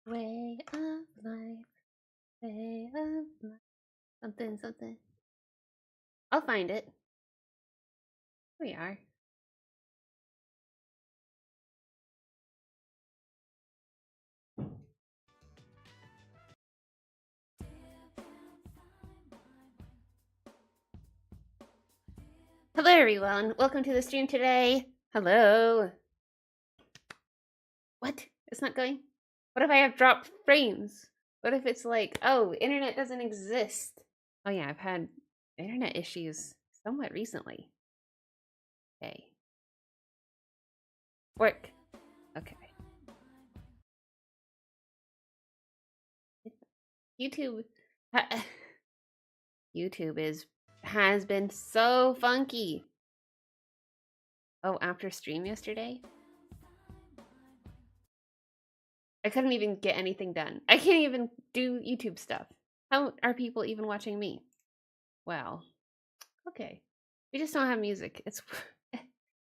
Way of life, way of life. Something. I'll find it. Here we are. Hello, everyone. Welcome to the stream today. Hello. What? It's not going? What if I have dropped frames? What if it's like, oh, internet doesn't exist? Oh, yeah, I've had internet issues somewhat recently. Okay. Work. Okay. YouTube. YouTube has been so funky. Oh, after stream yesterday? I couldn't even get anything done. I can't even do YouTube stuff. How are people even watching me? Well, okay. We just don't have music.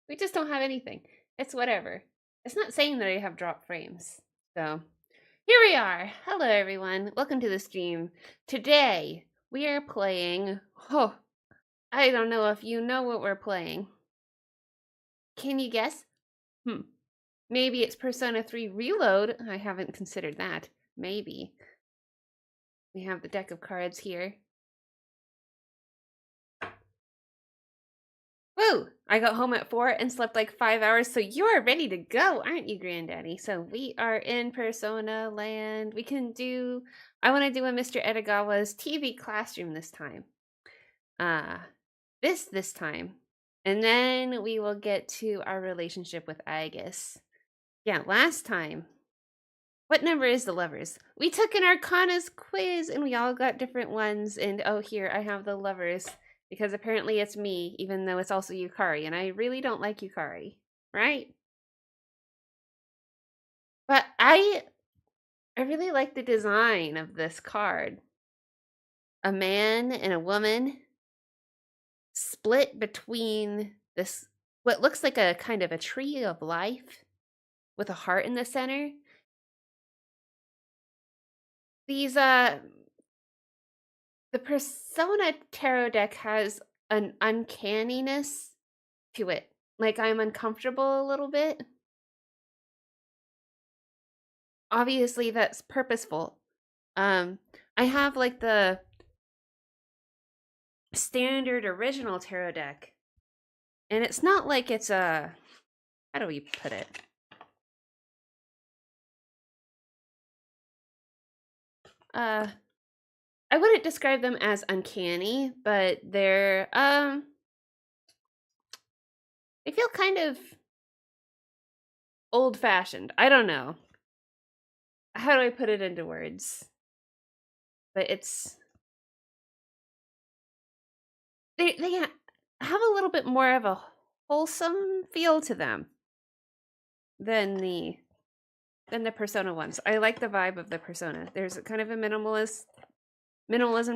We just don't have anything. It's whatever. It's not saying that I have drop frames. So here we are. Hello, everyone. Welcome to the stream. Today we are playing. Oh, I don't know if you know what we're playing. Can you guess? Maybe it's Persona 3 Reload. I haven't considered that. Maybe. We have the deck of cards here. Woo! I got home at 4 and slept like 5 hours, so you are ready to go, aren't you, Granddaddy? So we are in Persona land. We can do... I want to do a Mr. Edagawa's TV classroom this time. This time. And then we will get to our relationship with Aigis. Yeah, last time. What number is the lovers? We took an Arcana's quiz and we all got different ones. And oh, here, I have the lovers. Because apparently it's me, even though it's also Yukari. And I really don't like Yukari, right? But I really like the design of this card. A man and a woman split between this, what looks like a kind of a tree of life with a heart in the center. These, the Persona Tarot deck has an uncanniness to it. Like I'm uncomfortable a little bit. Obviously that's purposeful. I have like the standard original tarot deck. And it's not like it's a, how do we put it? I wouldn't describe them as uncanny, but they're they feel kind of old-fashioned. I don't know. How do I put it into words? But it's they have a little bit more of a wholesome feel to them than the Persona ones. I like the vibe of the Persona. There's kind of a minimalism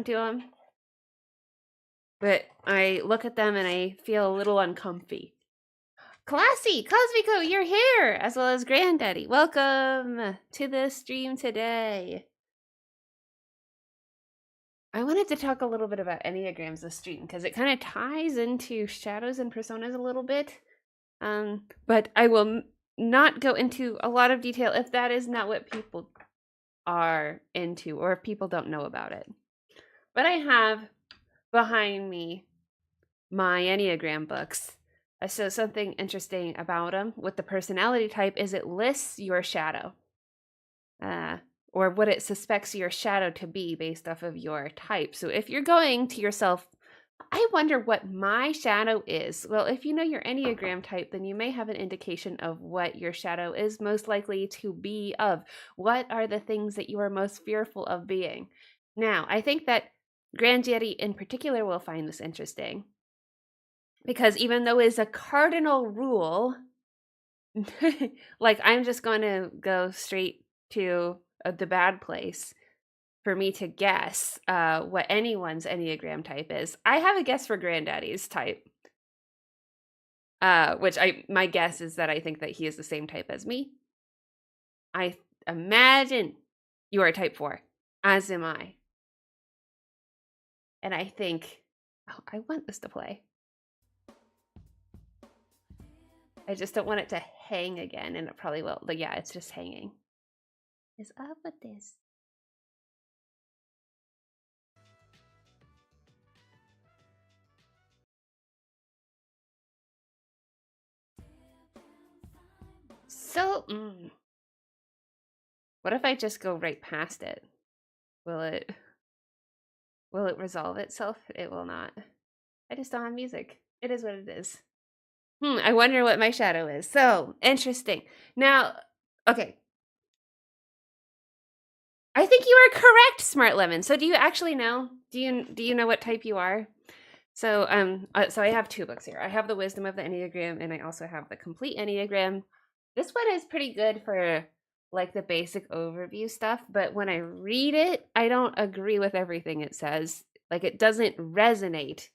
to them. But I look at them and I feel a little uncomfy. Classy! Cosmico, you're here! As well as Granddaddy. Welcome to the stream today. I wanted to talk a little bit about Enneagrams this stream because it kind of ties into shadows and personas a little bit. But I will not go into a lot of detail if that is not what people are into or if people don't know about it. But I have behind me my Enneagram books. So something interesting about them with the personality type is it lists your shadow. Or what it suspects your shadow to be based off of your type. So if you're going to yourself, I wonder what my shadow is. Well, if you know your Enneagram type, then you may have an indication of what your shadow is most likely to be of. What are the things that you are most fearful of being? Now, I think that Granddaddy in particular will find this interesting. Because even though it's a cardinal rule, like I'm just going to go straight to the bad place for me to guess what anyone's Enneagram type is. I have a guess for Granddaddy's type, which my guess is that I think that he is the same type as me. I imagine You are type 4, as am I. And I think, oh, I want this to play. I just don't want it to hang again, and it probably will. But yeah, it's just hanging. What is up with this? So, what if I just go right past it? Will it resolve itself? It will not. I just don't have music. It is what it is. I wonder what my shadow is. So, interesting. Now, okay. I think you are correct, Smart Lemon. So do you actually know? Do you know what type you are? So so I have 2 books here. I have the Wisdom of the Enneagram, and I also have the Complete Enneagram. This one is pretty good for like the basic overview stuff, but when I read it, I don't agree with everything it says. Like it doesn't resonate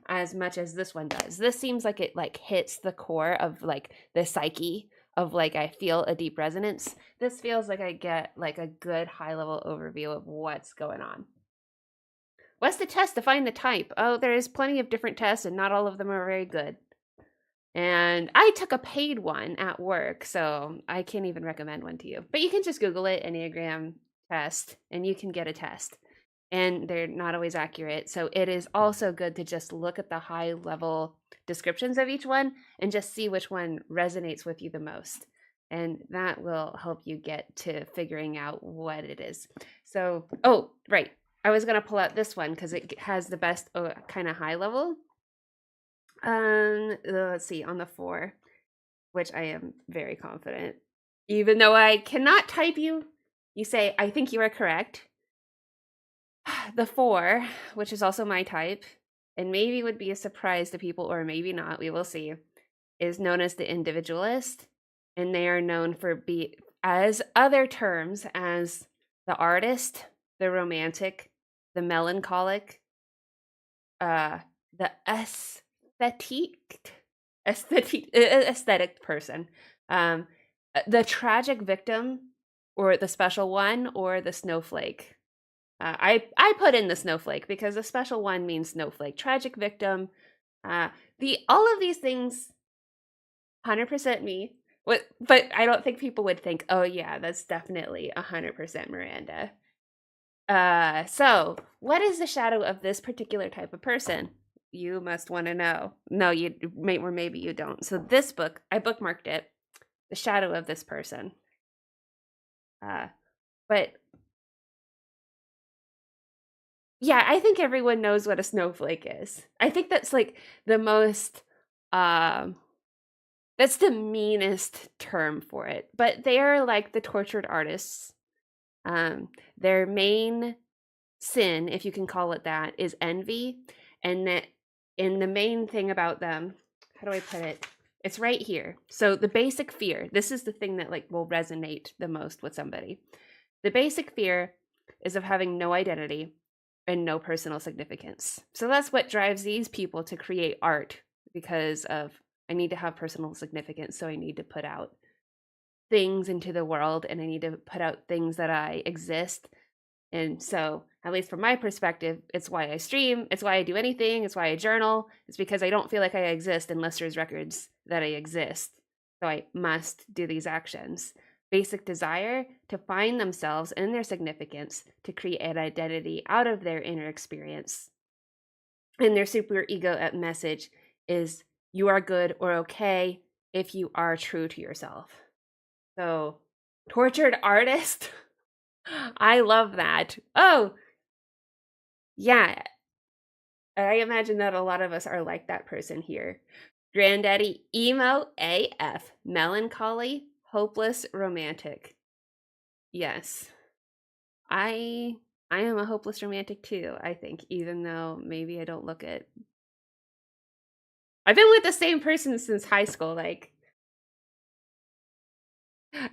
as much as this one does. This seems like it like hits the core of like the psyche of like I feel a deep resonance. This feels like I get like a good high level overview of what's going on. What's the test to find the type? Oh, there's plenty of different tests and not all of them are very good. And I took a paid one at work, so I can't even recommend one to you. But you can just Google it, Enneagram test, and you can get a test. And they're not always accurate. So it is also good to just look at the high level descriptions of each one and just see which one resonates with you the most. And that will help you get to figuring out what it is. So, oh, right. I was going to pull out this one because it has the best kind of high level. Let's see, on the 4, which I am very confident. Even though I cannot type you say, I think you are correct. The 4, which is also my type, and maybe would be a surprise to people, or maybe not, we will see, is known as the individualist. And they are known for as other terms as the artist, the romantic, the melancholic, the aesthetic person, the tragic victim, or the special one, or the snowflake. I put in the snowflake because the special one means snowflake. Tragic victim. All of these things, 100% me. But I don't think people would think, oh yeah, that's definitely 100% Miranda. So what is the shadow of this particular type of person? You must want to know. No, you may, or maybe you don't. So this book, I bookmarked it. The shadow of this person. But yeah, I think everyone knows what a snowflake is. I think that's like the most, that's the meanest term for it. But they are like the tortured artists. Their main sin, if you can call it that, is envy. And the main thing about them, how do I put it? It's right here. So the basic fear, this is the thing that like will resonate the most with somebody. The basic fear is of having no identity and no personal significance. So that's what drives these people to create art, because of I need to have personal significance, so I need to put out things into the world, and I need to put out things that I exist. And so, at least from my perspective, it's why I stream, it's why I do anything, it's why I journal. It's because I don't feel like I exist unless there's records that I exist. So I must do these actions. Basic desire to find themselves and their significance, to create an identity out of their inner experience. And their super ego message is you are good or okay if you are true to yourself. So, tortured artist. I love that. Oh, yeah. I imagine that a lot of us are like that person here. Granddaddy emo AF, melancholy, hopeless, romantic. Yes. I am a hopeless romantic too, I think, even though maybe I don't look it. I've been with the same person since high school, like,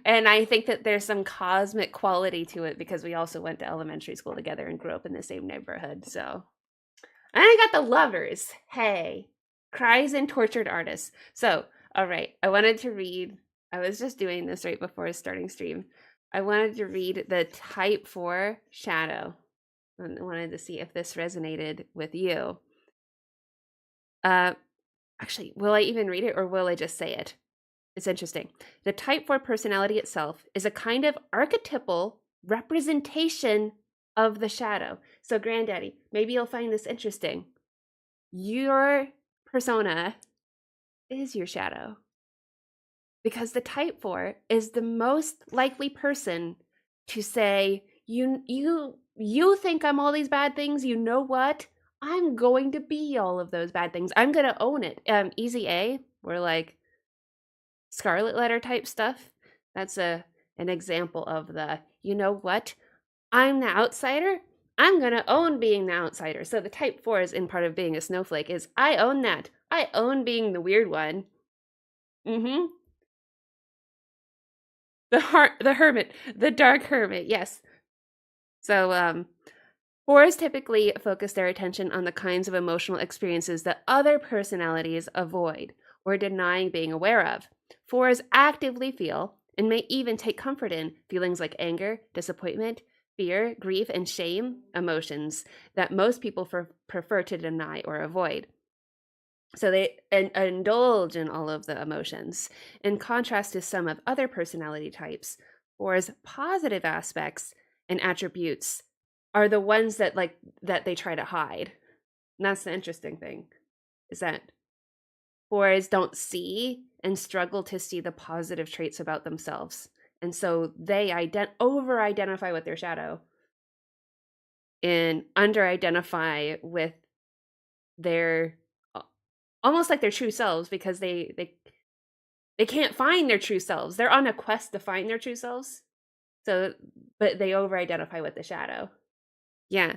and I think that there's some cosmic quality to it because we also went to elementary school together and grew up in the same neighborhood. So, and I got the lovers. Hey, cries and tortured artists. So, all right, I wanted to read. I was just doing this right before starting stream. I wanted to read the type 4 shadow. I wanted to see if this resonated with you. Actually, will I even read it or will I just say it? It's interesting. The type 4 personality itself is a kind of archetypal representation of the shadow. So, Granddaddy, maybe you'll find this interesting. Your persona is your shadow. Because the type 4 is the most likely person to say, you think I'm all these bad things, you know what? I'm going to be all of those bad things. I'm going to own it. Easy A, we're like scarlet letter type stuff. That's an example of the, you know what? I'm the outsider. I'm going to own being the outsider. So the type 4 is in part of being a snowflake is I own that. I own being the weird one. Mm-hmm. The hermit, the dark hermit, yes. So, 4s typically focus their attention on the kinds of emotional experiences that other personalities avoid or denying being aware of. 4s actively feel and may even take comfort in feelings like anger, disappointment, fear, grief, and shame, emotions that most people prefer to deny or avoid. So they indulge in all of the emotions. In contrast to some of other personality types, 4's positive aspects and attributes are the ones that they try to hide. And that's the interesting thing, is that 4s don't see and struggle to see the positive traits about themselves. And so they over-identify with their shadow and under-identify with their almost like their true selves, because they can't find their true selves. They're on a quest to find their true selves. So, but they over-identify with the shadow. Yeah.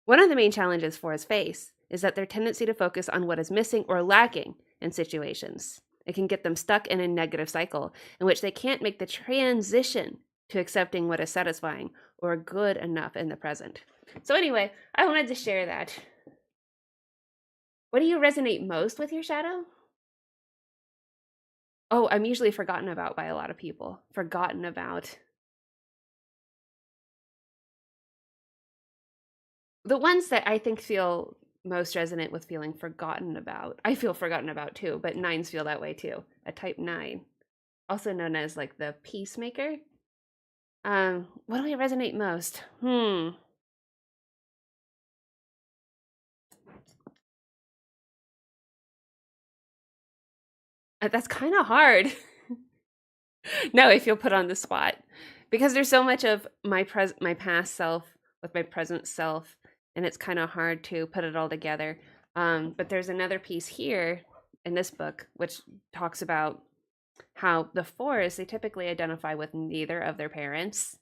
One of the main challenges 4s face is that their tendency to focus on what is missing or lacking in situations. It can get them stuck in a negative cycle in which they can't make the transition to accepting what is satisfying or good enough in the present. So anyway, I wanted to share that. What do you resonate most with your shadow? Oh, I'm usually forgotten about by a lot of people. Forgotten about. The ones that I think feel most resonant with feeling forgotten about. I feel forgotten about too, but 9s feel that way too. A type 9, also known as like the peacemaker. What do I resonate most? That's kind of hard. No, I feel put on the spot because there's so much of my past self with my present self, and it's kind of hard to put it all together. But there's another piece here in this book which talks about how the 4s, they typically identify with neither of their parents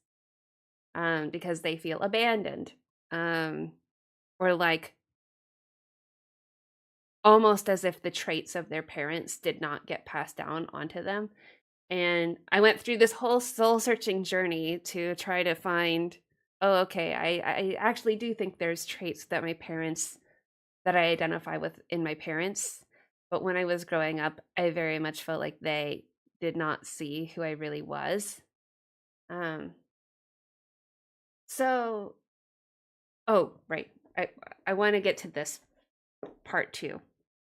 because they feel abandoned or like almost as if the traits of their parents did not get passed down onto them. And I went through this whole soul searching journey to try to find, oh, okay, I actually do think there's traits that I identify with in my parents. But when I was growing up, I very much felt like they did not see who I really was. So, oh, right. I want to get to this part too.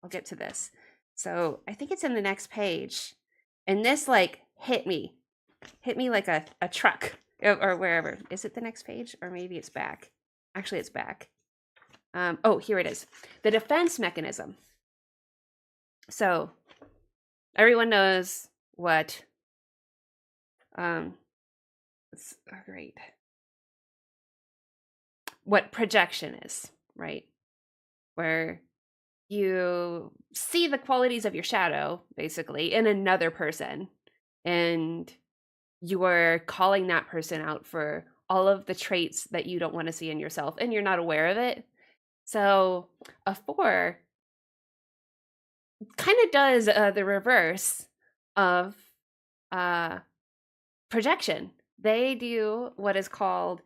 I'll get to this. So I think it's in the next page. And this like hit me like a truck or wherever. Is it the next page or maybe it's back? Actually, it's back. Oh, here it is. The defense mechanism. So everyone knows what it's great. What projection is, right? Where you see the qualities of your shadow basically in another person, and you are calling that person out for all of the traits that you don't want to see in yourself, and you're not aware of it. So a 4 kind of does the reverse of projection. They do what is called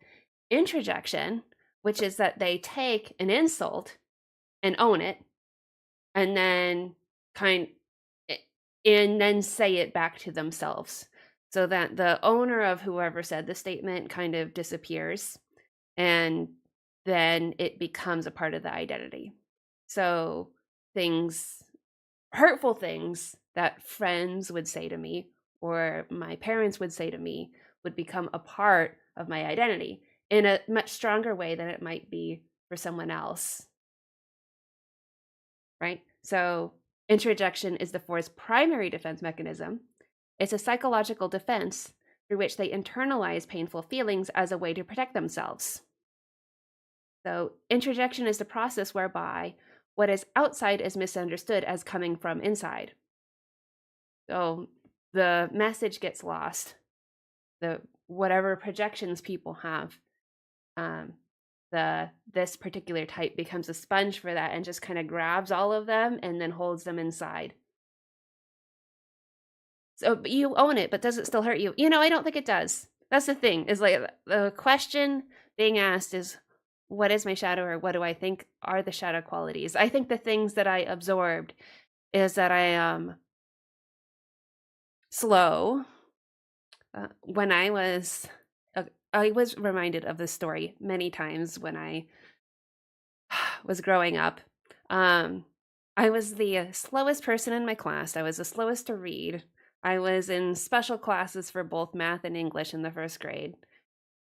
introjection, which is that they take an insult and own it, and then say it back to themselves. so that the owner of whoever said the statement kind of disappears, and then it becomes a part of the identity. So things, hurtful things that friends would say to me or my parents would say to me would become a part of my identity in a much stronger way than it might be for someone else, right? So introjection is the four's primary defense mechanism. It's a psychological defense through which they internalize painful feelings as a way to protect themselves. So introjection is the process whereby what is outside is misunderstood as coming from inside. So the message gets lost. The whatever projections people have, this particular type becomes a sponge for that and just kind of grabs all of them and then holds them inside. So you own it, but does it still hurt you? I don't think it does. That's the thing, is like the question being asked is, what is my shadow, or what do I think are the shadow qualities? I think the things that I absorbed is that I am slow. When I was reminded of this story many times when I was growing up. I was the slowest person in my class. I was the slowest to read. I was in special classes for both math and English in the first grade.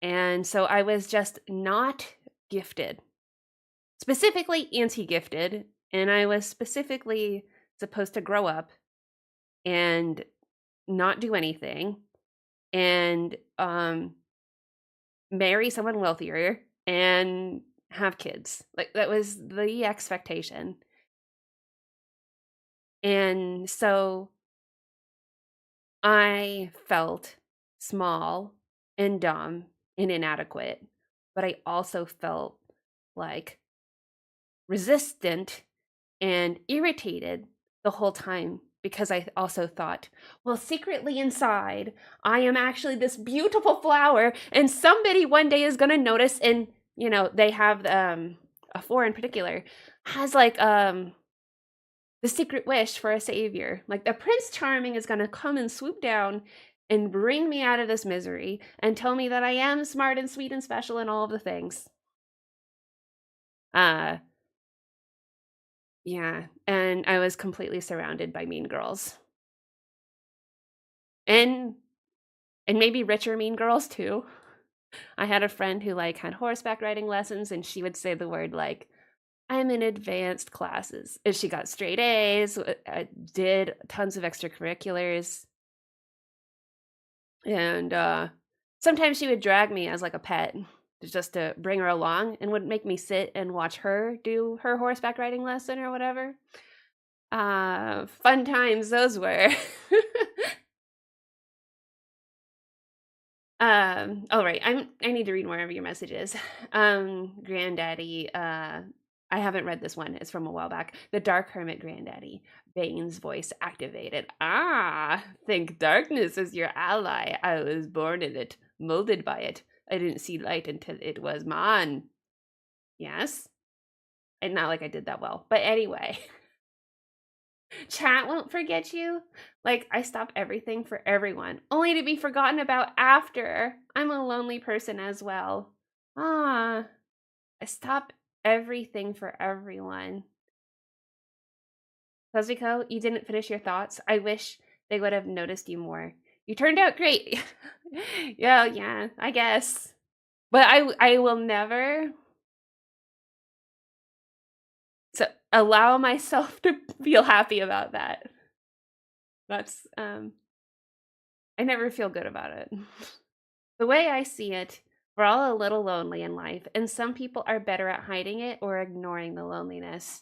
And so I was just not gifted, specifically anti-gifted. And I was specifically supposed to grow up and not do anything and marry someone wealthier and have kids. Like, that was the expectation. And so I felt small and dumb and inadequate, but I also felt like resistant and irritated the whole time, because I also thought, well, secretly inside, I am actually this beautiful flower, and somebody one day is going to notice. And, they have, a four in particular, has like, the secret wish for a savior. Like, the Prince Charming is going to come and swoop down and bring me out of this misery and tell me that I am smart and sweet and special and all of the things. Yeah, and I was completely surrounded by mean girls. And maybe richer mean girls too. I had a friend who had horseback riding lessons, and she would say the word I'm in advanced classes. And she got straight A's, did tons of extracurriculars. And sometimes she would drag me as a pet just to bring her along, and would make me sit and watch her do her horseback riding lesson or whatever. Fun times those were. All right. I need to read more of your messages. Granddaddy, I haven't read this one. It's from a while back. The Dark Hermit Granddaddy. Bane's voice activated. Think darkness is your ally. I was born in it, molded by it. I didn't see light until it was mine. Yes? And not like I did that well. But anyway. Chat won't forget you. I stop everything for everyone, only to be forgotten about after. I'm a lonely person as well. I stop everything for everyone. Fuzzico, you didn't finish your thoughts. I wish they would have noticed you more. You turned out great. Yeah, I guess. But I will never allow myself to feel happy about that. That's I never feel good about it. The way I see it, we're all a little lonely in life, and some people are better at hiding it or ignoring the loneliness.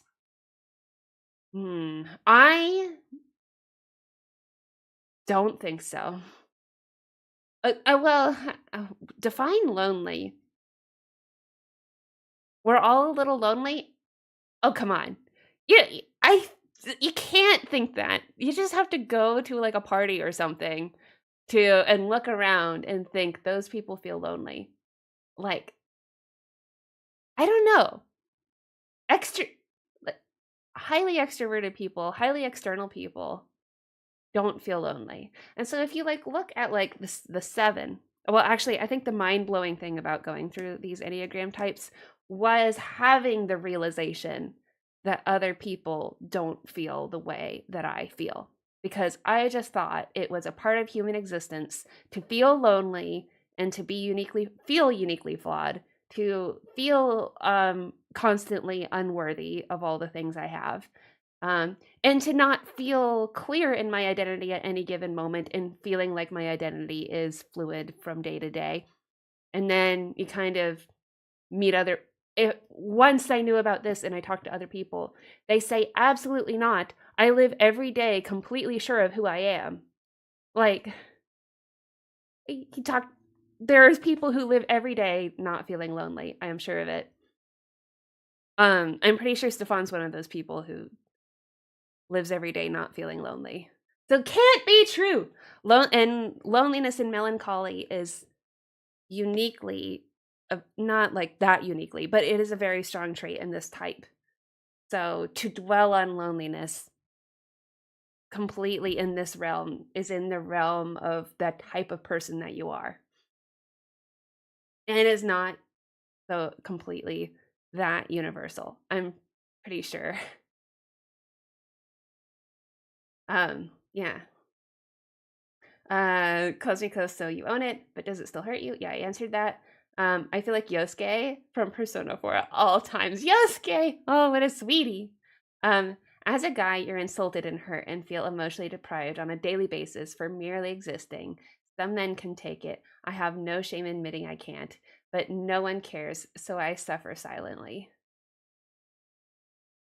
I don't think so. Well, define lonely. We're all a little lonely? Oh, come on. You can't think that. You just have to go to a party or something and look around and think those people feel lonely. I don't know. Highly extroverted people, highly external people, don't feel lonely. And so if you like look at like the seven, well, actually, I think the mind blowing thing about going through these Enneagram types was having the realization that other people don't feel the way that I feel. Because I just thought it was a part of human existence to feel lonely and to be uniquely flawed, to feel constantly unworthy of all the things I have. And to not feel clear in my identity at any given moment and feeling like my identity is fluid from day to day. And then you kind of meet once I knew about this and I talked to other people, they say, absolutely not. I live every day completely sure of who I am. Like, he talked, there's people who live every day not feeling lonely. I am sure of it. I'm pretty sure Stefan's one of those people who lives every day not feeling lonely. So can't be true. And loneliness and melancholy is uniquely, not like that uniquely, but it is a very strong trait in this type. So to dwell on loneliness completely in this realm is in the realm of that type of person that you are. And it is not so completely that universal. I'm pretty sure. Yeah. Cosmico, so you own it, but does it still hurt you? Yeah, I answered that. I feel like Yosuke from Persona 4 at all times. Yosuke! Oh, what a sweetie. Um, as a guy, you're insulted and hurt and feel emotionally deprived on a daily basis for merely existing. Some men can take it. I have no shame in admitting I can't, but no one cares, so I suffer silently.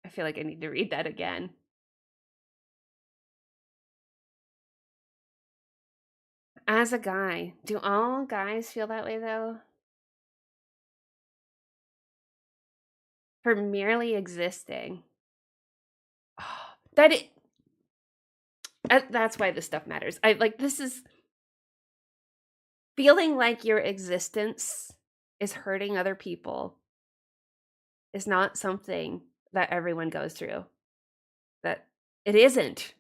I feel like I need to read that again. As a guy, do all guys feel that way though? For merely existing. That it that's why this stuff matters. I like this is feeling like your existence is hurting other people is not something that everyone goes through. That it isn't.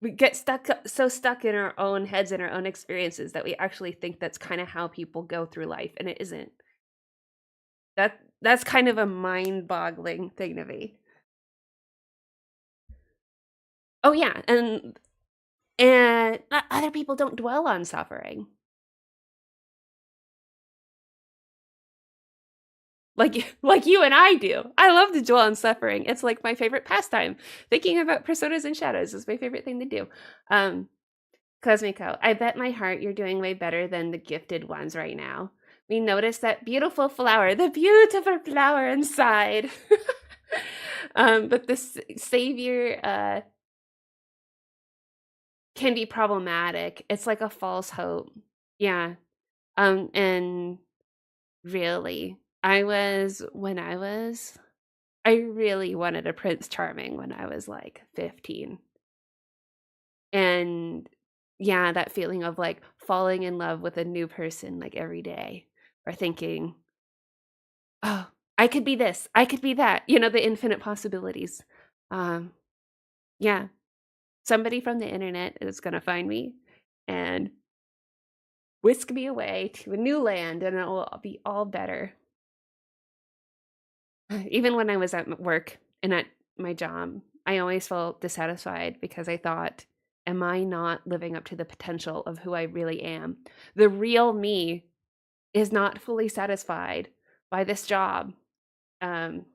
We get so stuck in our own heads and our own experiences that we actually think that's kind of how people go through life, and it isn't. That's kind of a mind-boggling thing to me. Oh yeah, and other people don't dwell on suffering. Like you and I do. I love to dwell on suffering. It's like my favorite pastime. Thinking about personas and shadows is my favorite thing to do. Cosmico, I bet my heart you're doing way better than the gifted ones right now. We noticed that beautiful flower, the beautiful flower inside. But the savior can be problematic. It's like a false hope. Yeah. And really, I really wanted a Prince Charming when I was like 15. And yeah, that feeling of like falling in love with a new person like every day or thinking, oh, I could be this, I could be that, the infinite possibilities. Um, yeah, somebody from the internet is going to find me and whisk me away to a new land and it will be all better. Even when I was at work and at my job, I always felt dissatisfied because I thought, am I not living up to the potential of who I really am? The real me is not fully satisfied by this job. Um,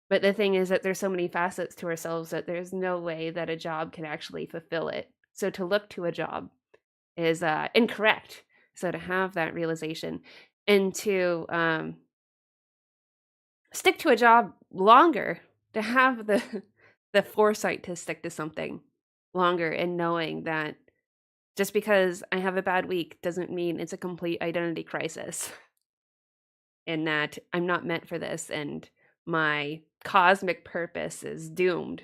but the thing is that there's so many facets to ourselves that there's no way that a job can actually fulfill it. So to look to a job is incorrect. So to have that realization and to stick to a job longer, to have the foresight to stick to something longer and knowing that just because I have a bad week doesn't mean it's a complete identity crisis and that I'm not meant for this and my cosmic purpose is doomed.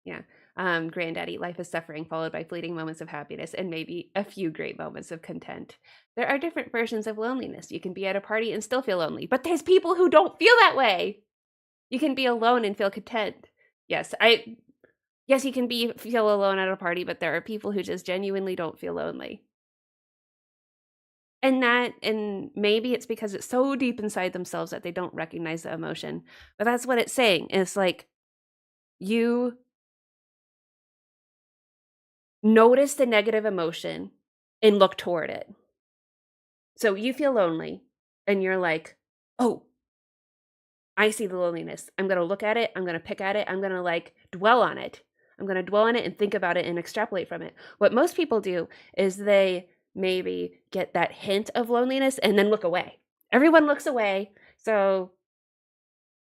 Yeah. Granddaddy, life is suffering followed by fleeting moments of happiness and maybe a few great moments of content. There are different versions of loneliness. You can be at a party and still feel lonely, but there's people who don't feel that way. You can be alone and feel content. Yes, yes, you can feel alone at a party, but there are people who just genuinely don't feel lonely. And maybe it's because it's so deep inside themselves that they don't recognize the emotion. But that's what it's saying. It's like you notice the negative emotion and look toward it. So you feel lonely and you're like, "Oh, I see the loneliness. I'm going to look at it. I'm going to pick at it. I'm going to like dwell on it. I'm going to dwell on it and think about it and extrapolate from it." What most people do is they maybe get that hint of loneliness and then look away. Everyone looks away. So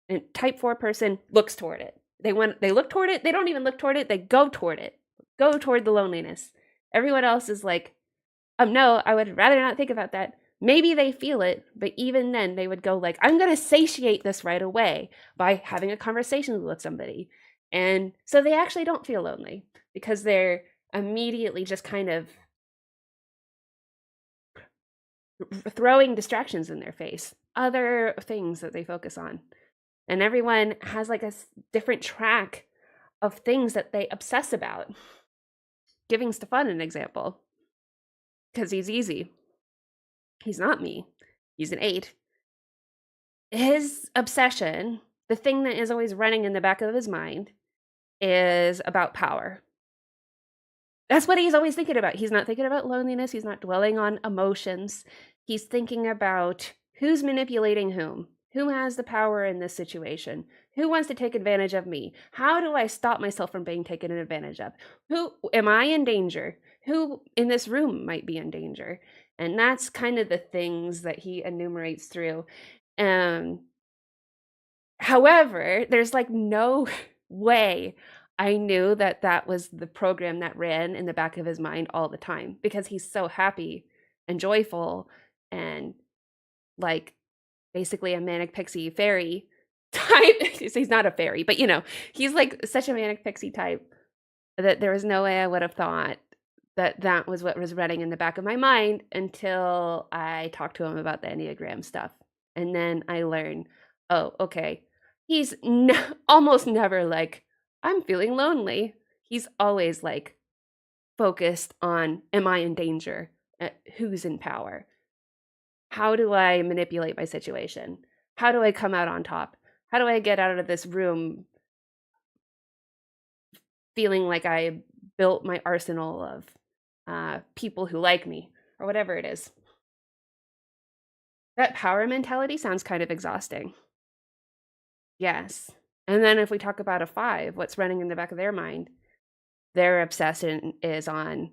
a type 4 person looks toward it. They look toward it. They don't even look toward it. They go toward it. Go toward the loneliness. Everyone else is like, no, I would rather not think about that. Maybe they feel it, but even then they would go like, I'm going to satiate this right away by having a conversation with somebody. And so they actually don't feel lonely because they're immediately just kind of throwing distractions in their face, other things that they focus on. And everyone has like a different track of things that they obsess about. Giving Stefan an example, because he's easy. He's not me. He's an 8. His obsession, the thing that is always running in the back of his mind, is about power. That's what he's always thinking about. He's not thinking about loneliness. He's not dwelling on emotions. He's thinking about who's manipulating whom. Who has the power in this situation? Who wants to take advantage of me? How do I stop myself from being taken advantage of? Who am I in danger? Who in this room might be in danger? And that's kind of the things that he enumerates through. However, there's like no way I knew that that was the program that ran in the back of his mind all the time, because he's so happy and joyful and like basically a manic pixie fairy type. He's not a fairy, but he's like such a manic pixie type that there was no way I would have thought that that was what was running in the back of my mind until I talked to him about the Enneagram stuff. And then I learned, oh, okay, he's almost never like, I'm feeling lonely. He's always like focused on, am I in danger? Who's in power? How do I manipulate my situation? How do I come out on top? How do I get out of this room feeling like I built my arsenal of people who like me, or whatever it is? That power mentality sounds kind of exhausting. Yes. And then if we talk about a 5, what's running in the back of their mind? Their obsession is on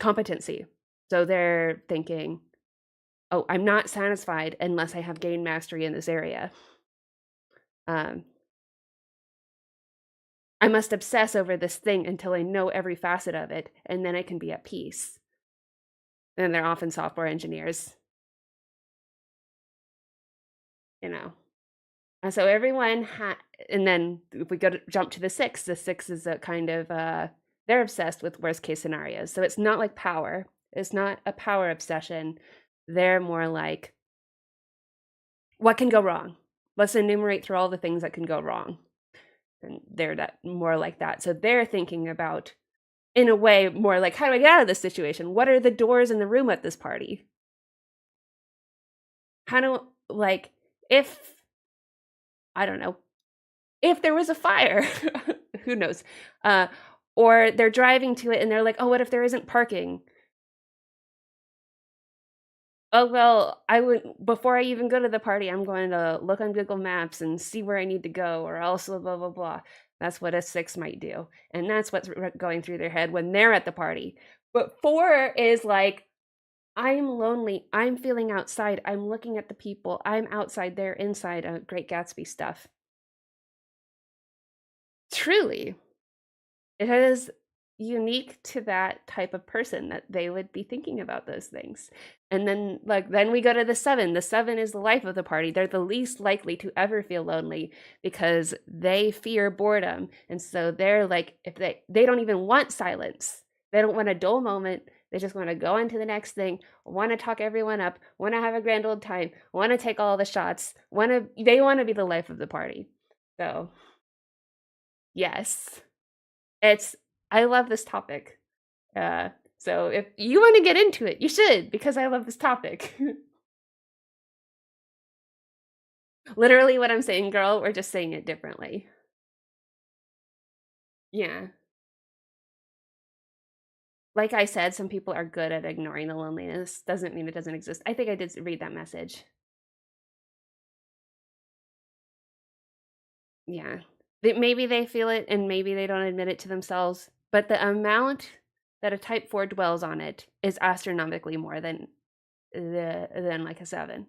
competency. So they're thinking, oh, I'm not satisfied unless I have gained mastery in this area. I must obsess over this thing until I know every facet of it, and then I can be at peace. And they're often software engineers. And so everyone and then if we jump to the 6 is a kind of, they're obsessed with worst case scenarios. So it's not like power. It's not a power obsession. They're more like, what can go wrong? Let's enumerate through all the things that can go wrong. And they're more like that. So they're thinking about, in a way, more like, how do I get out of this situation? What are the doors in the room at this party? How do, like, I don't know, if there was a fire, who knows? Or they're driving to it and they're like, oh, what if there isn't parking? Oh, well, before I even go to the party, I'm going to look on Google Maps and see where I need to go, or else blah, blah, blah. That's what a 6 might do. And that's what's going through their head when they're at the party. But 4 is like, I'm lonely. I'm feeling outside. I'm looking at the people. I'm outside. They're inside. Great Gatsby stuff. Truly, it is unique to that type of person that they would be thinking about those things. And then we go to the 7. The 7 is the life of the party. They're the least likely to ever feel lonely because they fear boredom. And so they're like, if they don't even want silence. They don't want a dull moment. They just want to go on to the next thing, want to talk everyone up, want to have a grand old time, want to take all the shots, they want to be the life of the party. So, yes. I love this topic. So if you want to get into it, you should, because I love this topic. Literally what I'm saying, girl, we're just saying it differently. Yeah. Like I said, some people are good at ignoring the loneliness. Doesn't mean it doesn't exist. I think I did read that message. Yeah. Maybe they feel it and maybe they don't admit it to themselves, but the amount that a type 4 dwells on it is astronomically more than like a 7.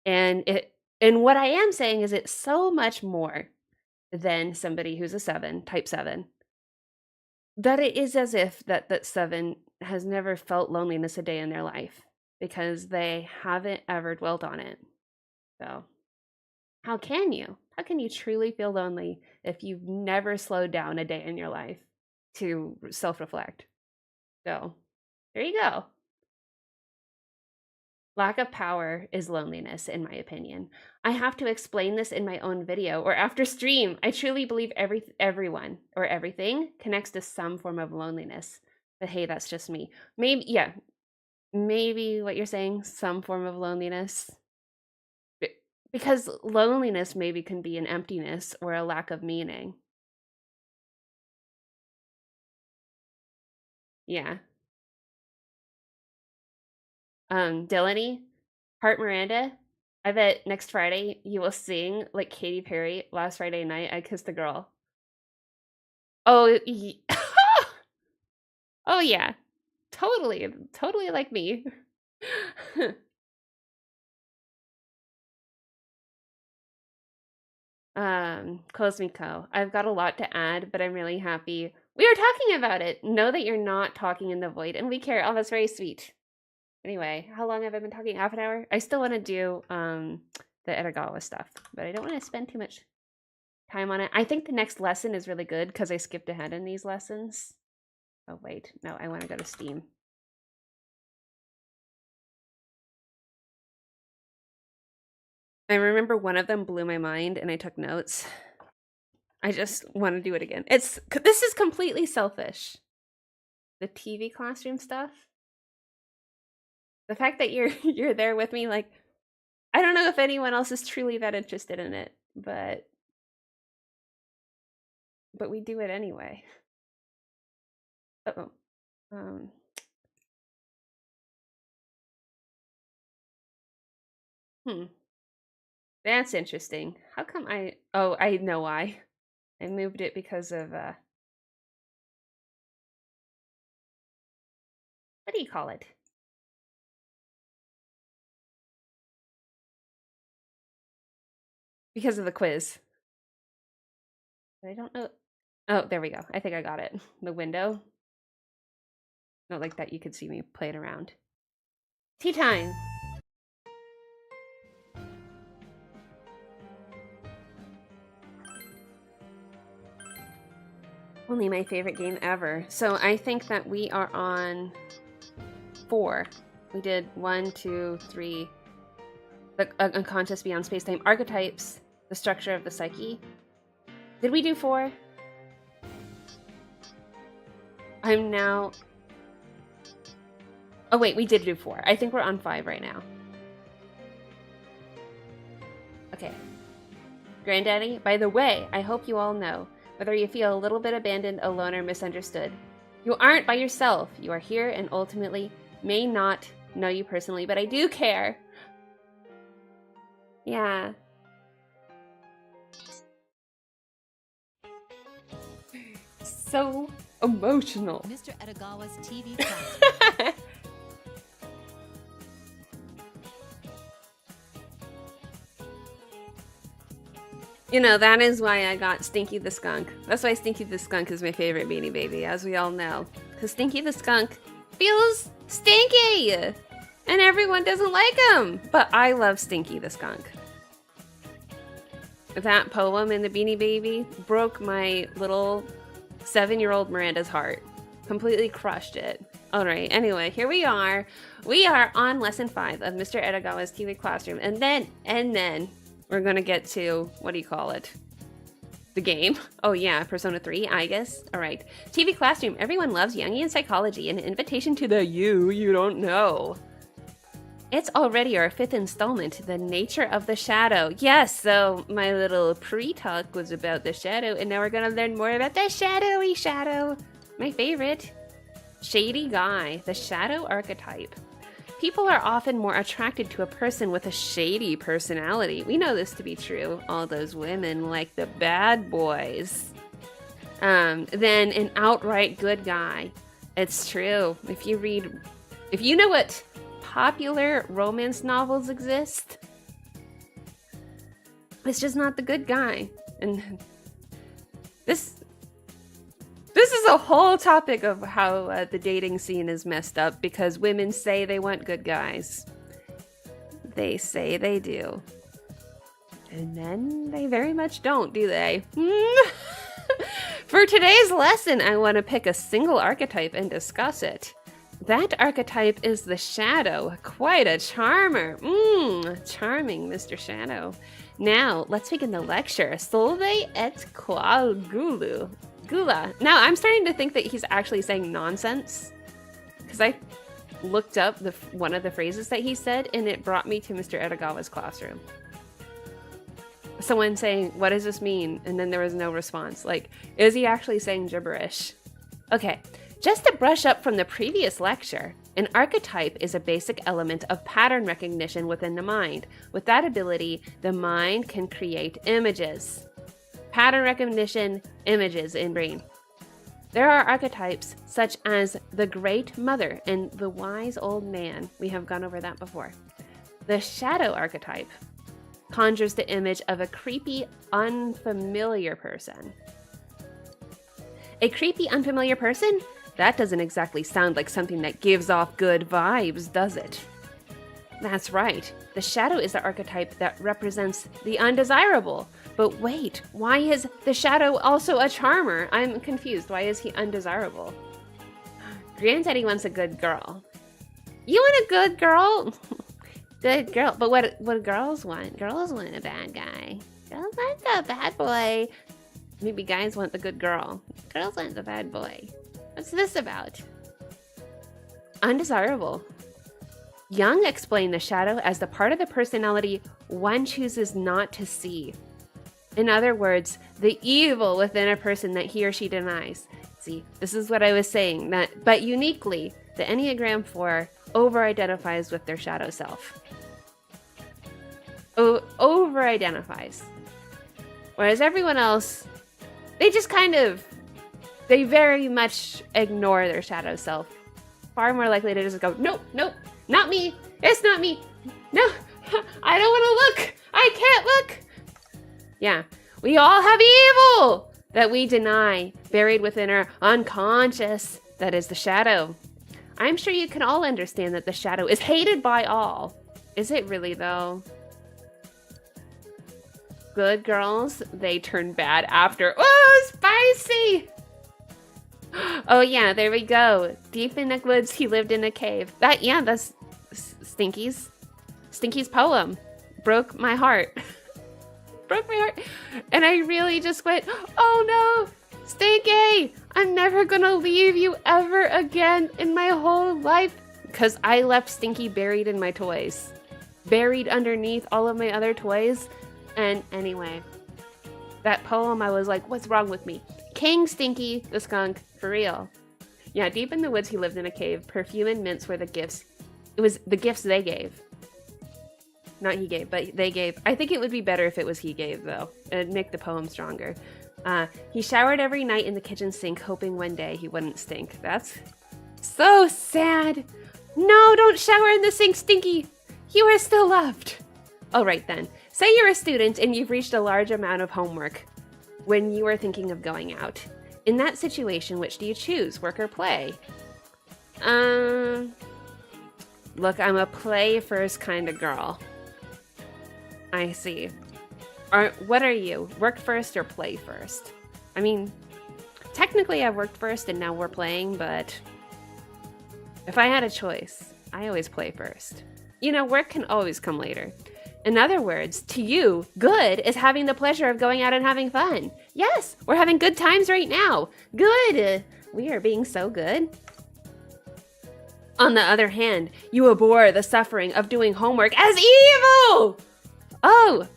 And what I am saying is it's so much more than somebody who's a 7, type 7, that it is as if that 7 has never felt loneliness a day in their life because they haven't ever dwelt on it. So how can you? How can you truly feel lonely if you've never slowed down a day in your life to self-reflect? So there you go. Lack of power is loneliness, in my opinion. I have to explain this in my own video or after stream. I truly believe everyone or everything connects to some form of loneliness. But hey, that's just me. Maybe, yeah, maybe what you're saying, some form of loneliness. Because loneliness maybe can be an emptiness or a lack of meaning. Yeah. Delaney, Heart Miranda, I bet next Friday you will sing like Katy Perry. Last Friday night, I kissed a girl. Oh, oh yeah, totally like me. Cosmico, I've got a lot to add, but I'm really happy we are talking about it. Know that you're not talking in the void, and we care. Oh, that's very sweet. Anyway, how long have I been talking? Half an hour? I still want to do the Edagawa stuff, but I don't want to spend too much time on it. I think the next lesson is really good because I skipped ahead in these lessons. Oh wait, no, I want to go to Steam. I remember one of them blew my mind and I took notes. I just want to do it again. This is completely selfish. The TV classroom stuff. The fact that you're there with me, like, I don't know if anyone else is truly that interested in it, but we do it anyway. Uh-oh. That's interesting. How come oh, I know why. I moved it because of, what do you call it? Because of the quiz. I don't know. Oh, there we go. I think I got it. The window. Not like that you could see me playing around. Tea time! Only my favorite game ever. So I think that we are on 4. We did 1, 2, 3. The unconscious beyond space-time. Archetypes. The structure of the psyche. Did we do 4? I'm now... Oh wait, we did do 4. I think we're on 5 right now. Okay. Granddaddy, by the way, I hope you all know, whether you feel a little bit abandoned, alone, or misunderstood, you aren't by yourself. You are here and ultimately may not know you personally, but I do care. Yeah. So emotional. Mr. Edagawa's TV class. You know, that is why I got Stinky the Skunk. That's why Stinky the Skunk is my favorite Beanie Baby, as we all know. Because Stinky the Skunk feels stinky! And everyone doesn't like him! But I love Stinky the Skunk. That poem in the Beanie Baby broke my little 7-year-old Miranda's heart. Completely crushed it. Alright, anyway, here we are. We are on lesson 5 of Mr. Edagawa's TV Classroom. And then, we're gonna get to, what do you call it? The game? Oh yeah, Persona 3, Aigis. Alright. TV Classroom. Everyone loves Jungian psychology. An invitation to the you don't know. It's already our 5th installment, The Nature of the Shadow. Yes, so my little pre-talk was about the shadow, and now we're gonna learn more about the shadowy shadow. My favorite. Shady guy, the shadow archetype. People are often more attracted to a person with a shady personality. We know this to be true. All those women like the bad boys. Than an outright good guy. It's true. If you know what popular romance novels exist, it's just not the good guy. And this is a whole topic of how the dating scene is messed up because women say they want good guys. They say they do. And then they very much don't, do they? For today's lesson, I want to pick a single archetype and discuss it. That archetype is the Shadow. Quite a charmer. Charming, Mr. Shadow. Now, let's begin the lecture. Solve et qual gula. Now, I'm starting to think that he's actually saying nonsense. Because I looked up one of the phrases that he said, and it brought me to Mr. Edagawa's classroom. Someone saying, what does this mean? And then there was no response. Like, is he actually saying gibberish? Okay. Just to brush up from the previous lecture, an archetype is a basic element of pattern recognition within the mind. With that ability, the mind can create images. Pattern recognition, images in brain. There are archetypes such as the Great Mother and the Wise Old Man. We have gone over that before. The Shadow archetype conjures the image of a creepy, unfamiliar person. A creepy, unfamiliar person? That doesn't exactly sound like something that gives off good vibes, does it? That's right. The Shadow is the archetype that represents the undesirable. But wait, why is the Shadow also a charmer? I'm confused. Why is he undesirable? Granddaddy wants a good girl. You want a good girl? Good girl. But what do girls want? Girls want a bad guy. Girls want the bad boy. Maybe guys want the good girl. Girls want the bad boy. What's this about? Undesirable. Jung explained the Shadow as the part of the personality one chooses not to see. In other words, the evil within a person that he or she denies. See, this is what I was saying, but uniquely, the Enneagram 4 over-identifies with their shadow self. Over-identifies. Whereas everyone else, they very much ignore their shadow self. Far more likely to just go, nope, not me. It's not me. No, I don't want to look. I can't look. Yeah, we all have evil that we deny, buried within our unconscious. That is the shadow. I'm sure you can all understand that the shadow is hated by all. Is it really, though? Good girls, they turn bad after. Oh, spicy! Oh yeah, there we go. Deep in the woods, he lived in a cave. That's Stinky's poem. Broke my heart. Broke my heart. And I really just went, oh no, Stinky, I'm never gonna leave you ever again in my whole life. Because I left Stinky buried in my toys. Buried underneath all of my other toys. And anyway, that poem, I was like, what's wrong with me? King Stinky, the skunk, for real. Yeah, deep in the woods he lived in a cave. Perfume and mints were the gifts. It was the gifts they gave. Not he gave, but they gave. I think it would be better if it was he gave, though. It'd make the poem stronger. He showered every night in the kitchen sink, hoping one day he wouldn't stink. That's so sad. No, don't shower in the sink, Stinky. You are still loved. All right, then. Say you're a student and you've reached a large amount of homework when you are thinking of going out. In that situation, which do you choose, work or play? Look, I'm a play first kind of girl. I see. What are you? Work first or play first? I mean, technically I've worked first and now we're playing, but if I had a choice, I always play first. You know, work can always come later. In other words, to you, good is having the pleasure of going out and having fun. Yes, we're having good times right now. Good. We are being so good. On the other hand, you abhor the suffering of doing homework as evil. Oh,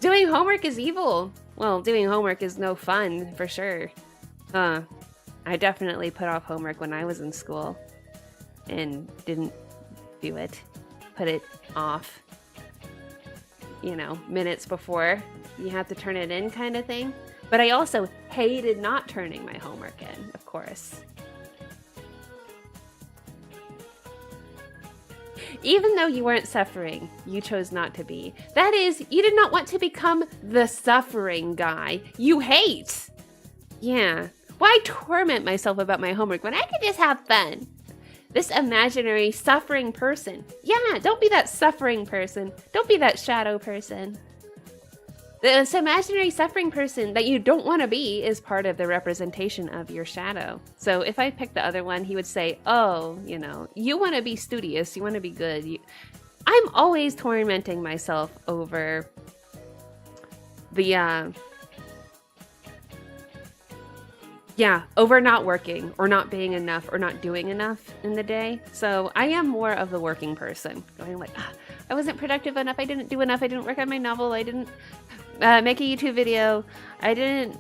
doing homework is evil. Well, doing homework is no fun, for sure. I definitely put off homework when I was in school and didn't do it. Put it off. You know, minutes before you have to turn it in kind of thing. But I also hated not turning my homework in, of course. Even though you weren't suffering, you chose not to be. That is, you did not want to become the suffering guy you hate. Yeah. Why torment myself about my homework when I could just have fun? This imaginary suffering person. Yeah, don't be that suffering person. Don't be that shadow person. This imaginary suffering person that you don't want to be is part of the representation of your shadow. So if I picked the other one, he would say, oh, you know, you want to be studious. You want to be good. I'm always tormenting myself over the, over not working or not being enough or not doing enough in the day. So I am more of the working person, going like, I wasn't productive enough. I didn't do enough. I didn't work on my novel. I didn't make a YouTube video. I didn't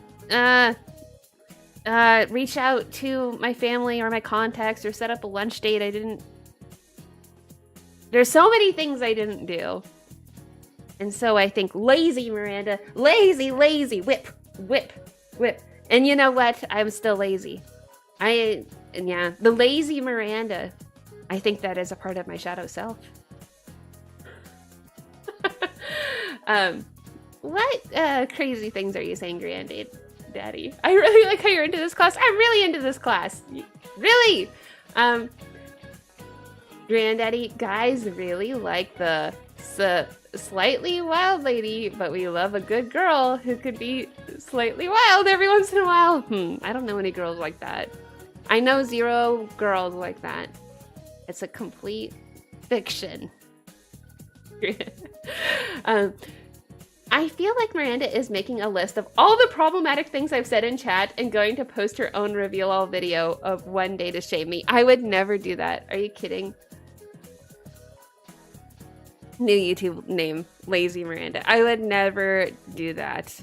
reach out to my family or my contacts or set up a lunch date. I didn't. There's so many things I didn't do. And so I think lazy Miranda, lazy, whip. And you know what? I'm still lazy. The lazy Miranda, I think that is a part of my shadow self. What crazy things are you saying, Granddaddy? I really like how you're into this class. I'm really into this class. Really? Granddaddy, guys really like the slightly wild lady, but we love a good girl who could be slightly wild every once in a while. I don't know any girls like that. I know 0 girls like that. It's a complete fiction. I feel like Miranda is making a list of all the problematic things I've said in chat and going to post her own reveal all video of one day to shame me. I would never do that. Are you kidding? New YouTube name, Lazy Miranda. I would never do that.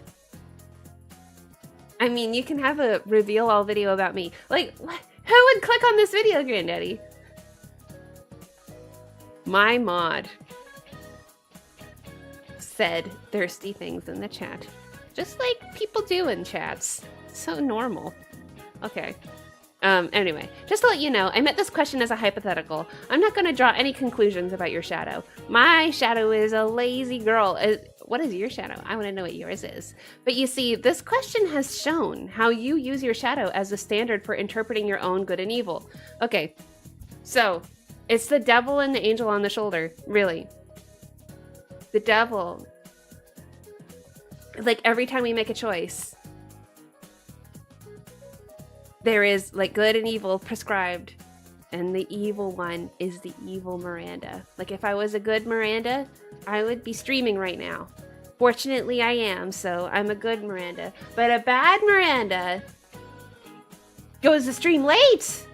I mean, you can have a reveal all video about me. Like, what? Who would click on this video, Granddaddy? My mod said thirsty things in the chat. Just like people do in chats. So normal. Okay. Anyway, just to let you know, I meant this question as a hypothetical. I'm not going to draw any conclusions about your shadow. My shadow is a lazy girl. What is your shadow? I want to know what yours is. But you see, this question has shown how you use your shadow as the standard for interpreting your own good and evil. Okay, so it's the devil and the angel on the shoulder, really. The devil. Like every time we make a choice, there is like good and evil prescribed, and the evil one is the evil Miranda. Like if I was a good Miranda, I would be streaming right now. Fortunately, I am, so I'm a good Miranda. But a bad Miranda goes to stream late.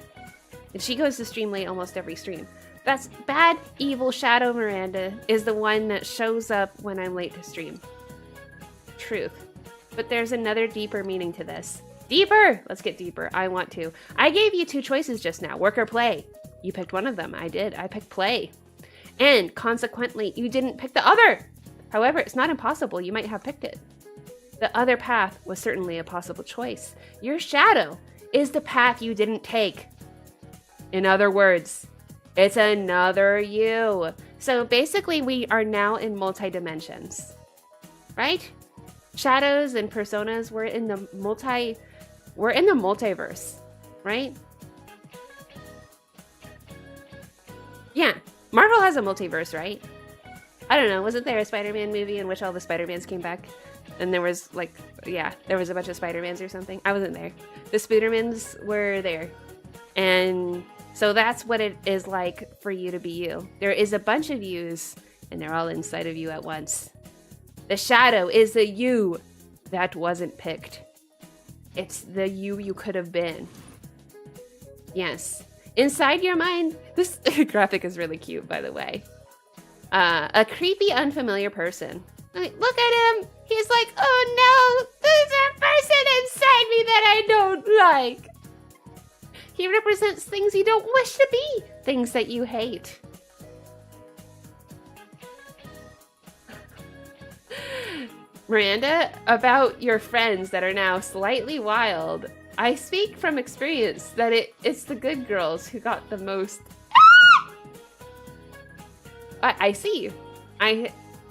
And she goes to stream late almost every stream. That's bad, evil shadow Miranda is the one that shows up when I'm late to stream. Truth. But there's another deeper meaning to this. Deeper! Let's get deeper. I want to. I gave you 2 choices just now, work or play. You picked one of them. I did. I picked play. And consequently, you didn't pick the other. However, it's not impossible. You might have picked it. The other path was certainly a possible choice. Your shadow is the path you didn't take. In other words, it's another you. So basically, we are now in multi-dimensions, right? Shadows and personas, we're in the multiverse, right? Yeah, Marvel has a multiverse, right? I don't know, wasn't there a Spider-Man movie in which all the Spider-Mans came back? And there was like, yeah, there was a bunch of Spider-Mans or something. I wasn't there. The Spider-Mans were there. And so that's what it is like for you to be you. There is a bunch of yous, and they're all inside of you at once. The shadow is the you that wasn't picked. It's the you could have been. Yes. Inside your mind, this graphic is really cute, by the way. A creepy, unfamiliar person. Like, look at him. He's like, oh no, there's a person inside me that I don't like. He represents things you don't wish to be, things that you hate. Miranda, about your friends that are now slightly wild, I speak from experience that it's the good girls who got the most. I see.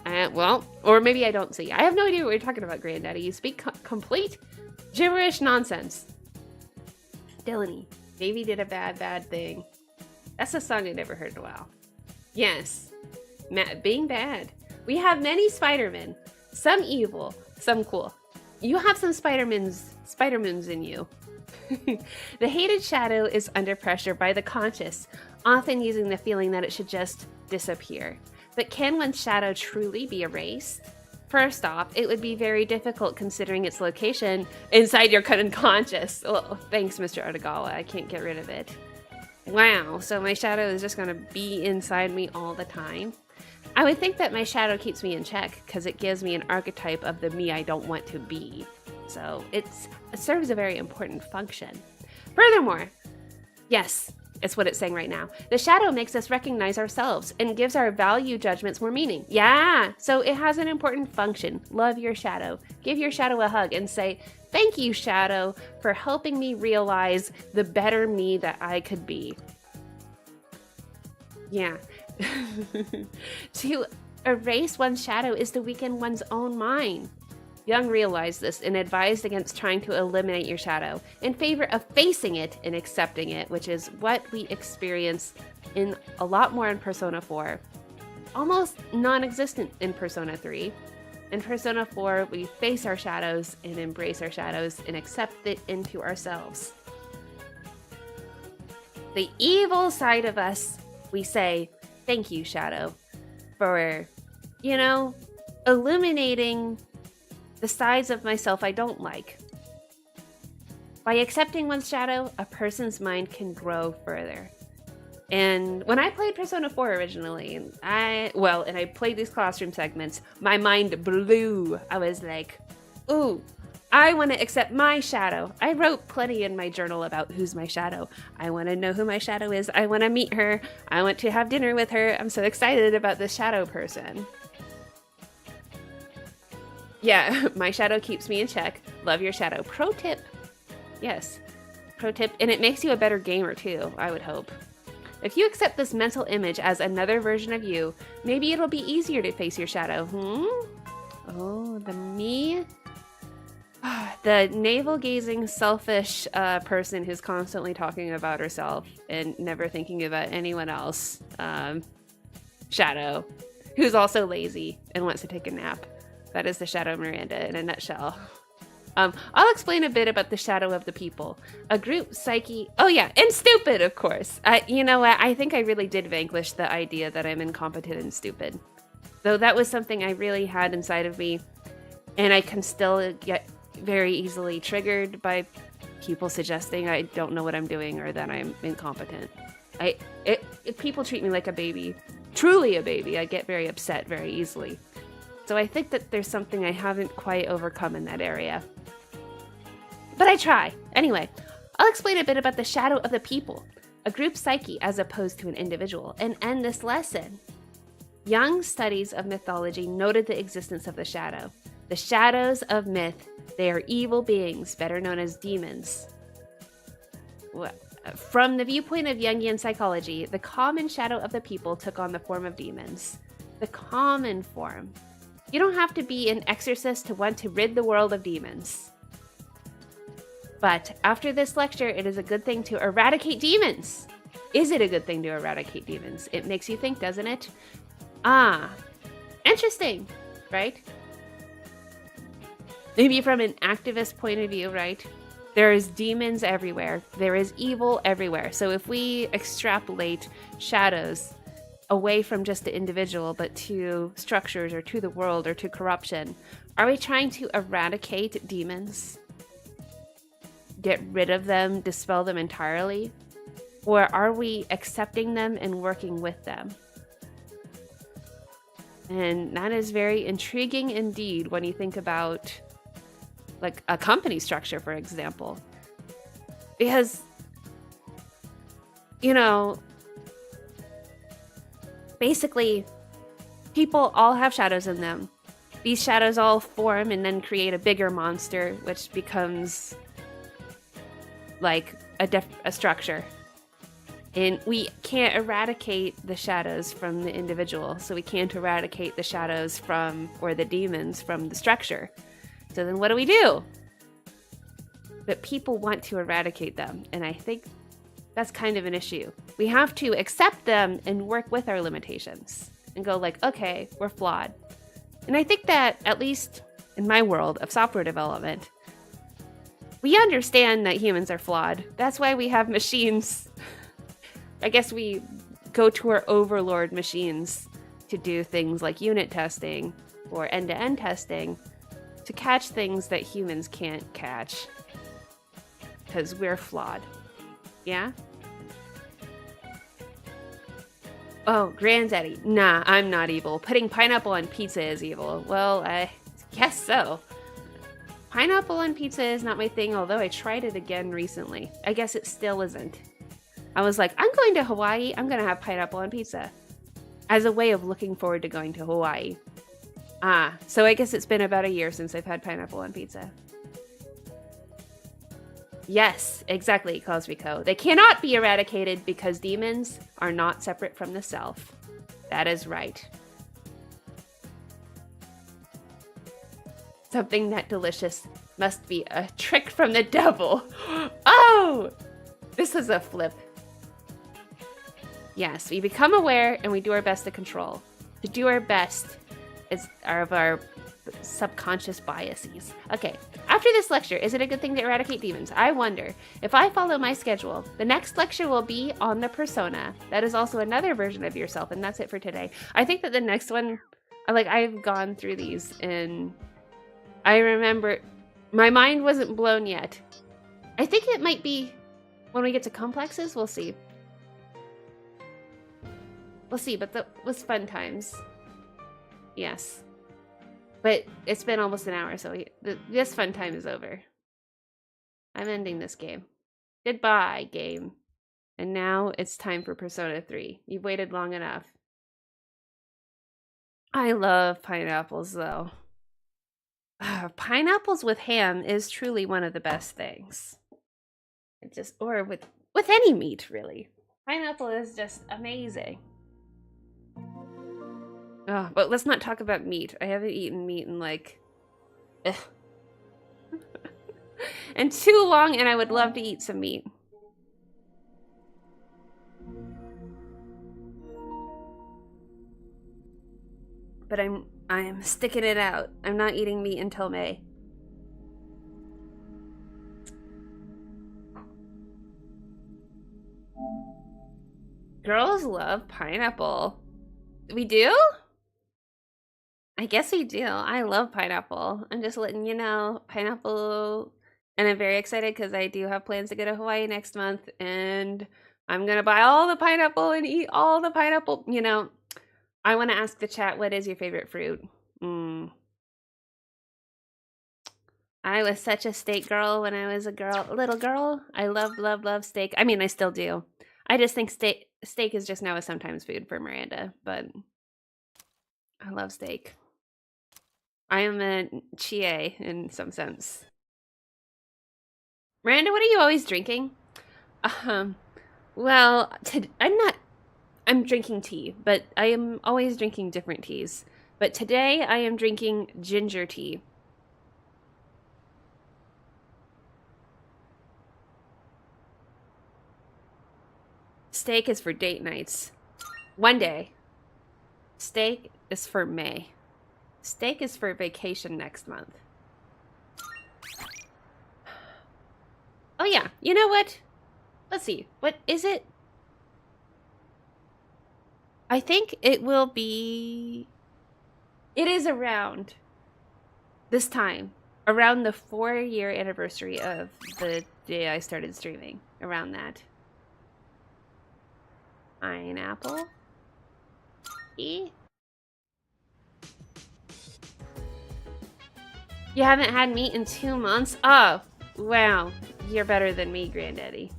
Well, or maybe I don't see. I have no idea what you're talking about, Granddaddy. You speak complete gibberish nonsense. Delaney, maybe did a bad thing. That's a song I never heard in a while. Yes, being bad. We have many Spider-Men. Some evil, some cool. You have some Spider-Moons in you. The hated shadow is under pressure by the conscious, often using the feeling that it should just disappear. But can one's shadow truly be erased? First off, it would be very difficult considering its location inside your unconscious. Oh, thanks, Mr. Artagawa. I can't get rid of it. Wow, so my shadow is just going to be inside me all the time? I would think that my shadow keeps me in check because it gives me an archetype of the me I don't want to be. So it serves a very important function. Furthermore, yes, it's what it's saying right now. The shadow makes us recognize ourselves and gives our value judgments more meaning. Yeah, so it has an important function. Love your shadow. Give your shadow a hug and say, thank you, shadow, for helping me realize the better me that I could be. Yeah. To erase one's shadow is to weaken one's own mind. Jung realized this and advised against trying to eliminate your shadow, in favor of facing it and accepting it, which is what we experience in a lot more in Persona 4. Almost non-existent in Persona 3. In Persona 4, we face our shadows and embrace our shadows and accept it into ourselves. The evil side of us, we say, thank you, shadow, for, illuminating the sides of myself I don't like. By accepting one's shadow, a person's mind can grow further. And when I played Persona 4 originally, and I played these classroom segments, my mind blew. I was like, ooh, I want to accept my shadow. I wrote plenty in my journal about who's my shadow. I want to know who my shadow is. I want to meet her. I want to have dinner with her. I'm so excited about this shadow person. Yeah, my shadow keeps me in check. Love your shadow. Pro tip. Yes, pro tip. And it makes you a better gamer too, I would hope. If you accept this mental image as another version of you, maybe it'll be easier to face your shadow. Oh, the me? The navel-gazing, selfish person who's constantly talking about herself and never thinking about anyone else. Shadow, who's also lazy and wants to take a nap. That is the shadow Miranda in a nutshell. I'll explain a bit about the shadow of the people. A group psyche... Oh yeah, and stupid, of course. You know what? I think I really did vanquish the idea that I'm incompetent and stupid. Though that was something I really had inside of me. And I can still get very easily triggered by people suggesting I don't know what I'm doing or that I'm incompetent. If people treat me like a baby, truly a baby, I get very upset very easily. So I think that there's something I haven't quite overcome in that area. But I try. Anyway, I'll explain a bit about the shadow of the people, a group psyche as opposed to an individual, and end this lesson. Jung's studies of mythology noted the existence of the shadow. The shadows of myth, they are evil beings, better known as demons. From the viewpoint of Jungian psychology, the common shadow of the people took on the form of demons. The common form. You don't have to be an exorcist to want to rid the world of demons. But after this lecture, it is a good thing to eradicate demons. Is it a good thing to eradicate demons? It makes you think, doesn't it? Interesting, right? Maybe from an activist point of view, right? There is demons everywhere. There is evil everywhere. So if we extrapolate shadows away from just the individual, but to structures or to the world or to corruption? Are we trying to eradicate demons? Get rid of them, dispel them entirely? Or are we accepting them and working with them? And that is very intriguing indeed when you think about like a company structure, for example. Because, you know, basically, people all have shadows in them. These shadows all form and then create a bigger monster, which becomes like a structure. And we can't eradicate the shadows from the individual, so we can't eradicate the shadows from, or the demons from the structure. So then what do we do? But people want to eradicate them, and I think that's kind of an issue. We have to accept them and work with our limitations and go like, okay, we're flawed. And I think that, at least in my world of software development, we understand that humans are flawed. That's why we have machines. I guess we go to our overlord machines to do things like unit testing or end-to-end testing to catch things that humans can't catch because we're flawed. Yeah? Oh, Granddaddy. Nah, I'm not evil. Putting pineapple on pizza is evil. Well, I guess so. Pineapple on pizza is not my thing, although I tried it again recently. I guess it still isn't. I was like, I'm going to Hawaii. I'm going to have pineapple on pizza. As a way of looking forward to going to Hawaii. So I guess it's been about a year since I've had pineapple on pizza. Yes, exactly, Cosmico. They cannot be eradicated because demons are not separate from the self. That is right. Something that delicious must be a trick from the devil. Oh! This is a flip. Yes, we become aware and we do our best to control. To do our best is of our subconscious biases. Okay, after this lecture, is it a good thing to eradicate demons? I wonder. If I follow my schedule, the next lecture will be on the persona. That is also another version of yourself, and that's it for today. I think that the next one, I've gone through these, and I remember my mind wasn't blown yet. I think it might be when we get to complexes, we'll see. We'll see, but that was fun times. Yes. But it's been almost an hour, so this fun time is over. I'm ending this game. Goodbye, game. And now it's time for Persona 3. You've waited long enough. I love pineapples, though. Pineapples with ham is truly one of the best things. Or with any meat, really. Pineapple is just amazing. Oh, but let's not talk about meat. I haven't eaten meat in and too long, and I would love to eat some meat. But I am sticking it out. I'm not eating meat until May. Girls love pineapple. We do? I guess we do. I love pineapple. I'm just letting you know, pineapple, and I'm very excited because I do have plans to go to Hawaii next month, and I'm gonna buy all the pineapple and eat all the pineapple. You know, I want to ask the chat, what is your favorite fruit? I was such a steak girl when I was a little girl. I love steak. I mean, I still do. I just think steak is just now a sometimes food for Miranda, but I love steak. I am a chie in some sense. Miranda, what are you always drinking? Well, I'm drinking tea, but I am always drinking different teas. But today I am drinking ginger tea. Steak is for date nights. One day. Steak is for May. Steak is for vacation next month. Oh yeah, you know what? Let's see. What is it? I think it will be... It is around this time. Around the 4-year anniversary of the day I started streaming. Around that. Pineapple. E. You haven't had meat in 2 months? Oh, wow. You're better than me, Granddaddy.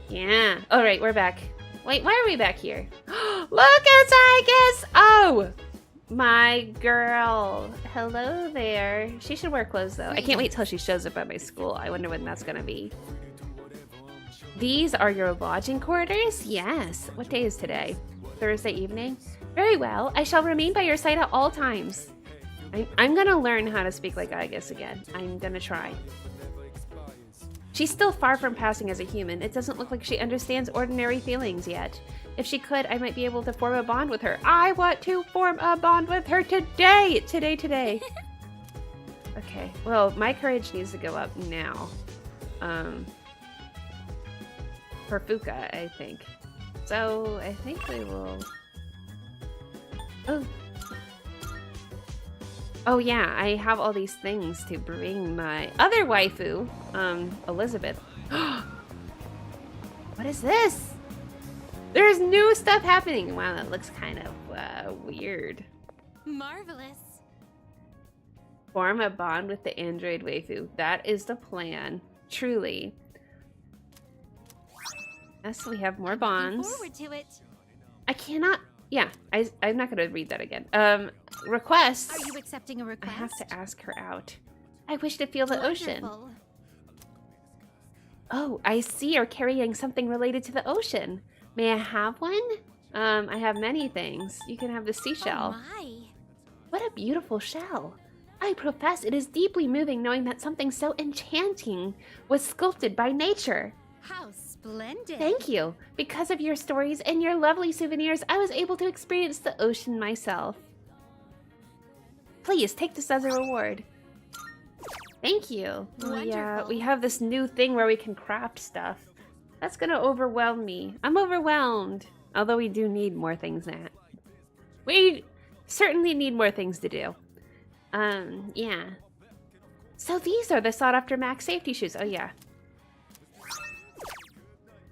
Yeah. All right, we're back. Wait, why are we back here? Look, it's Aigis! Oh, my girl. Hello there. She should wear clothes, though. I can't wait till she shows up at my school. I wonder when that's gonna be. These are your lodging quarters? Yes. What day is today? Thursday evening? Very well. I shall remain by your side at all times. I'm gonna learn how to speak like Aigis again. I'm gonna try. She's still far from passing as a human. It doesn't look like she understands ordinary feelings yet. If she could, I might be able to form a bond with her. I want to form a bond with her today! Today. Okay, well, my courage needs to go up now. For Fuka, I think. So, I think we will... Oh. Oh yeah, I have all these things to bring my other waifu, Elizabeth. What is this? There's new stuff happening. Wow, that looks kind of weird. Marvelous. Form a bond with the android waifu. That is the plan. Truly. Yes, we have more bonds. Forward to it. I cannot... Yeah, I'm not going to read that again. Requests. Are you accepting a request? I have to ask her out. I wish to feel the ocean. Wonderful. Oh, I see you're carrying something related to the ocean. May I have one? I have many things. You can have the seashell. Oh my. What a beautiful shell. I profess it is deeply moving knowing that something so enchanting was sculpted by nature. How splendid. Thank you. Because of your stories and your lovely souvenirs, I was able to experience the ocean myself. Please take this as a reward. Thank you. Oh, yeah, we have this new thing where we can craft stuff. That's gonna overwhelm me. I'm overwhelmed. Although we do need more things now. We certainly need more things to do. Yeah. So these are the sought-after Max safety shoes. Oh, yeah.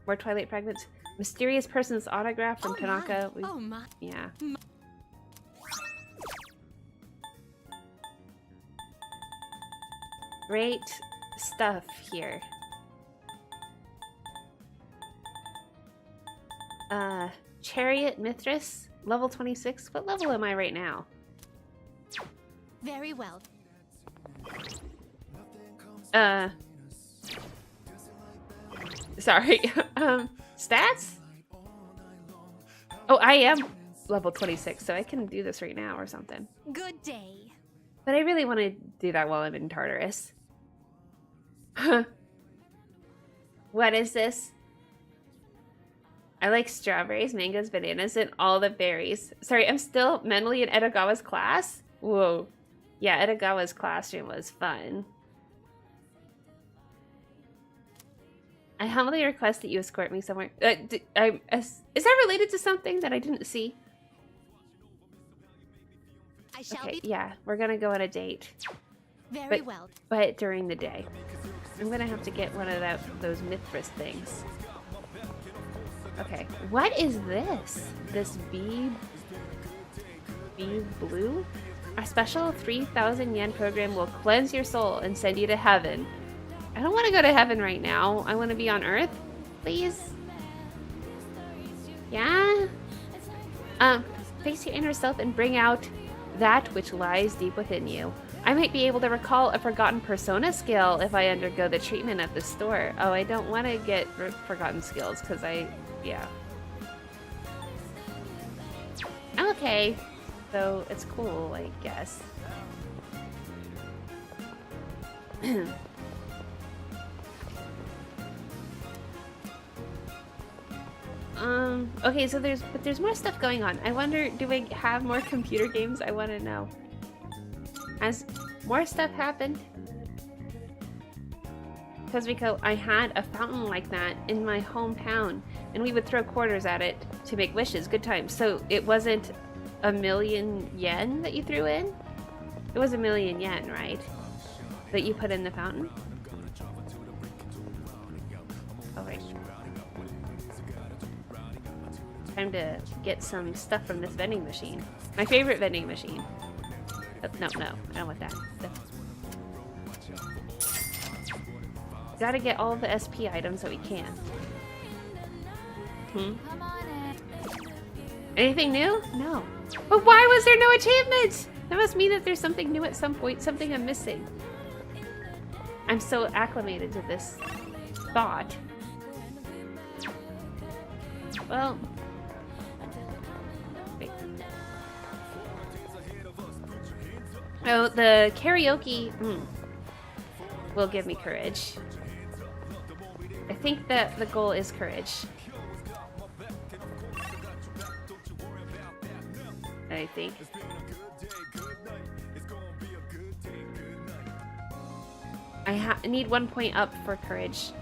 More Twilight fragments. Mysterious person's autograph from Tanaka. Oh my. Yeah. Great stuff here. Chariot Mithras, level 26. What level am I right now? Very well. Sorry. Stats? Oh, I am level 26, so I can do this right now or something. Good day. But I really want to do that while I'm in Tartarus. What is this? I like strawberries, mangoes, bananas, and all the berries. Sorry, I'm still mentally in Edogawa's class? Whoa. Yeah, Edogawa's classroom was fun. I humbly request that you escort me somewhere. Is that related to something that I didn't see? I shall Okay, be yeah, we're gonna go on a date. very well. But during the day. I'm gonna have to get one of those Mithras things. Okay, what is this? This bee blue? A special 3,000 yen program will cleanse your soul and send you to heaven. I don't want to go to heaven right now. I want to be on Earth, please. Yeah? Face your inner self and bring out that which lies deep within you. I might be able to recall a forgotten persona skill if I undergo the treatment at the store. Oh, I don't want to get forgotten skills because yeah. Okay. So it's cool, I guess. Okay, so there's more stuff going on. I wonder, do we have more computer games? I want to know. Has more stuff happened? Cosmico, I had a fountain like that in my hometown, and we would throw quarters at it to make wishes. Good times. So it wasn't 1,000,000 yen that you threw in? It was 1,000,000 yen, right? That you put in the fountain? Oh, right. Time to get some stuff from this vending machine. My favorite vending machine. Oh, no, I don't want that. Gotta get all the SP items that we can. Anything new? No. But why was there no achievement? That must mean that there's something new at some point, something I'm missing. I'm so acclimated to this thought. Well, wait. Oh, the karaoke will give me courage. I think that the goal is courage. I think. I need 1 point up for courage.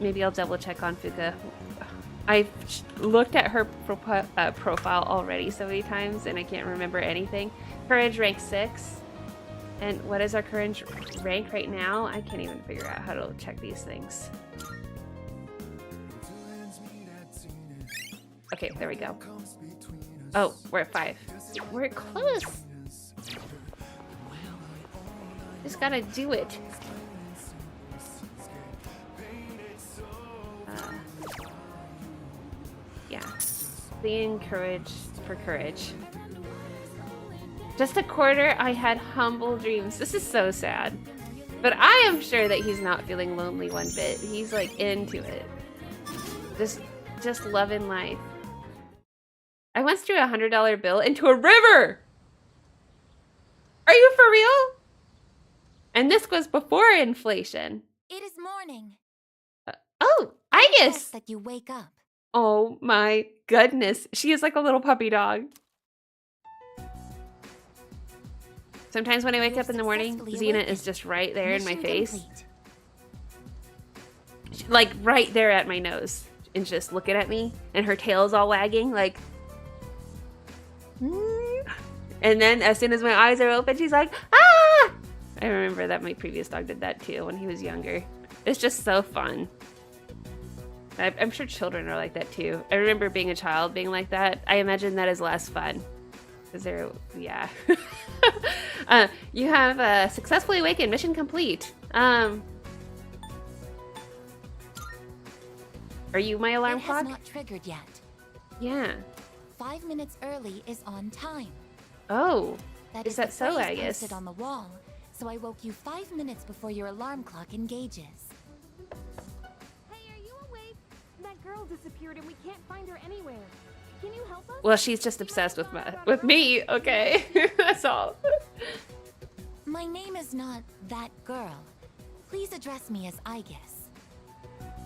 Maybe I'll double check on Fuka. I've looked at her profile already so many times and I can't remember anything. Courage rank 6. And what is our courage rank right now? I can't even figure out how to check these things. Okay, there we go. Oh, we're at 5. We're close. Just gotta do it. Yeah. Being courage for courage. Just a quarter, I had humble dreams. This is so sad. But I am sure that he's not feeling lonely one bit. He's like into it. Just loving life. I once threw a $100 bill into a river! Are you for real? And this was before inflation. It is morning. Oh, Aigis! That you wake up. Oh my goodness. She is like a little puppy dog. Sometimes when I wake up in the morning, Xena is just right there in my face. Like right there at my nose. And just looking at me. And her tail's all wagging like... And then as soon as my eyes are open, she's like, ah! I remember that my previous dog did that too when he was younger. It's just so fun. I'm sure children are like that too. I remember being a child being like that. I imagine that is less fun. Because they're, yeah. You have successfully awakened. Mission complete. Are you my alarm clock? It has not triggered yet. Yeah. 5 minutes early is on time. Oh, is that so, I guess? Posted on the wall, so I woke you 5 minutes before your alarm clock engages. Hey, are you awake? That girl disappeared and we can't find her anywhere. Can you help us? Well, she's just obsessed with me. Okay, that's all. My name is not that girl. Please address me as Aigis.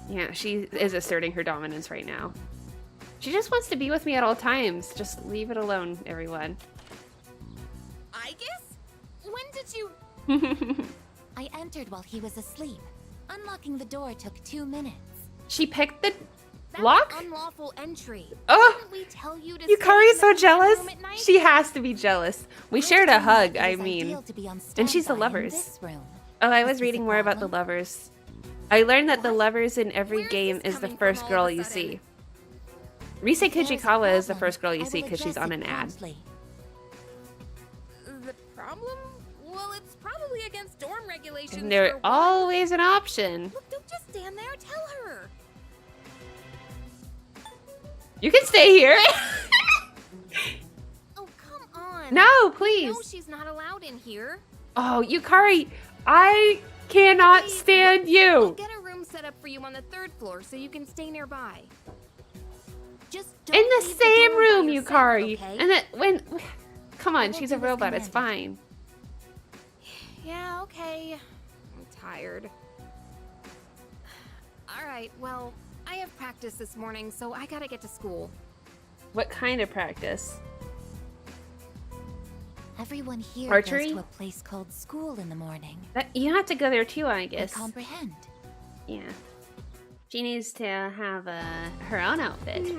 Yeah, she is asserting her dominance right now. She just wants to be with me at all times. Just leave it alone, everyone. Aigis? When did you... I entered while he was asleep. Unlocking the door took 2 minutes. She picked the lock? Unlawful entry. Oh, Didn't we tell you to Yukari's so jealous. room at night? She has to be jealous. We shared a hug, I mean. And she's the lovers. Oh, I was reading more about the lovers. I learned that the lovers in every game is the first girl you see. Rise Kujikawa is the first girl you see because she's on an ad. The problem? Well, it's probably against dorm regulations. And they're always an option. Look, don't just stand there. Tell her. You can stay here. Oh, come on. No, please. No, she's not allowed in here. Oh, Yukari, I cannot Hey, stand I'll you. get a room set up for you on the 3rd floor so you can stay nearby. Just In don't the leave same door by room, yourself, Yukari. okay? And that when, come on, will she's a do as robot. It's commanded. fine. Yeah, okay. I'm tired. Alright, well, I have practice this morning, so I gotta get to school. What kind of practice? Everyone here Archery? goes to a place called school in the morning. You have to go there too, I They guess. comprehend. Yeah. She needs to have her own outfit.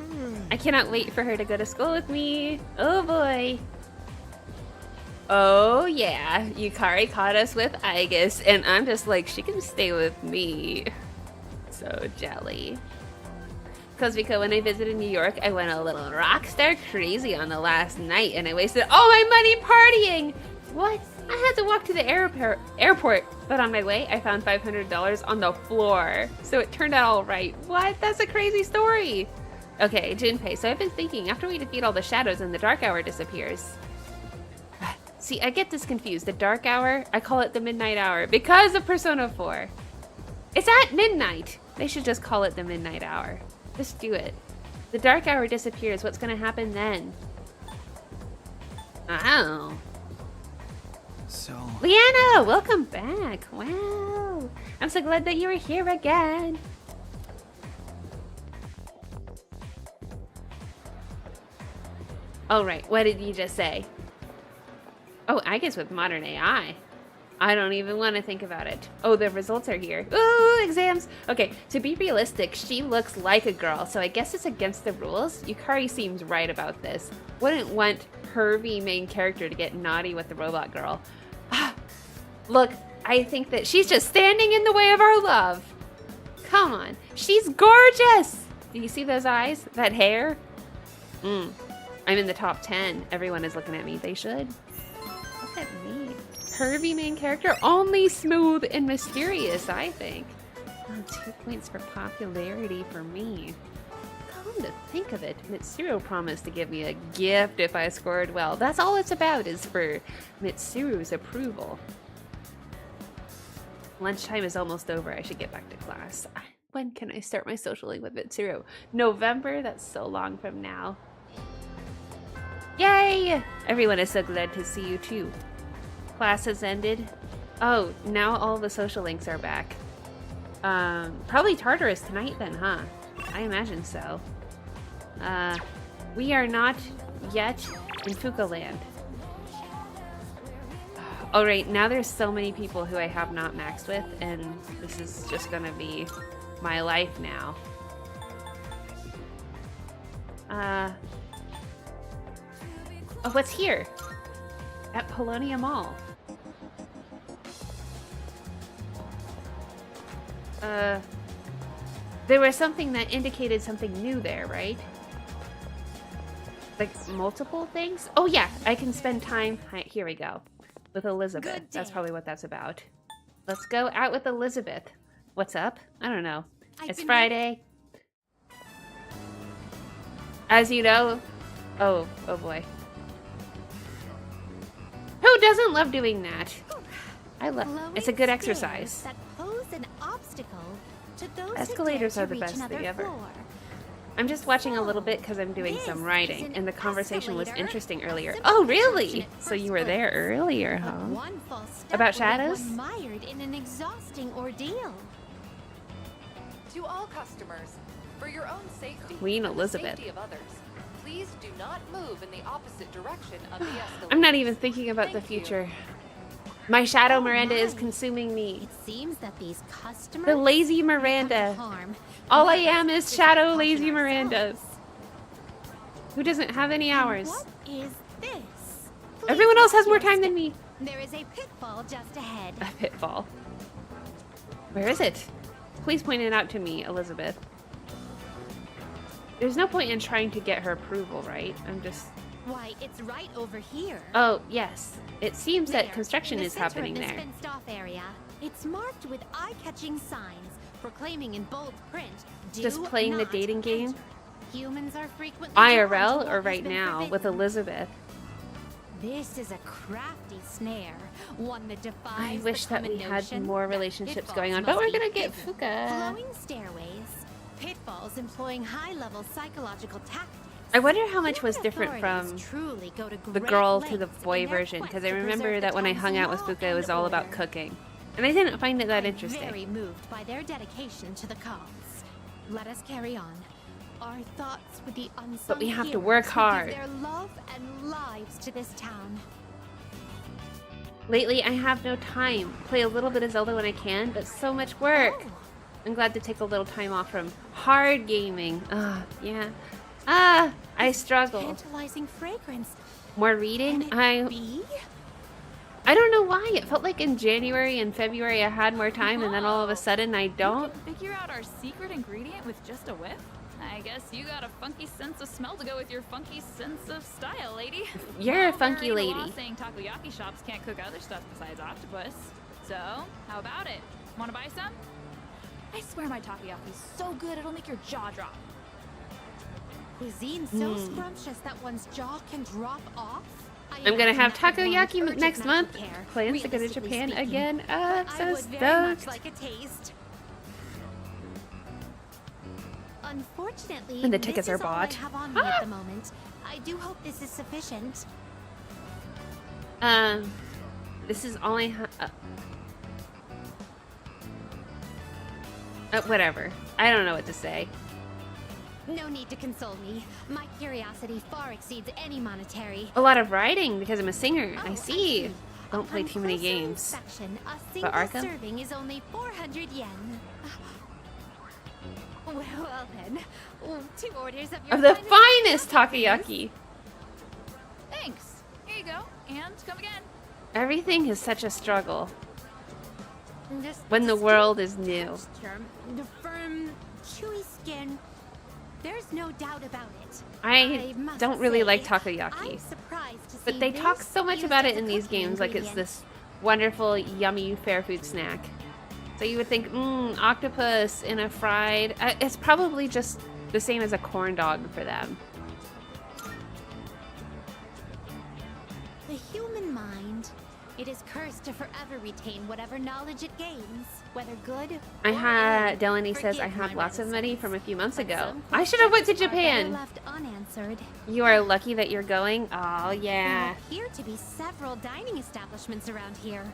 I cannot wait for her to go to school with me. Oh boy. Oh yeah, Yukari caught us with Aigis, and I'm just like, she can stay with me. So jelly. Cosmico, when I visited New York, I went a little rockstar crazy on the last night, and I wasted all my money partying! What? I had to walk to the airport, but on my way, I found $500 on the floor. So it turned out all right. What? That's a crazy story. Okay, Junpei, so I've been thinking, after we defeat all the shadows and the dark hour disappears. See, I get this confused. The dark hour, I call it the midnight hour because of Persona 4. It's at midnight. They should just call it the midnight hour. Just do it. The dark hour disappears. What's going to happen then? Oh. So... Leanna, welcome back. Wow. I'm so glad that you were here again. All right, what did you just say? Oh, I guess with modern AI. I don't even want to think about it. Oh, the results are here. Ooh, exams. Okay, to be realistic, she looks like a girl, so I guess it's against the rules. Yukari seems right about this. Wouldn't want Hervey main character to get naughty with the robot girl. Look, I think that she's just standing in the way of our love. Come on, she's gorgeous. Do you see those eyes? That hair? I'm in the top 10. Everyone is looking at me. They should. Look at me. Curvy main character, only smooth and mysterious, I think. Oh, 2 points for popularity for me. Come to think of it, Mitsuru promised to give me a gift if I scored well. That's all it's about, is for Mitsuru's approval. Lunchtime is almost over. I should get back to class. When can I start my socialing with Mitsuru? November? That's so long from now. Yay! Everyone is so glad to see you too. Class has ended. Oh, now all the social links are back. Probably Tartarus tonight then, huh? I imagine so. We are not yet in Fuka Land. Alright, now there's so many people who I have not maxed with, and this is just gonna be my life now. Oh, what's here? At Polonia Mall. There was something that indicated something new there, right? Like multiple things? Oh yeah, I can spend time, here we go, with Elizabeth. That's probably what that's about. Let's go out with Elizabeth. What's up? I don't know. It's Friday. As you know, oh boy. Who doesn't love doing that? I love it's a good exercise. That pose an obstacle to those escalators are the best thing ever. I'm just watching a little bit because I'm doing some writing, and the conversation was interesting earlier. Oh, really? So you were there earlier, huh? About shadows? Mired in an exhausting ordeal. To all customers, for your own safety, Queen and the Elizabeth. safety of others, please do not move in the opposite direction of the escalator. I'm not even thinking about the future. My shadow Miranda is consuming me. It seems that these customers, The lazy Miranda. All I am is shadow lazy Miranda. Who doesn't have any hours. What is this? Everyone else has more time than me. There is a pitfall just ahead. A pitfall. Where is it? Please point it out to me, Elizabeth. There's no point in trying to get her approval, right? I'm just... Why, it's right over here. Oh, yes. It seems that There, construction in the is center of happening this there. fenced-off area. It's marked with eye-catching signs proclaiming in bold print, Just playing the dating game? enter. Humans are frequently IRL drawn to or what right has been now with forbidden. Elizabeth? This is a crafty snare, one that defies I the wish that we common had notion more that relationships pitfalls going on, but must we're be gonna get hidden. Fuka. Flowing stairways, pitfalls employing high-level psychological tactics. I wonder how much was Human different from authorities truly go to the great girl to the lengths boy in their version, quest because I to remember preserve that the when I town's hung out with law Fuka, it and was all about order. cooking. And I didn't find it that I'm interesting. very moved by their dedication to the cause. Let us carry on. Our thoughts with the unsung But we have to heroes work who hard. give their love and lives to this town. Lately, I have no time. Play a little bit of Zelda when I can, but so much work. Oh, I'm glad to take a little time off from hard gaming. Yeah. I struggle. Tantalizing fragrance. More reading? Can it be? I don't know why. It felt like in January and February I had more time, and then all of a sudden I don't. You can figure out our secret ingredient with just a whiff? I guess you got a funky sense of smell to go with your funky sense of style, lady. You're a Well, funky there ain't lady. law saying takoyaki shops can't cook other stuff besides octopus. So, how about it? Wanna buy some? I swear my takoyaki's so good it'll make your jaw drop. Cuisine so scrumptious that one's jaw can drop off. I'm gonna have imagine that would warrant takoyaki urgent next month. medical care, Plans to go to realistically Japan speaking. again. I So would very much stoked. like a taste. Unfortunately, And the tickets this are is all I bought. have on me at the moment. I do hope this is sufficient. This is all I have. Whatever. I don't know what to say. No need to console me. My curiosity far exceeds any monetary. A lot of writing because I'm a singer. Oh, I see. see. Don't play Upon too many closer games. inspection, a single Arkham? serving is only 400 yen. Well then, 2 orders of your Of the finest finest takoyaki. Thanks. Here you go. And come again. Everything is such a struggle Just when the distinct world is new. texture, the firm, chewy skin. There's no doubt about it. I must don't really say, like I'm takoyaki. surprised to see But they talk this so much used about as it a in these cooking games like it's ingredient. this wonderful, yummy fair food snack. So you would think, octopus in a fried... it's probably just the same as a corn dog for them. The human mind, it is cursed to forever retain whatever knowledge it gains, whether good or ill. Delaney says I Forgive had my lots of money from a few months but ago. some I should have went to questions are better Japan. left unanswered. You are lucky that you're going. Oh, yeah. There appear to be several dining establishments around here.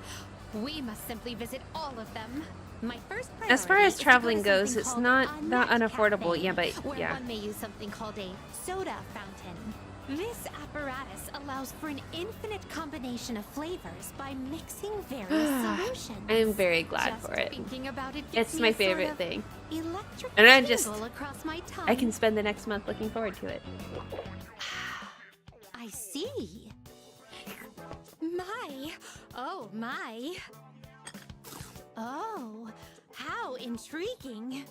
We must simply visit all of them. My first priority As far as is to traveling go to goes, something it's called not a that nut unaffordable. cafe, Yeah, but where yeah. one may use something called a soda fountain. This apparatus allows for an infinite combination of flavors by mixing various solutions. I am very glad Just for it. Thinking about it gives It's me my a sort favorite of thing. electric And I just- tingle across my tongue. I can spend the next month looking forward to it. I see. My. Oh, my. Oh, how intriguing.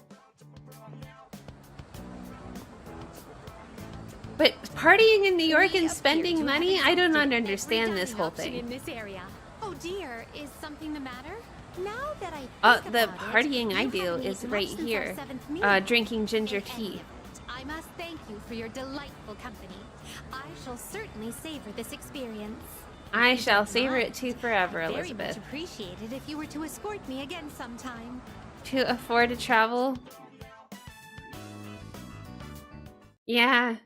But partying in New York We and appear spending to have money, I don't exhausted understand every this dining whole option thing. in this area. Oh dear, is something the matter? Now that I think The about partying it, I you do haven't is eaten right much since our here. 7th meal. Drinking ginger In any tea. event, I must thank you for your delightful company. I shall certainly savor this experience. I If you shall don't savor mind, it too forever, I'd very Elizabeth. much appreciate it if you were to escort me again sometime. To afford to travel? Yeah.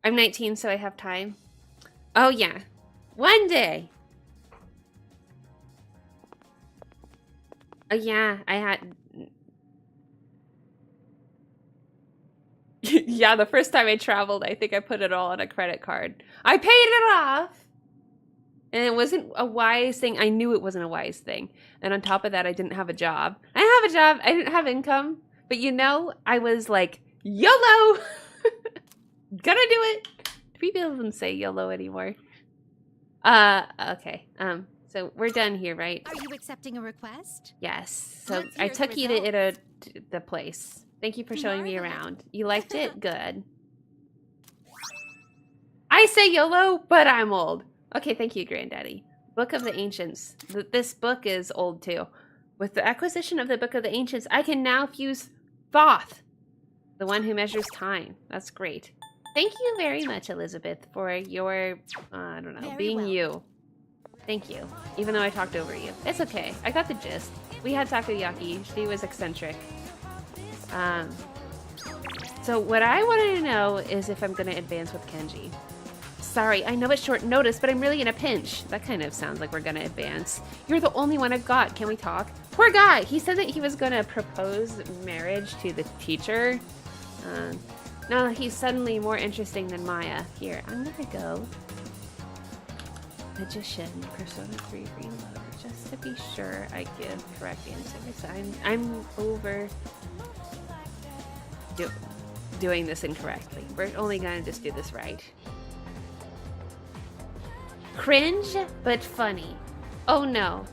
I'm 19, so I have time. Oh, yeah. One day. Oh, yeah. I had... Yeah, the first time I traveled, I think I put it all on a credit card. I paid it off! And it wasn't a wise thing. I knew it wasn't a wise thing. And on top of that, I didn't have a job. I didn't have a job. I didn't have income. But you know, I was like, YOLO! Gonna do it! Do people even say YOLO anymore? Okay. So we're done here, right? Are you accepting a request? Yes. So Let's I hear the took you to the place. Thank you for showing me Marvelous. around. You liked it? Good. I say YOLO, but I'm old. Okay, thank you, Granddaddy. Book of the Ancients. This book is old too. With the acquisition of the Book of the Ancients, I can now fuse Thoth, the one who measures time. That's great. Thank you very much, Elizabeth, for your, I don't know, Very being well. you. Thank you. Even though I talked over you. It's okay. I got the gist. We had takoyaki. She was eccentric. So what I wanted to know is if I'm going to advance with Kenji. Sorry, I know it's short notice, but I'm really in a pinch. That kind of sounds like we're going to advance. You're the only one I've got. Can we talk? Poor guy. He said that he was going to propose marriage to the teacher. No, he's suddenly more interesting than Maya. Here, I'm going to go. Magician, Persona 3 Reload. Just to be sure I give correct answers. I'm over doing this incorrectly. We're only gonna just do this right. Cringe, but funny. Oh no.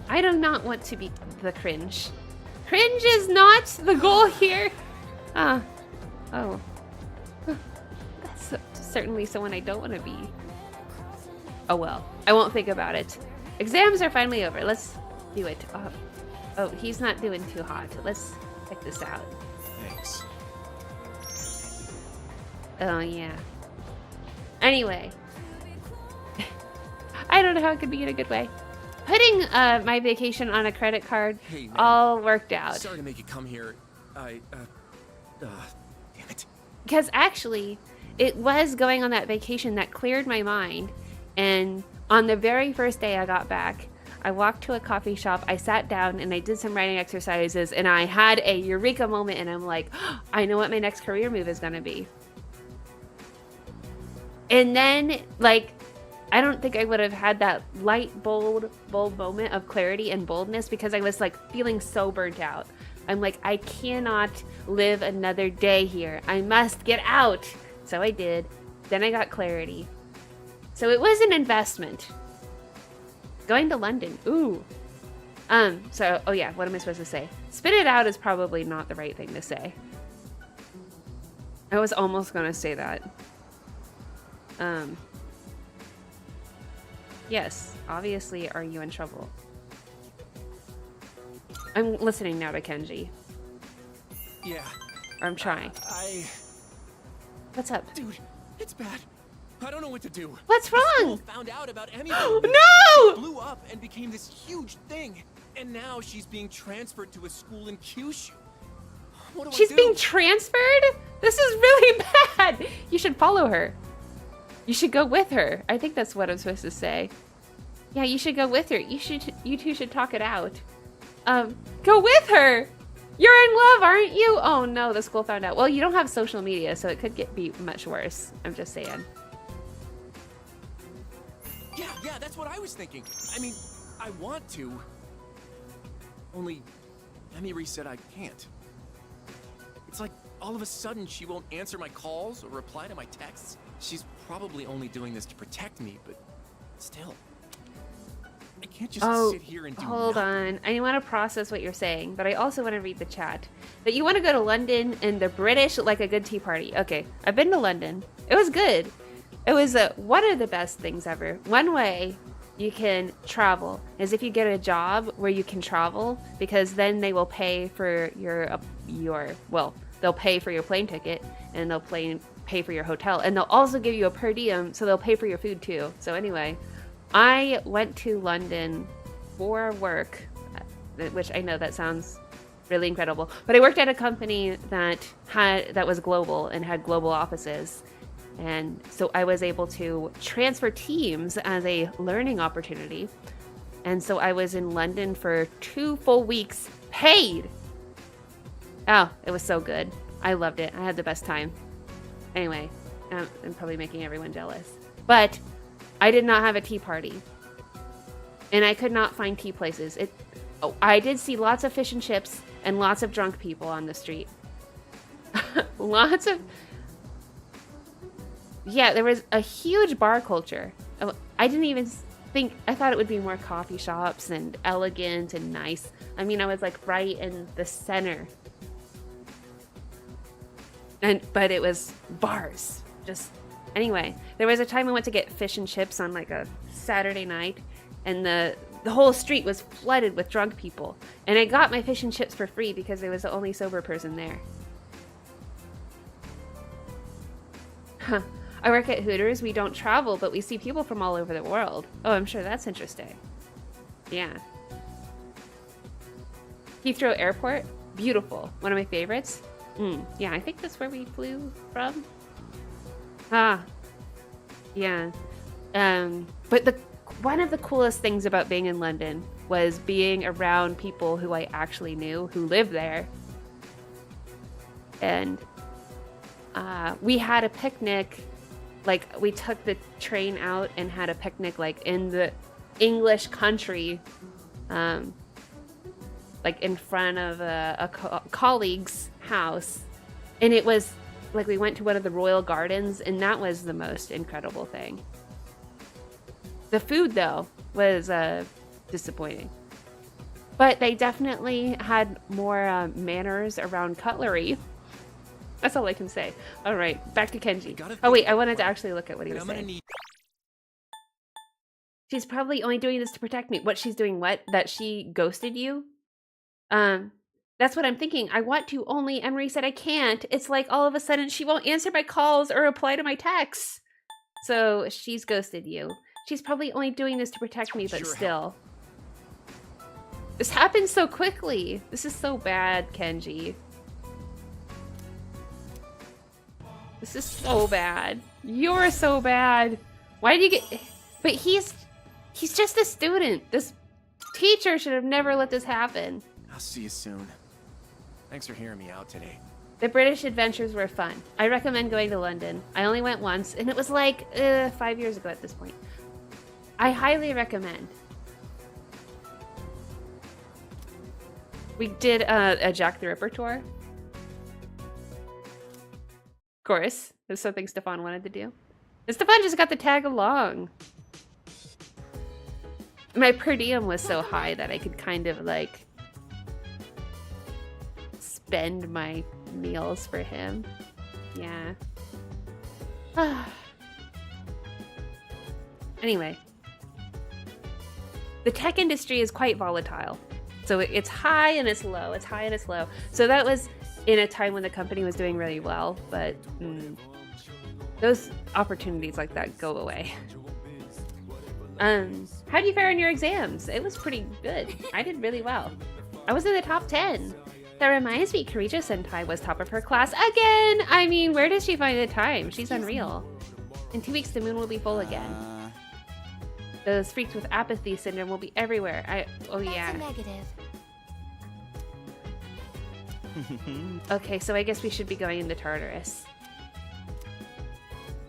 I do not want to be the cringe. Cringe is not the goal here. Oh. That's certainly someone I don't want to be. Oh well, I won't think about it. Exams are finally over. Let's do it. Oh, he's not doing too hot. Let's check this out. Thanks. Oh yeah. Anyway. I don't know how it could be in a good way. Putting my vacation on a credit card Hey, man. all worked out. Sorry to make you come here. Damn it. Because actually, it was going on that vacation that cleared my mind. And on the very first day I got back, I walked to a coffee shop, I sat down, and I did some writing exercises, and I had a eureka moment, and I'm like, oh, I know what my next career move is going to be. And then, like, I don't think I would have had that light, bold moment of clarity and boldness because I was, like, feeling so burnt out. I'm like, I cannot live another day here. I must get out. So I did. Then I got clarity. So it was an investment. Going to London. Ooh. So, oh yeah, what am I supposed to say? Spit it out is probably not the right thing to say. I was almost going to say that. Yes, obviously, are you in trouble? I'm listening now to Kenji. Yeah. Or I'm trying. What's up? Dude, it's bad. I don't know what to do. What's The school wrong? found out about Emmy. No! She blew up and became this huge thing. And now she's being transferred to a school in Kyushu. What do I She's do? being transferred? This is really bad. You should follow her. You should go with her. I think that's what I'm supposed to say. Yeah, you should go with her. You two should talk it out. Go with her. You're in love, aren't you? Oh no, the school found out. Well, you don't have social media, so it could be much worse. I'm just saying. Yeah, that's what I was thinking. I mean, I want to. Only, Emmy said I can't. It's like all of a sudden she won't answer my calls or reply to my texts. She's probably only doing this to protect me, but still. I can't just sit here and do hold nothing. on. I want to process what you're saying, but I also want to read the chat. That you want to go to London and the British like a good tea party. Okay, I've been to London. It was good. It was one of the best things ever. One way you can travel is if you get a job where you can travel, because then they will pay for they'll pay for your plane ticket and they'll pay for your hotel, and they'll also give you a per diem, so they'll pay for your food too. So anyway, I went to London for work, which I know that sounds really incredible, but I worked at a company that was global and had global offices. And so I was able to transfer teams as a learning opportunity. And so I was in London for 2 full weeks paid. Oh, it was so good. I loved it. I had the best time. Anyway, I'm probably making everyone jealous. But I did not have a tea party. And I could not find tea places. I did see lots of fish and chips and lots of drunk people on the street. Yeah, there was a huge bar culture. I didn't even think, I thought it would be more coffee shops and elegant and nice. I mean, I was like right in the center. But it was bars. Anyway, there was a time I went to get fish and chips on like a Saturday night, and the whole street was flooded with drunk people. And I got my fish and chips for free because I was the only sober person there. Huh. I work at Hooters. We don't travel, but we see people from all over the world. Oh, I'm sure that's interesting. Yeah. Heathrow Airport. Beautiful. One of my favorites. Yeah, I think that's where we flew from. Yeah. But one of the coolest things about being in London was being around people who I actually knew who lived there. And we had a picnic Like, we took the train out and had a picnic, like, in the English country, like, in front of a colleague's house. And it was, like, we went to one of the royal gardens, and that was the most incredible thing. The food, though, was disappointing. But they definitely had more manners around cutlery. That's all I can say. All right, back to Kenji. Oh wait, I wanted to actually look at what he was saying. She's probably only doing this to protect me. What she's doing? What? That she ghosted you? That's what I'm thinking. I want to only. Emery said I can't. It's like all of a sudden she won't answer my calls or reply to my texts. So she's ghosted you. She's probably only doing this to protect me, but still. This happens so quickly. This is so bad, Kenji. This is so bad. You're so bad. Why did you get... But he's just a student. This teacher should have never let this happen. I'll see you soon. Thanks for hearing me out today. The British adventures were fun. I recommend going to London. I only went once, and it was like 5 years ago at this point. I highly recommend. We did a Jack the Ripper tour. Of course, there's something Stefan wanted to do. And Stefan just got to tag along. My per diem was so high that I could kind of like spend my meals for him. Yeah. Anyway. The tech industry is quite volatile. So it's high and it's low. It's high and it's low. So that was in a time when the company was doing really well, but those opportunities like that go away. How'd you fare in your exams? It was pretty good. I did really well. I was in the top 10. That reminds me, Karija Sentai was top of her class again! I mean, where does she find the time? She's unreal. In 2 weeks, the moon will be full again. Those freaks with apathy syndrome will be everywhere. Oh yeah. That's a negative. Okay, so I guess we should be going into Tartarus.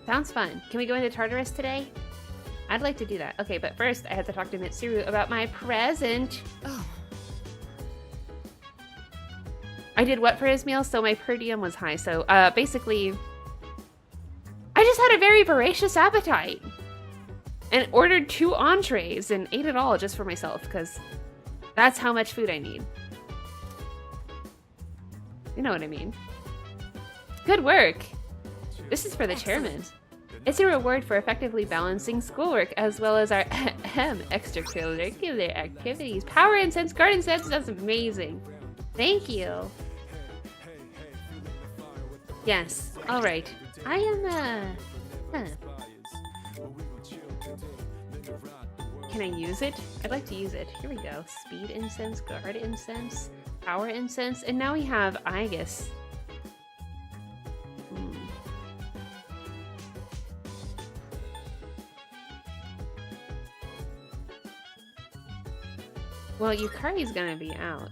Sounds fun. Can we go into Tartarus today? I'd like to do that. Okay, but first I have to talk to Mitsuru about my present. Oh. I did what for his meal? So my per diem was high. So basically, I just had a very voracious appetite. And ordered 2 entrees and ate it all just for myself, because that's how much food I need. You know what I mean. Good work. This is for the chairman. It's a reward for effectively balancing schoolwork as well as our extracurricular activities. Power incense, garden sense, that's amazing. Thank you. Yes, alright. I am, Can I use it? I'd like to use it. Here we go. Speed incense, guard incense, power incense, and now we have Aigis. Well, Yukari's gonna be out.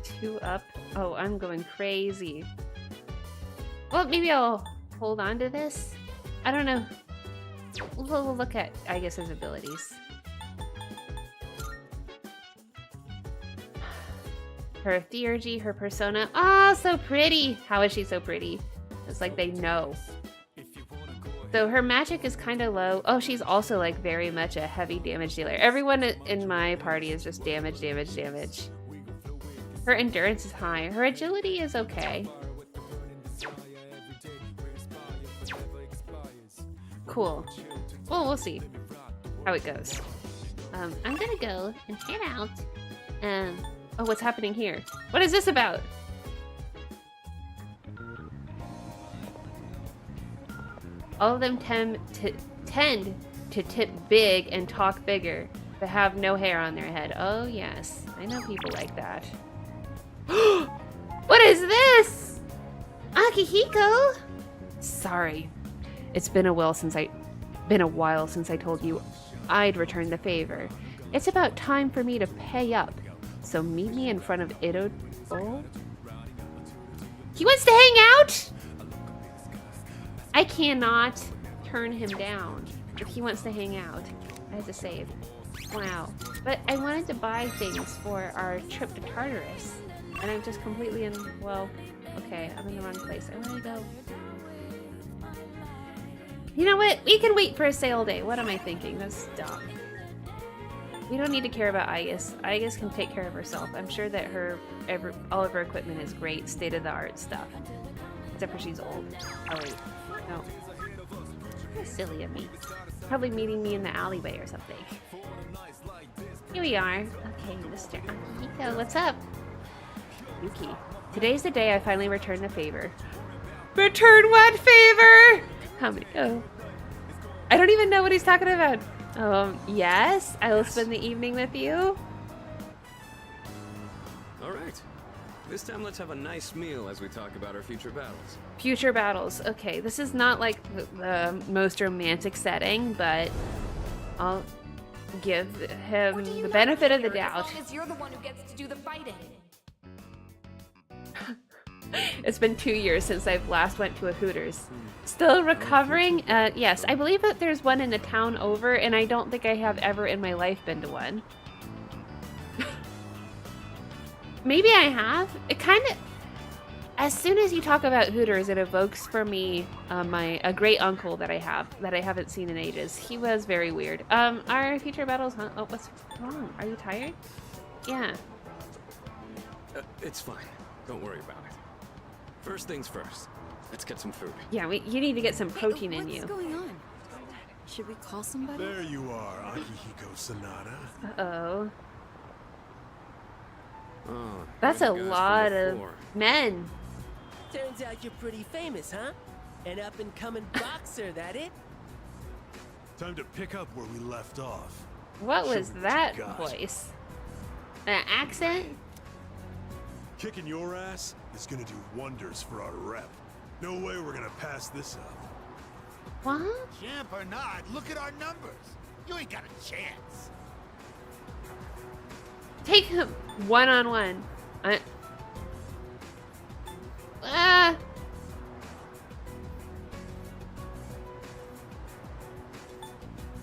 Two up. Oh, I'm going crazy. Well, maybe I'll hold on to this. I don't know. We'll look at, I guess, his abilities. Her theurgy, her persona. Ah, so pretty! How is she so pretty? It's like they know. So her magic is kind of low. Oh, she's also like very much a heavy damage dealer. Everyone in my party is just damage, damage, damage. Her endurance is high. Her agility is okay. Cool. Well, we'll see how it goes. I'm gonna go and head out. Oh, what's happening here? What is this about? All of them tend to tip big and talk bigger, but have no hair on their head. Oh yes, I know people like that. What is this? Akihiko? Sorry. It's been a while since I told you I'd return the favor. It's about time for me to pay up. So meet me in front of Ito. Oh? He wants to hang out? I cannot turn him down if he wants to hang out. I have to save. Wow. But I wanted to buy things for our trip to Tartarus. And I'm just completely in, well, okay, I'm in the wrong place. I want to go. You know what? We can wait for a sale day. What am I thinking? That's dumb. We don't need to care about Aigis. Aigis can take care of herself. I'm sure that all of her equipment is great, state-of-the-art stuff. Except for she's old. Oh wait, no. That's silly of me. Probably meeting me in the alleyway or something. Here we are. Okay, Mr. Akihiko, what's up? Yuki. Today's the day I finally returned the favor. Return what favor? How many? Oh. I don't even know what he's talking about. Yes, I will spend the evening with you. All right. This time let's have a nice meal as we talk about our future battles. Future battles. Okay, this is not like the most romantic setting, but I'll give him the benefit of the doubt. As long as you're the one who gets to do the fighting. It's been 2 years since I've last went to a Hooters. Still recovering? Yes, I believe that there's one in the town over, and I don't think I have ever in my life been to one. Maybe I have. It kind of... As soon as you talk about Hooters, it evokes for me a great uncle that I haven't seen in ages. He was very weird. Our future battles, huh? Oh, what's wrong? Are you tired? Yeah. It's fine. Don't worry about it. First things first. Let's get some food. Yeah, you need to get some protein in you. What's going on? Should we call somebody? There you are, Akihiko Sanada. Uh-oh. Oh, That's a lot of men. Turns out you're pretty famous, huh? An up-and-coming boxer, that it? Time to pick up where we left off. What Show was me that you got. voice? An accent? Kicking your ass is gonna do wonders for our rep. No way we're gonna pass this up. What? Champ or not, look at our numbers. You ain't got a chance. Take him one-on-one.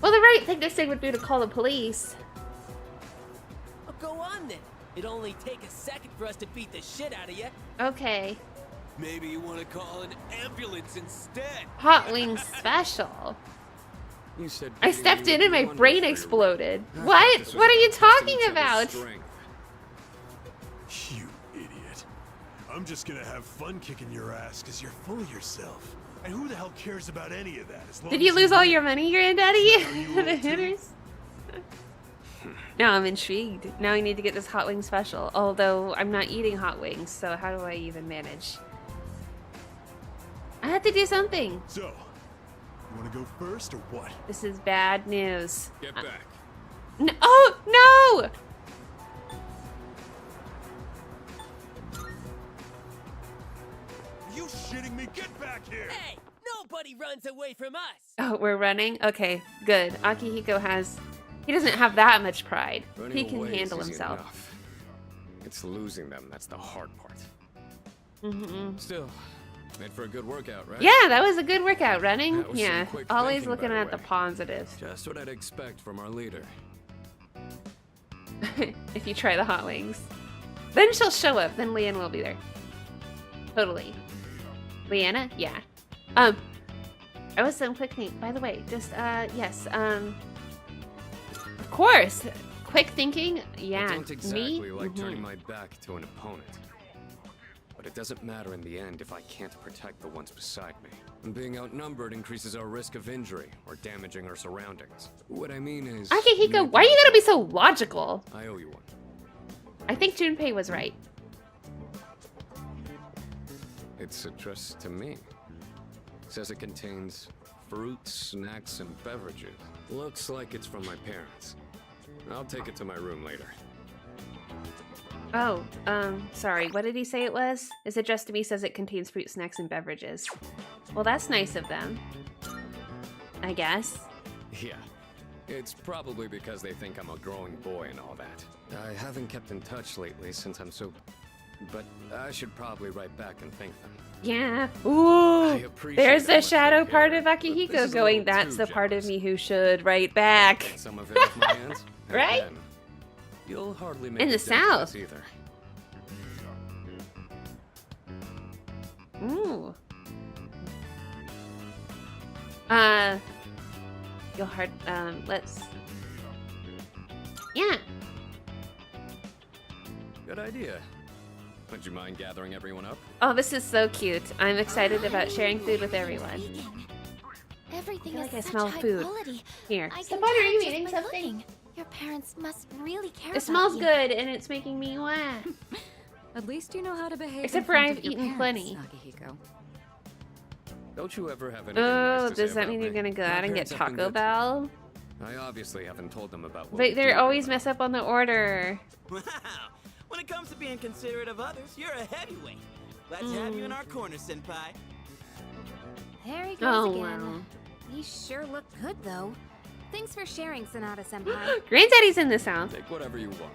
Well, the right thing to say would be to call the police. Oh, go on then. It'll only take a second for us to beat the shit out of you. Okay. Maybe you want to call an ambulance instead. Hot Wings special. You said I stepped in and my brain exploded. What? What are you talking about? You idiot. I'm just gonna have fun kicking your ass because you're full of yourself. And who the hell cares about any of that? As long Did as you lose all win. your money, Granddaddy? Are you The old too? Hooters? Now I'm intrigued. Now I need to get this hot wing special. Although I'm not eating hot wings, so how do I even manage? I have to do something. So, you wanna go first or what? This is bad news. Get back. No, oh, no! Are you shitting me? Get back here! Hey, nobody runs away from us. Oh, we're running? Okay, good. Akihiko he doesn't have that much pride. Running He can away is handle easy himself. enough. It's losing them that's the hard part. Mm-hmm. Still, made for a good workout, right? Yeah, that was a good workout running. That was Yeah, some quick always thinking, looking by the at the way. positives. Just what I'd expect from our leader. If you try the hot wings. Then she'll show up, then Leanna will be there. Totally. Leanna? Yeah. I was some quick thing. By the way, just yes, of course. Quick thinking, yeah. I don't exactly me? like turning my back to an opponent. But it doesn't matter in the end if I can't protect the ones beside me. And being outnumbered increases our risk of injury or damaging our surroundings. What I mean is... Akihiko, why are you gonna be so logical? I owe you one. I think Junpei was right. It's addressed to me. Says it contains fruits, snacks, and beverages. Looks like it's from my parents. I'll take it to my room later. Oh, sorry, what did he say it was? Is addressed to me says it contains fruit, snacks, and beverages. Well, that's nice of them. I guess. Yeah. It's probably because they think I'm a growing boy and all that. I haven't kept in touch lately since I'm so but I should probably write back and thank them. Yeah. Ooh. appreciate There's how the much they shadow part care, of but this Akihiko is a going, little that's too the part of generous. me who should write back. Get some of it off my hands, and Right? then you'll hardly make In a the dent in South. this either. Ooh. You'll hard, let's... Yeah. Good idea. Would you mind gathering everyone up? Oh, this is so cute. I'm excited about sharing food with everyone. Everything I feel is like I such smell high food. quality. Here. I Stefan, can are tell you just eating by something? looking. Your parents must really care It about smells you. good, and it's making me wet. At least you know how to behave. Except in for front I've of your eaten parents, plenty. Akihiko. Don't you ever have anything Oh, nice to does say that about mean you're me? gonna go My out and get parents have been Taco good to me. Bell? I obviously haven't told them about what But we they do, always though. mess up on the order. Wow. When it comes to being considerate of others, you're a heavyweight. Glad to have you in our corner, Senpai. There he goes Oh, again. wow. He sure looked good, though. Thanks for sharing, Sonata-senpai. Granddaddy's in the South. Take whatever you want.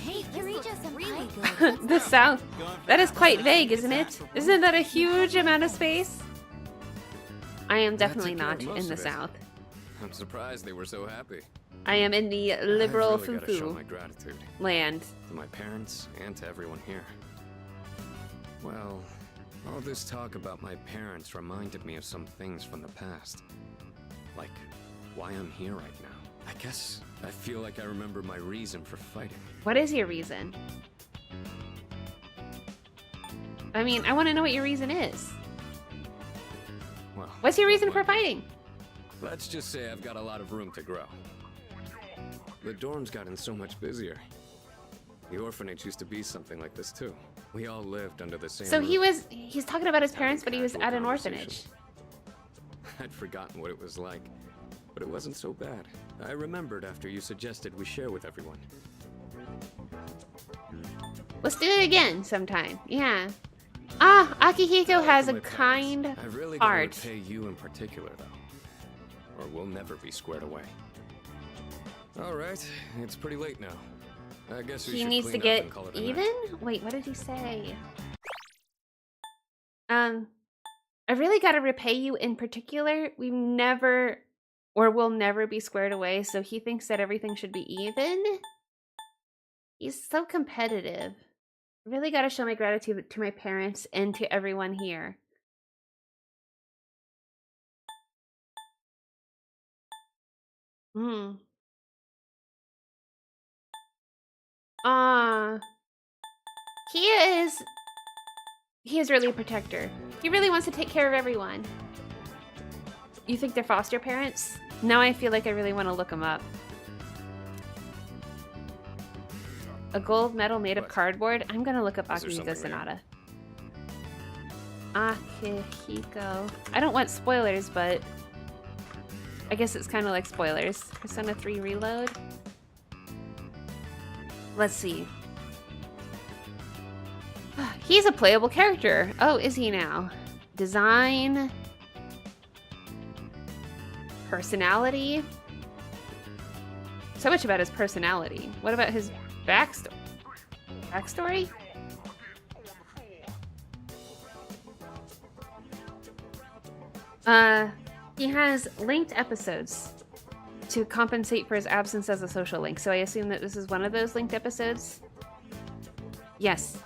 Hey, Kirija-senpai. really good. The South. That is quite vague, isn't it? Isn't that a huge amount of space? I am definitely Take care not of most in the of it. South. I'm surprised they were so happy. I am in the liberal I've really gotta show foo-foo my gratitude land. to my parents and to everyone here. Well, all this talk about my parents reminded me of some things from the past. Like why I'm here right now. I guess I feel like I remember my reason for fighting. What is your reason? I mean, I want to know what your reason is. Well, What's your reason look, for fighting? let's just say I've got a lot of room to grow. The dorm's gotten so much busier. The orphanage used to be something like this too. We all lived under the same So roof. he's talking about his parents, but he was Casual at an conversation. orphanage. I'd forgotten what it was like, but it wasn't so bad. I remembered after you suggested we share with everyone. Let's do it again sometime. Yeah. Ah, Akihiko has For a my parents, kind I really gotta heart. repay you in particular, though, or we'll never be squared away. All right, it's pretty late now. I guess we He should needs to clean up get and call it a night. even? Wait, what did he say? I really gotta repay you in particular. We never, or will never be squared away, so he thinks that everything should be even? He's so competitive. I really gotta show my gratitude to my parents and to everyone here. Hmm. He is really a protector. He really wants to take care of everyone. You think they're foster parents? Now I feel like I really want to look them up. A gold medal made of What? cardboard? I'm gonna look up Is there Akihiko something rare? Sonata. Akihiko. I don't want spoilers, but I guess it's kind of like spoilers. Persona 3 Reload. Let's see. He's a playable character. Oh, is he now? Design. Personality. So much about his personality. What about his backstory? He has linked episodes to compensate for his absence as a social link. So I assume that this is one of those linked episodes. Yes.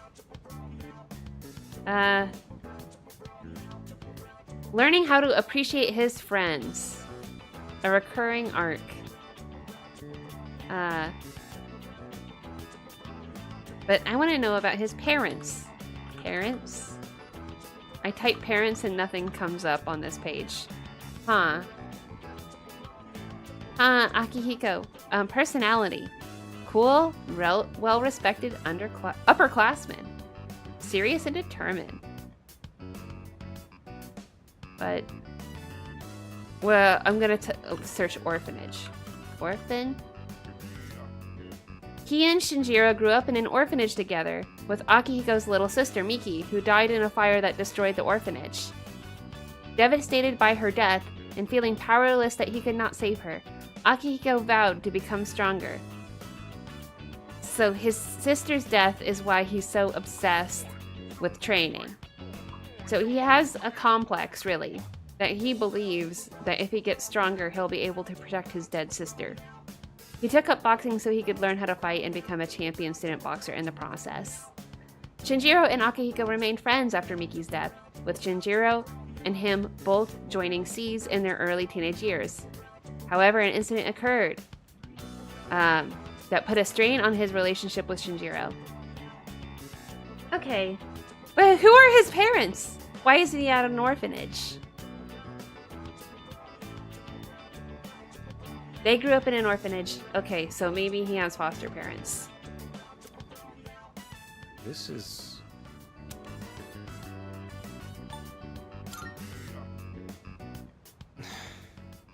Learning how to appreciate his friends. A recurring arc. But I want to know about his parents. Parents? I type parents and nothing comes up on this page. Huh. Akihiko. Personality. Cool, well-respected upperclassman. Serious and determined. But, well, I'm gonna search orphanage. Orphan? He and Shinjiro grew up in an orphanage together with Akihiko's little sister Miki, who died in a fire that destroyed the orphanage. Devastated by her death and feeling powerless that he could not save her, Akihiko vowed to become stronger. So his sister's death is why he's so obsessed with training. So he has a complex, really, that he believes that if he gets stronger, he'll be able to protect his dead sister. He took up boxing so he could learn how to fight and become a champion student boxer in the process. Shinjiro and Akihiko remained friends after Miki's death, with Shinjiro and him both joining C's in their early teenage years. However, an incident occurred that put a strain on his relationship with Shinjiro. Okay, but who are his parents? Why is he at an orphanage? They grew up in an orphanage. Okay, so maybe he has foster parents. This is...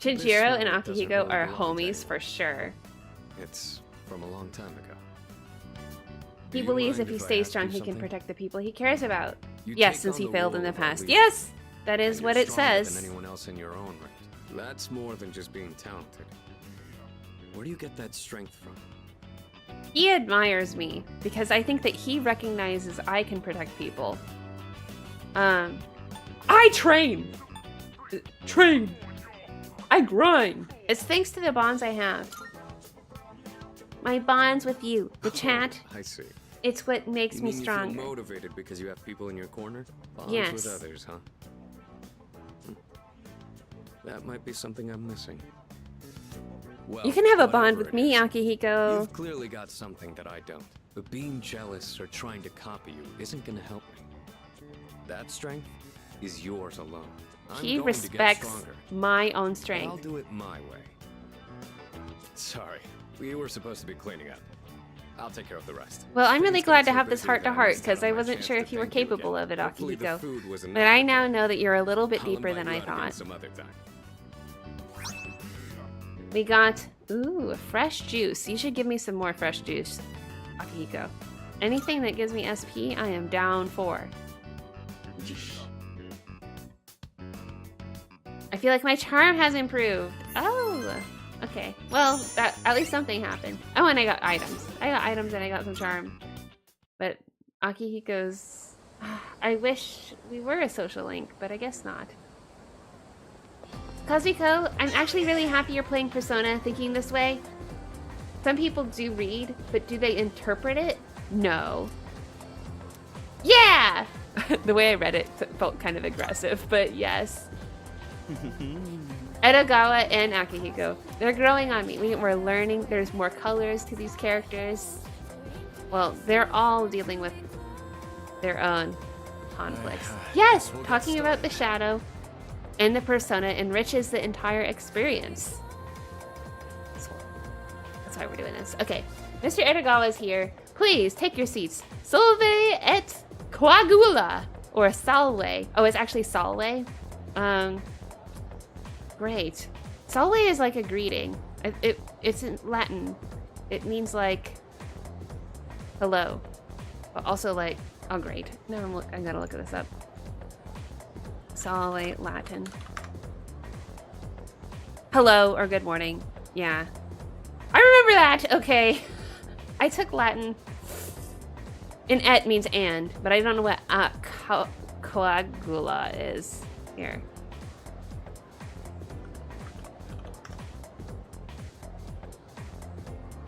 Shinjiro and Akihiko are homies for sure. It's from a long time ago. He believes if he stays strong, he can protect the people he cares about. You Yes, take since on he the failed in role the of a past. leader, Yes, that is and what you're it stronger says. than anyone else in your own right. That's more than just being talented. Where do you get that strength from? He admires me because I think that he recognizes I can protect people. I train! I grind! It's thanks to the bonds I have. My bonds with you, the chat, I see. it's what makes You me mean you stronger. feel motivated because you have people in your corner? Bonds Yes. with others, huh? That might be something I'm missing. Well, You can have a whatever bond with it me, is, Akihiko. You've clearly got something that I don't. But being jealous or trying to copy you isn't gonna help me. That strength is yours alone. I'm He going to get respects stronger, my own but I'll strength. do it my way. Sorry, we were supposed to be cleaning up. I'll take care of the rest. Well, I'm really Things glad got to so have this busy heart to that I heart missed out because on I my wasn't chance sure to if you were thank you capable again. of it, Hopefully the Akihiko. food was But enough I for now you. know that you're a little bit I'll deeper invite than you I out again thought. some other time. We got, ooh, fresh juice. You should give me some more fresh juice, Akihiko. Anything that gives me SP, I am down for. I feel like my charm has improved. Oh, okay. Well, that at least something happened. Oh, and I got items. I got items and I got some charm. But Akihiko's... I wish we were a social link, but I guess not. Kazuko, I'm actually really happy you're playing Persona thinking this way. Some people do read, but do they interpret it? No. Yeah! The way I read it felt kind of aggressive, but yes. Edogawa and Akihiko, they're growing on me. We're learning. There's more colors to these characters. Well, they're all dealing with their own conflicts. Yes, talking about the shadow and the persona enriches the entire experience. That's why we're doing this. Okay, Mr. Edogawa is here. Please take your seats. Solve et coagula, or salve. Oh, it's actually salve. Great. Salve is like a greeting. It's in Latin. It means like hello, but also like, oh great. Now I'm gonna look this up. Salve, Latin. Hello or good morning. Yeah. I remember that. Okay. I took Latin. And et means and, but I don't know what coagula is. Here.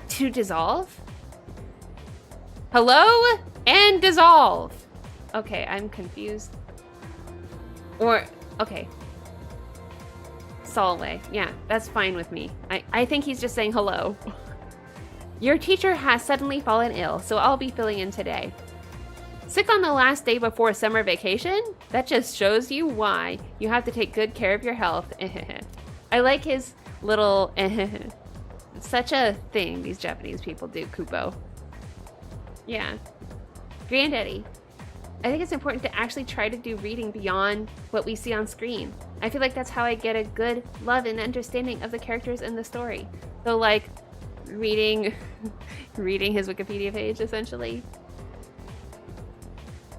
To dissolve? Hello and dissolve. Okay, I'm confused. Or, okay. Solway. Yeah, that's fine with me. I think he's just saying hello. Your teacher has suddenly fallen ill, so I'll be filling in today. Sick on the last day before summer vacation? That just shows you why you have to take good care of your health. I like his little such a thing these Japanese people do, Kupo. Yeah. Granddaddy. I think it's important to actually try to do reading beyond what we see on screen. I feel like that's how I get a good love and understanding of the characters in the story. So like reading his Wikipedia page essentially.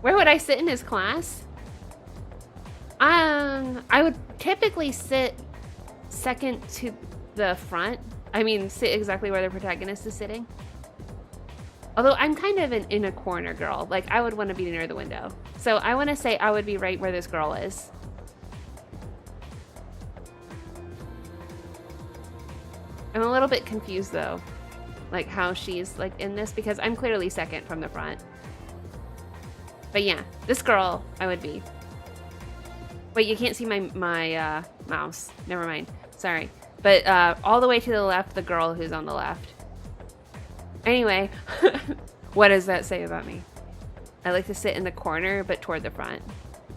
Where would I sit in his class? I would typically sit second to the front. I mean, sit exactly where the protagonist is sitting. Although I'm kind of an in a corner girl. Like, I would want to be near the window. So I want to say I would be right where this girl is. I'm a little bit confused though. Like how she's like in this because I'm clearly second from the front. But yeah, this girl I would be. Wait, you can't see my mouse. Never mind. Sorry. But all the way to the left, the girl who's on the left. Anyway, what does that say about me? I like to sit in the corner, but toward the front.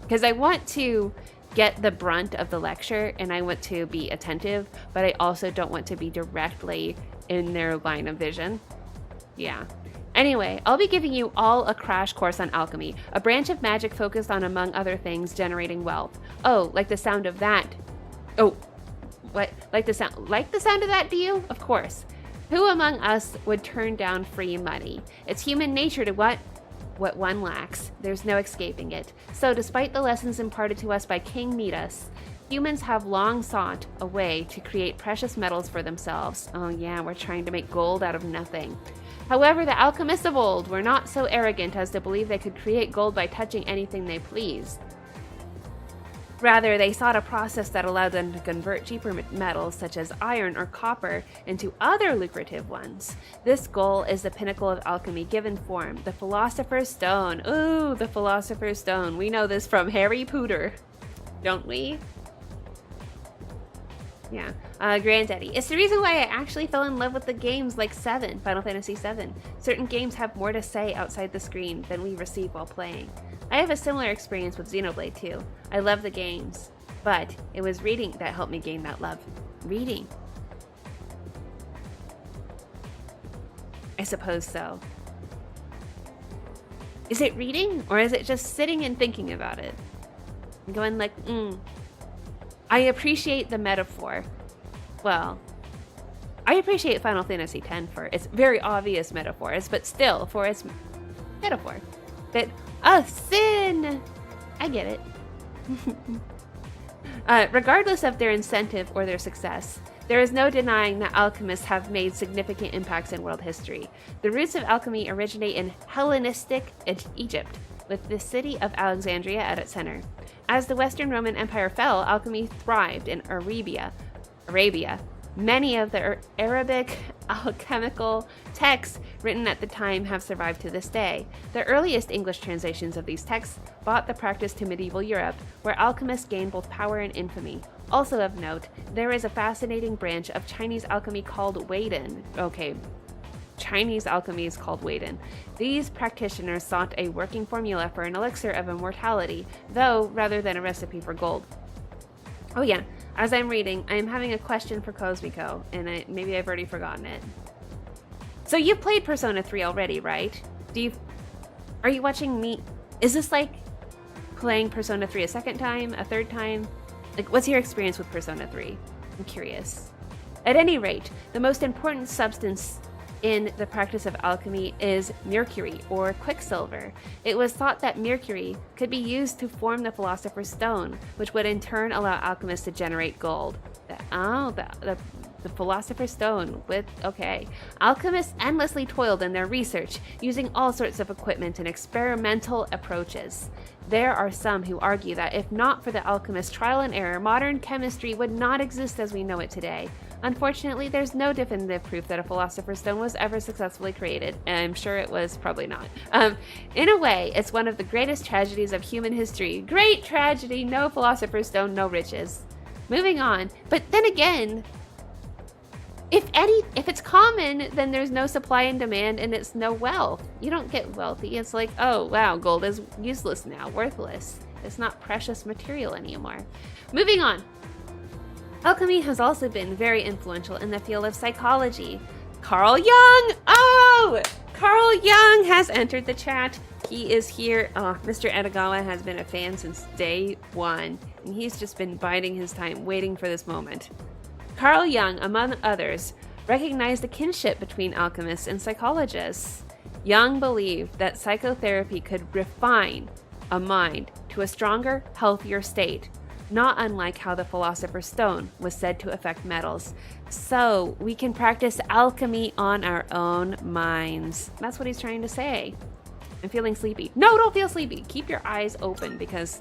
Because I want to get the brunt of the lecture, and I want to be attentive, but I also don't want to be directly in their line of vision. Yeah. Anyway, I'll be giving you all a crash course on alchemy, a branch of magic focused on, among other things, generating wealth. Oh, like the sound of that. Oh, what? Like the sound of that, do you? Of course. Who among us would turn down free money? It's human nature to what one lacks. There's no escaping it. So despite the lessons imparted to us by King Midas, humans have long sought a way to create precious metals for themselves. Oh yeah, we're trying to make gold out of nothing. However, the alchemists of old were not so arrogant as to believe they could create gold by touching anything they pleased. Rather, they sought a process that allowed them to convert cheaper metals such as iron or copper into other lucrative ones. This goal is the pinnacle of alchemy given form, the Philosopher's Stone. Ooh, the Philosopher's Stone. We know this from Harry Potter, don't we? Yeah. Granddaddy. It's the reason why I actually fell in love with the games like Final Fantasy VII. Certain games have more to say outside the screen than we receive while playing. I have a similar experience with Xenoblade too. I love the games, but it was reading that helped me gain that love. Reading. I suppose so. Is it reading, or is it just sitting and thinking about it? And going like, I appreciate the metaphor. Well, I appreciate Final Fantasy X for its very obvious metaphors, but still for its metaphor. That sin! I get it. Regardless of their incentive or their success, there is no denying that alchemists have made significant impacts in world history. The roots of alchemy originate in Hellenistic Egypt, with the city of Alexandria at its center. As the Western Roman Empire fell, alchemy thrived in Arabia. Many of the Arabic alchemical texts written at the time have survived to this day. The earliest English translations of these texts brought the practice to medieval Europe, where alchemists gained both power and infamy. Also of note, there is a fascinating branch of Chinese alchemy called Weiden. Okay, Chinese alchemy is called Weiden. These practitioners sought a working formula for an elixir of immortality, though rather than a recipe for gold. Oh yeah, as I'm reading, I'm having a question for Cosmico, and maybe I've already forgotten it. So you've played Persona 3 already, right? Are you watching me? Is this like playing Persona 3 a second time, a third time? Like, what's your experience with Persona 3? I'm curious. At any rate, the most important substance in the practice of alchemy is mercury, or quicksilver. It was thought that mercury could be used to form the Philosopher's Stone, which would in turn allow alchemists to generate gold. The Philosopher's Stone okay. Alchemists endlessly toiled in their research, using all sorts of equipment and experimental approaches. There are some who argue that if not for the alchemist's trial and error, modern chemistry would not exist as we know it today. Unfortunately, there's no definitive proof that a Philosopher's Stone was ever successfully created, and I'm sure it was probably not. In a way, it's one of the greatest tragedies of human history. Great tragedy, no Philosopher's Stone, no riches. Moving on, but then again, if it's common, then there's no supply and demand, and it's no wealth. You don't get wealthy. It's like, oh wow, gold is useless now, worthless. It's not precious material anymore. Moving on. Alchemy has also been very influential in the field of psychology. Carl Jung! Oh! Carl Jung has entered the chat. He is here. Mr. Edogawa has been a fan since day one, and he's just been biding his time, waiting for this moment. Carl Jung, among others, recognized a kinship between alchemists and psychologists. Jung believed that psychotherapy could refine a mind to a stronger, healthier state. not unlike how the Philosopher's Stone was said to affect metals. So we can practice alchemy on our own minds. That's what he's trying to say. I'm feeling sleepy. No, don't feel sleepy. Keep your eyes open because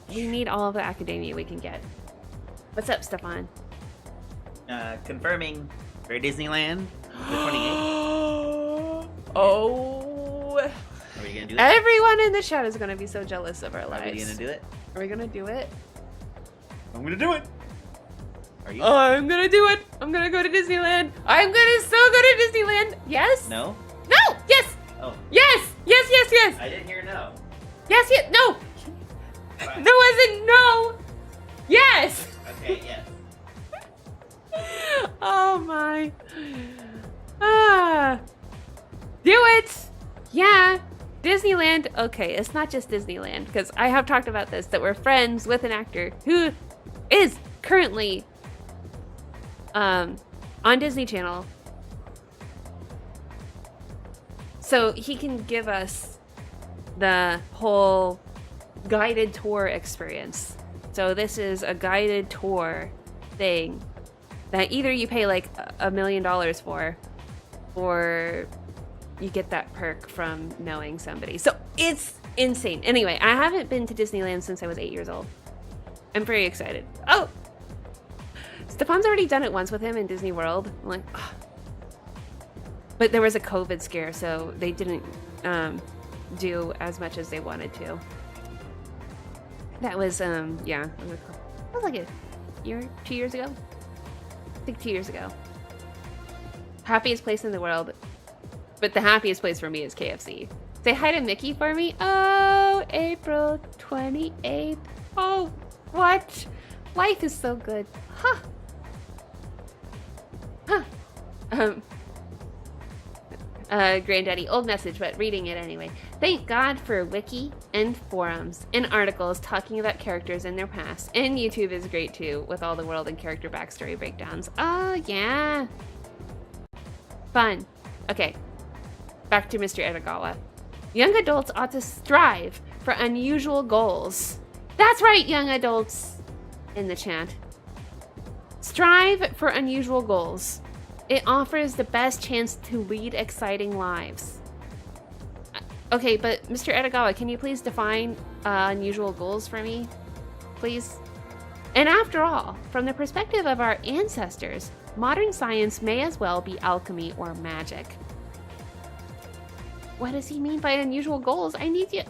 we need all of the academia we can get. What's up, Stefan? Confirming for Disneyland, the 28th. Oh. Are we gonna do that? Everyone in the chat is gonna be so jealous of our lives. Are we gonna do it? Are we gonna do it? I'm gonna do it. Are you? I'm gonna do it. I'm gonna go to Disneyland. I'm gonna so go to Disneyland. Yes? No? No! Yes! Oh. Yes! Yes, yes, yes! I didn't hear no. Yes, yes, no! Right. There wasn't no! Yes! Okay, yes. Oh my. Ah. Do it! Yeah. Disneyland. Okay, it's not just Disneyland, because I have talked about this, that we're friends with an actor who is currently on Disney Channel. So he can give us the whole guided tour experience. So this is a guided tour thing that either you pay like $1 million for, or you get that perk from knowing somebody. So it's insane. Anyway, I haven't been to Disneyland since I was 8 years old. I'm very excited. Oh! Stefan's already done it once with him in Disney World. I'm like, oh. But there was a COVID scare, so they didn't do as much as they wanted to. That was, yeah. That was like a year, 2 years ago? I think 2 years ago. Happiest place in the world. But the happiest place for me is KFC. Say hi to Mickey for me. Oh, April 28th. Oh, what? Life is so good. Huh. Huh. Granddaddy, old message, but reading it anyway. Thank God for wiki and forums and articles talking about characters and their past. And YouTube is great too, with all the world and character backstory breakdowns. Oh, yeah. Fun. Okay. Back to Mr. Edagawa. Young adults ought to strive for unusual goals. That's right, young adults in the chat. Strive for unusual goals. It offers the best chance to lead exciting lives. Okay, but Mr. Edagawa, can you please define unusual goals for me? Please? And after all, from the perspective of our ancestors, modern science may as well be alchemy or magic. What does he mean by unusual goals? I need you...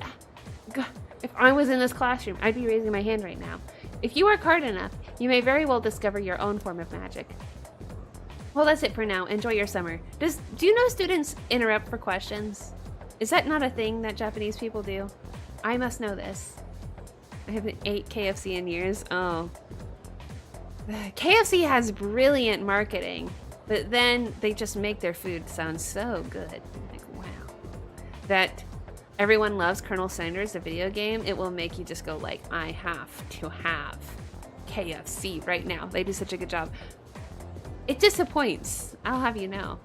God, if I was in this classroom, I'd be raising my hand right now. If you work hard enough, you may very well discover your own form of magic. Well, that's it for now. Enjoy your summer. Do you know students interrupt for questions? Is that not a thing that Japanese people do? I must know this. I haven't ate KFC in years. Oh. KFC has brilliant marketing, but then they just make their food sound so good. Like, wow. That everyone loves Colonel Sanders, the video game. It will make you just go like, I have to have KFC right now. They do such a good job. It disappoints, I'll have you know.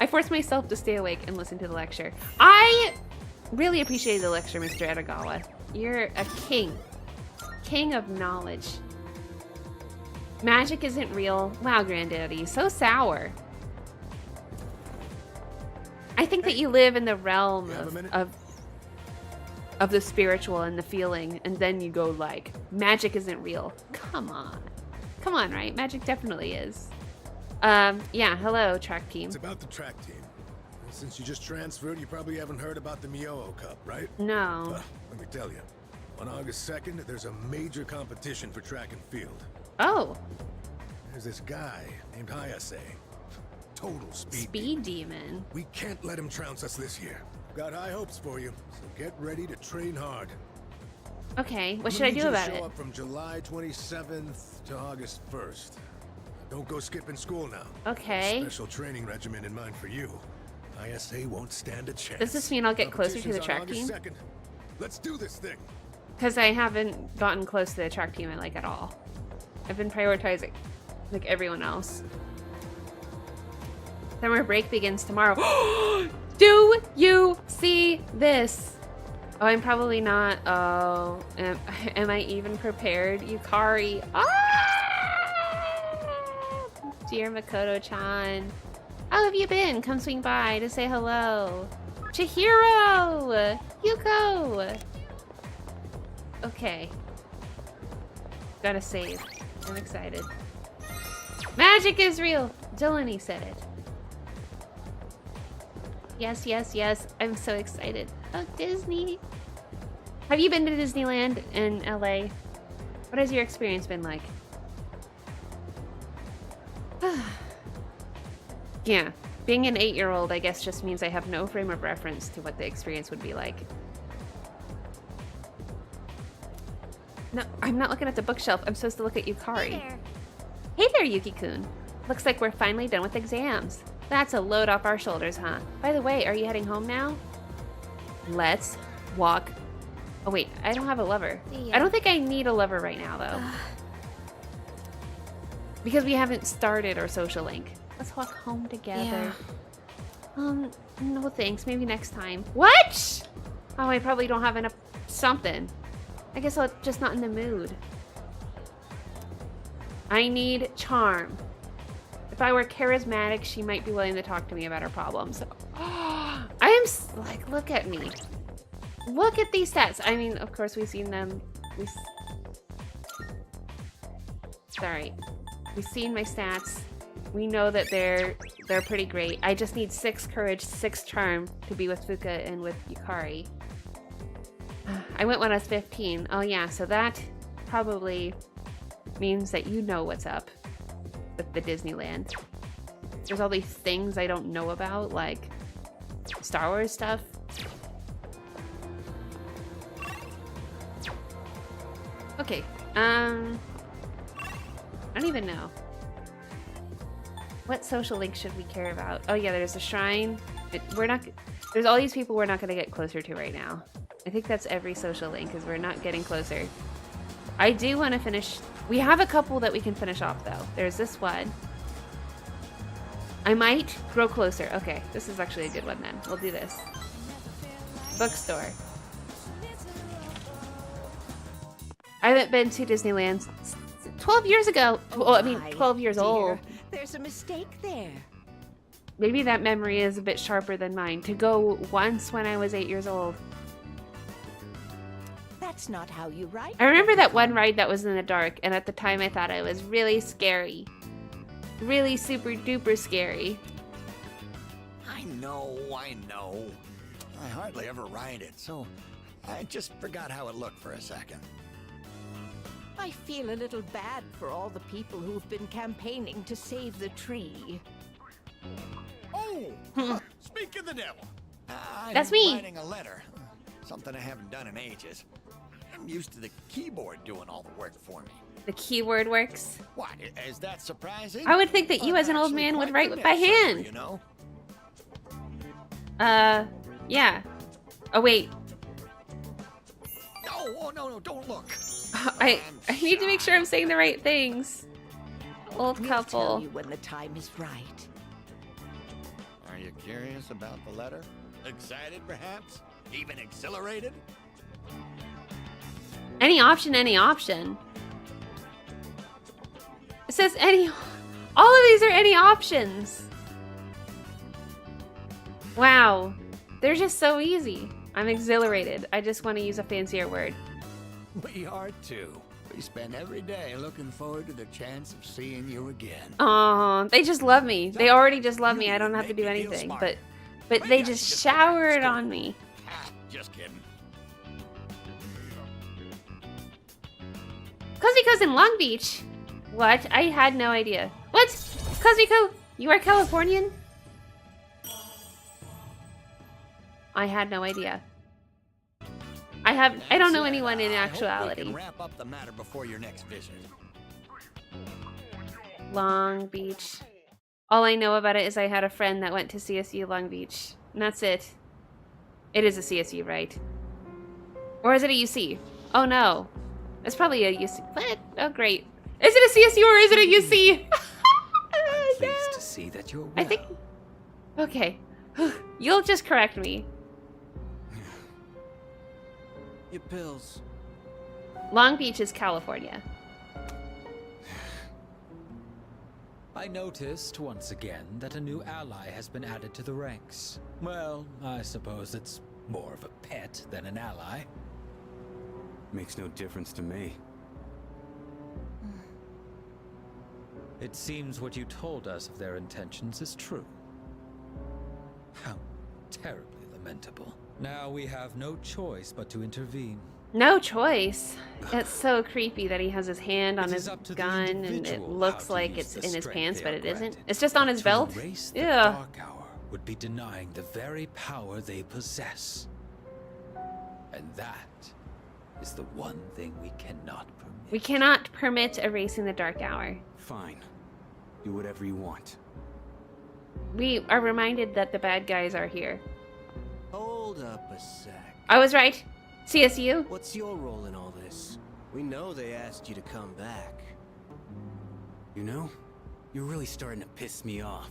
I forced myself to stay awake and listen to the lecture. I really appreciated the lecture, Mr. Edagawa. You're a king. King of knowledge. Magic isn't real. Wow, Granddaddy, so sour. I think that you live in the realm of the spiritual and the feeling, and then you go like, magic isn't real. Come on. Come on, right? Magic definitely is. Yeah, hello, track team. It's about the track team. Since you just transferred, you probably haven't heard about the Miyoo Cup, right? No. Let me tell you. On August 2nd, there's a major competition for track and field. Oh. There's this guy named Hayase. Total speed demon. We can't let him trounce us this year. Got high hopes for you, so get ready to train hard. Okay, what should I do about it? Show up from July 27th to August 1st. Don't go skipping school now. Okay. Special training regimen in mind for you. ISA won't stand a chance. Does this mean I'll get closer to the track team? 2nd. Let's do this thing. Because I haven't gotten close to the track team I like at all. I've been prioritizing like everyone else. Summer break begins tomorrow. Do you see this? Oh, I'm probably not. Oh, am I even prepared? Yukari. Ah! Dear Makoto-chan. How have you been? Come swing by to say hello. Chihiro! Yuko! Okay. Gotta save. I'm excited. Magic is real! Delaney said it. Yes, yes, yes. I'm so excited. Oh, Disney. Have you been to Disneyland in LA? What has your experience been like? Yeah. Being an 8-year-old, I guess, just means I have no frame of reference to what the experience would be like. No, I'm not looking at the bookshelf. I'm supposed to look at Yukari. Hey there, Yuki-kun. Looks like we're finally done with exams. That's a load off our shoulders, huh? By the way, are you heading home now? Let's walk. Oh wait, I don't have a lover. I don't think I need a lover right now, though. Because we haven't started our social link. Let's walk home together. Yeah. No thanks. Maybe next time. What? Oh, I probably don't have enough something. I guess I'm just not in the mood. I need charm. If I were charismatic, she might be willing to talk to me about her problems. I am like, look at me. Look at these stats. I mean, of course, we've seen them. Sorry. We've seen my stats. We know that they're pretty great. I just need 6 courage, 6 charm to be with Fuka and with Yukari. I went when I was 15. Oh yeah, so that probably means that you know what's up with the Disneyland. There's all these things I don't know about, like Star Wars stuff. Okay, I don't even know. What social link should we care about? Oh yeah, there's a shrine. There's all these people we're not gonna get closer to right now. I think that's every social link, because we're not getting closer. I do want to finish. We have a couple that we can finish off, though. There's this one. I might grow closer. Okay, this is actually a good one, then. We'll do this. Bookstore. I haven't been to Disneyland since 12 years ago. Well, I mean, 12 years old. There's a mistake there. Maybe that memory is a bit sharper than mine. To go once when I was 8 years old. That's not how you write. I remember that one ride that was in the dark, and at the time I thought it was really scary. Really super duper scary. I know. I hardly ever ride it, so I just forgot how it looked for a second. I feel a little bad for all the people who've been campaigning to save the tree. Oh! Speak of the devil. That's me. Writing a letter. Something I haven't done in ages. I'm used to the keyboard doing all the work for me. The keyboard works. What? Is that surprising? I would think that you as an old man would write by hand. You know? Yeah. Oh, wait. No, don't look. I need to make sure I'm saying the right things. Old We'll couple. tell you when the time is right. Are you curious about the letter? Excited, perhaps? Even exhilarated? Any option, any option. It says any... All of these are any options. Wow. They're just so easy. I'm exhilarated. I just want to use a fancier word. We are too. We spend every day looking forward to the chance of seeing you again. Aw, they just love me. They already just love me. I don't have to do anything. But they just showered on me. Just kidding. Cosmico's in Long Beach. What? I had no idea. What? Cosmico, you are Californian? I had no idea. I don't know anyone in actuality. I hope we can wrap up the matter before your next visit. Long Beach. All I know about it is I had a friend that went to CSU Long Beach. And that's it. It is a CSU, right? Or is it a UC? Oh no. It's probably a UC. What? Oh great. Is it a CSU or is it a UC? I'm pleased to see that you're well. I think... Okay. You'll just correct me. Your pills. Long Beach is California. I noticed once again that a new ally has been added to the ranks. Well, I suppose it's more of a pet than an ally. Makes no difference to me. It seems what you told us of their intentions is true. How terribly lamentable. Now we have no choice but to intervene. No choice. It's so creepy that he has his hand on his gun and it looks like it's in his pants, but it isn't. It's just on his belt. Yeah. Dark Hour would be denying the very power they possess. And that is the one thing we cannot permit. We cannot permit erasing the Dark Hour. Fine. Do whatever you want. We are reminded that the bad guys are here. Hold up a sec. I was right. CSU? What's your role in all this? We know they asked you to come back. You know, you're really starting to piss me off,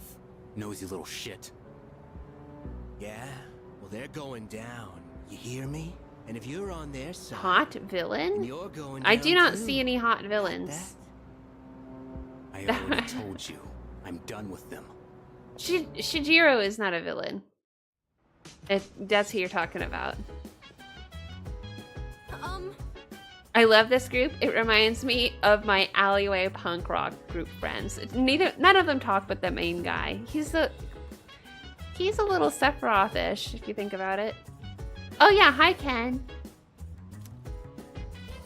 nosy little shit. Yeah? Well, they're going down. You hear me? And if you're on their side... Hot villain? You're going I down do not too. see any hot villains. I already told you. I'm done with them. Shijiro is not a villain. If that's who you're talking about. I love this group. It reminds me of my alleyway punk rock group friends. None of them talk but the main guy. He's a little Sephiroth-ish, if you think about it. Oh yeah, hi Ken.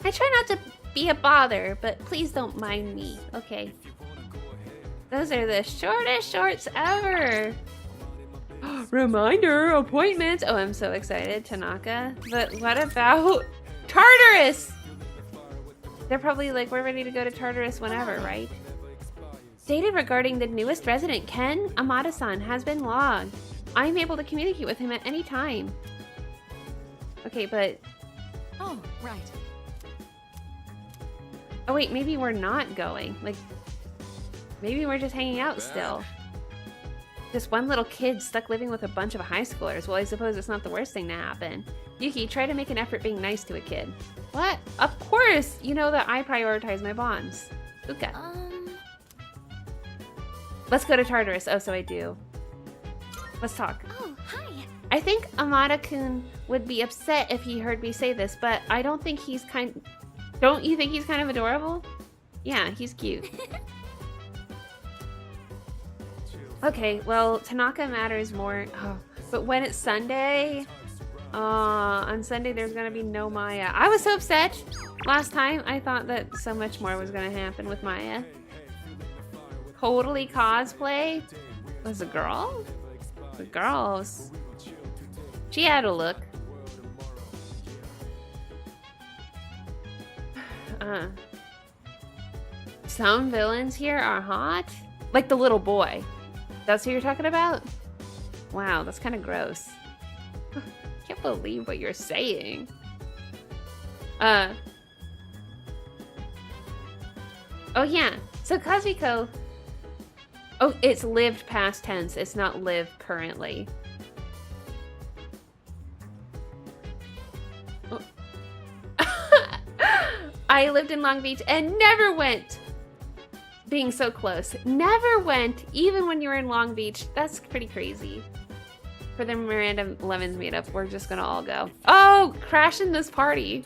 I try not to be a bother, but please don't mind me. Okay. Those are the shortest shorts ever. Reminder, appointments. Oh, I'm so excited, Tanaka. But what about Tartarus? They're probably like, we're ready to go to Tartarus whenever, right? Stated regarding the newest resident, Ken Amada-san, has been logged. I'm able to communicate with him at any time. Okay, but... Oh, right. Oh wait, maybe we're not going. Like, maybe we're just hanging out still. This one little kid stuck living with a bunch of high schoolers. Well, I suppose it's not the worst thing to happen. Yuki, try to make an effort being nice to a kid. What? Of course! You know that I prioritize my bonds. Uka. Let's go to Tartarus. Oh, so I do. Let's talk. Oh, hi. I think Amada-kun would be upset if he heard me say this, but I don't think he's kind... Don't you think he's kind of adorable? Yeah, he's cute. Okay, well, Tanaka matters more. Oh, but when it's Sunday... on Sunday there's gonna be no Maya. I was so upset last time. I thought that so much more was gonna happen with Maya. Totally cosplay? Was a girl? The girls. She had a look. Some villains here are hot. Like the little boy. That's who you're talking about? Wow, that's kind of gross. Can't believe what you're saying. Oh yeah, so Kazuko. Oh, it's lived past tense. It's not live currently. Oh. I lived in Long Beach and never went. Being so close. Never went, even when you were in Long Beach. That's pretty crazy. For the Miranda Lemons meetup, we're just gonna all go. Oh, crashing this party.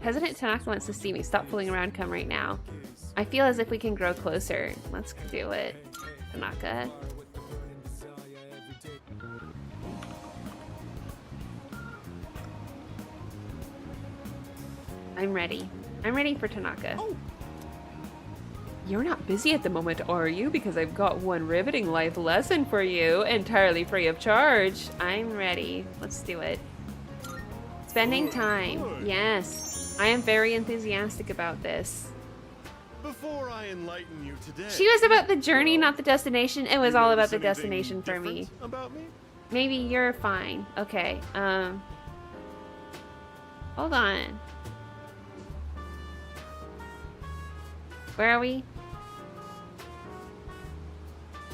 President Tanaka wants to see me. Stop fooling around, come right now. I feel as if we can grow closer. Let's do it, Tanaka. I'm ready. I'm ready for Tanaka. Oh. You're not busy at the moment, are you? Because I've got one riveting life lesson for you, entirely free of charge. I'm ready. Let's do it. Spending time. Yes. I am very enthusiastic about this. Before I enlighten you today, She was about the journey, not the destination. It was all about the destination for me. About me? Maybe you're fine. Okay. Hold on. Where are we?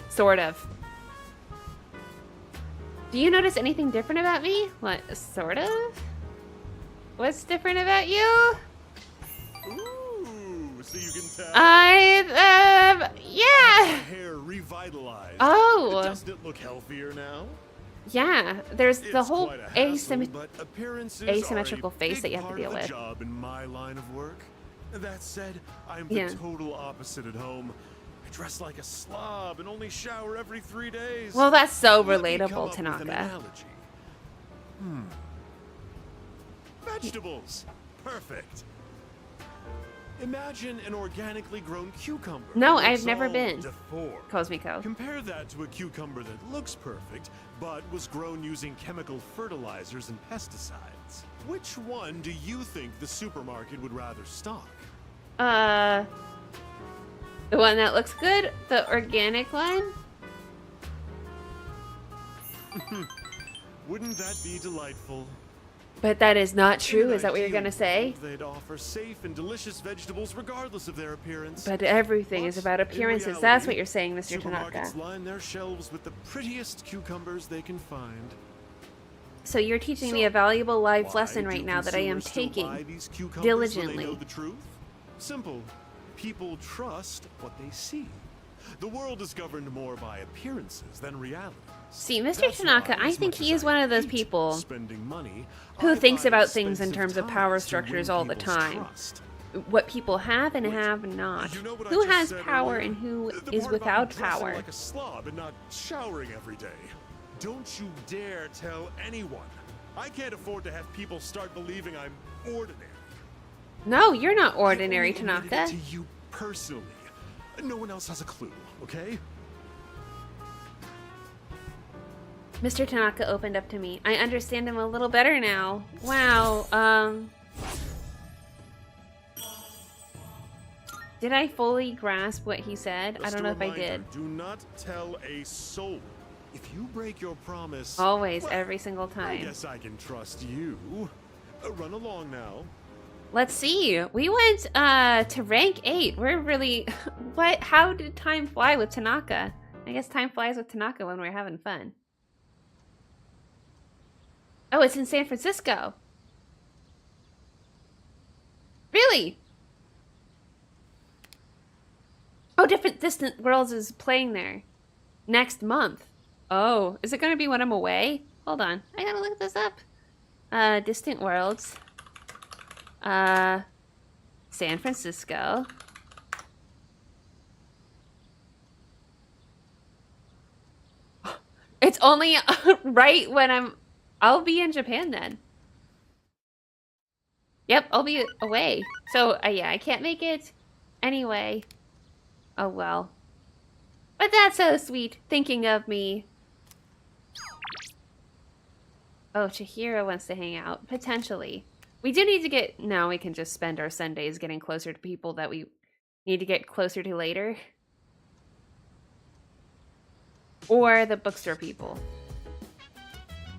Sort of. Do you notice anything different about me? What, sort of? What's different about you? Ooh, so you can tell. Yeah. Hair revitalized. Oh. Doesn't it look healthier now? Yeah, there's the It's whole quite a hassle, but appearances asymmetrical are a face that big you have to part deal of the with. job in my line of work. That said, I'm the Yeah. total opposite at home. I dress like a slob and only shower every 3 days. Well, that's so Let me come relatable, up with an Tanaka. analogy. Vegetables. Perfect. Imagine an organically grown cucumber. No, that I've looks never all been. deformed. Cosmico. Compare that to a cucumber that looks perfect, but was grown using chemical fertilizers and pesticides. Which one do you think the supermarket would rather stock? The one that looks good? The organic one? Wouldn't that be delightful? But that is not true, In an is that what you're ideal gonna say? world, they'd offer safe and delicious vegetables regardless of their appearance. But everything is about In appearances. reality, That's what you're saying, Mr. Tanaka. Supermarkets line their shelves with the prettiest cucumbers they can find. So you're teaching me a valuable life Why lesson do right now that I am consumers still buy taking these cucumbers when diligently. they know the truth? Simple. People trust what they see. The world is governed more by appearances than reality. See, Mr. That's Tanaka, why, I as think much he as is one of those hate people spending money, who I thinks buy about things in expensive terms of ties power to structures win all the people's time. trust. What people have and have not. You know what I Who just has said power earlier? and who The is part about without dressing power? like a slob and not showering every day. Don't you dare tell anyone. I can't afford to have people start believing I'm ordinary. No, you're not I ordinary, only admitted Tanaka. it to you personally. No one else has a clue, okay? Mr. Tanaka opened up to me. I understand him a little better now. Wow, did I fully grasp what he said? I don't know if I did. Do not tell a soul. If you break your promise, Always, well, every single I time. guess I can trust you. Run along now. Let's see. We went to rank 8. We're really what? How did time fly with Tanaka? I guess time flies with Tanaka when we're having fun. Oh, it's in San Francisco. Really? Oh, Different Distant Worlds is playing there next month. Oh, is it going to be when I'm away? Hold on. I gotta look this up. Distant Worlds. San Francisco. It's only right when I'll be in Japan then. Yep, I'll be away. So, yeah, I can't make it anyway. Oh, well. But that's so sweet, thinking of me. Oh, Chihiro wants to hang out. Potentially. We do need to get... No, we can just spend our Sundays getting closer to people that we need to get closer to later. Or the bookstore people.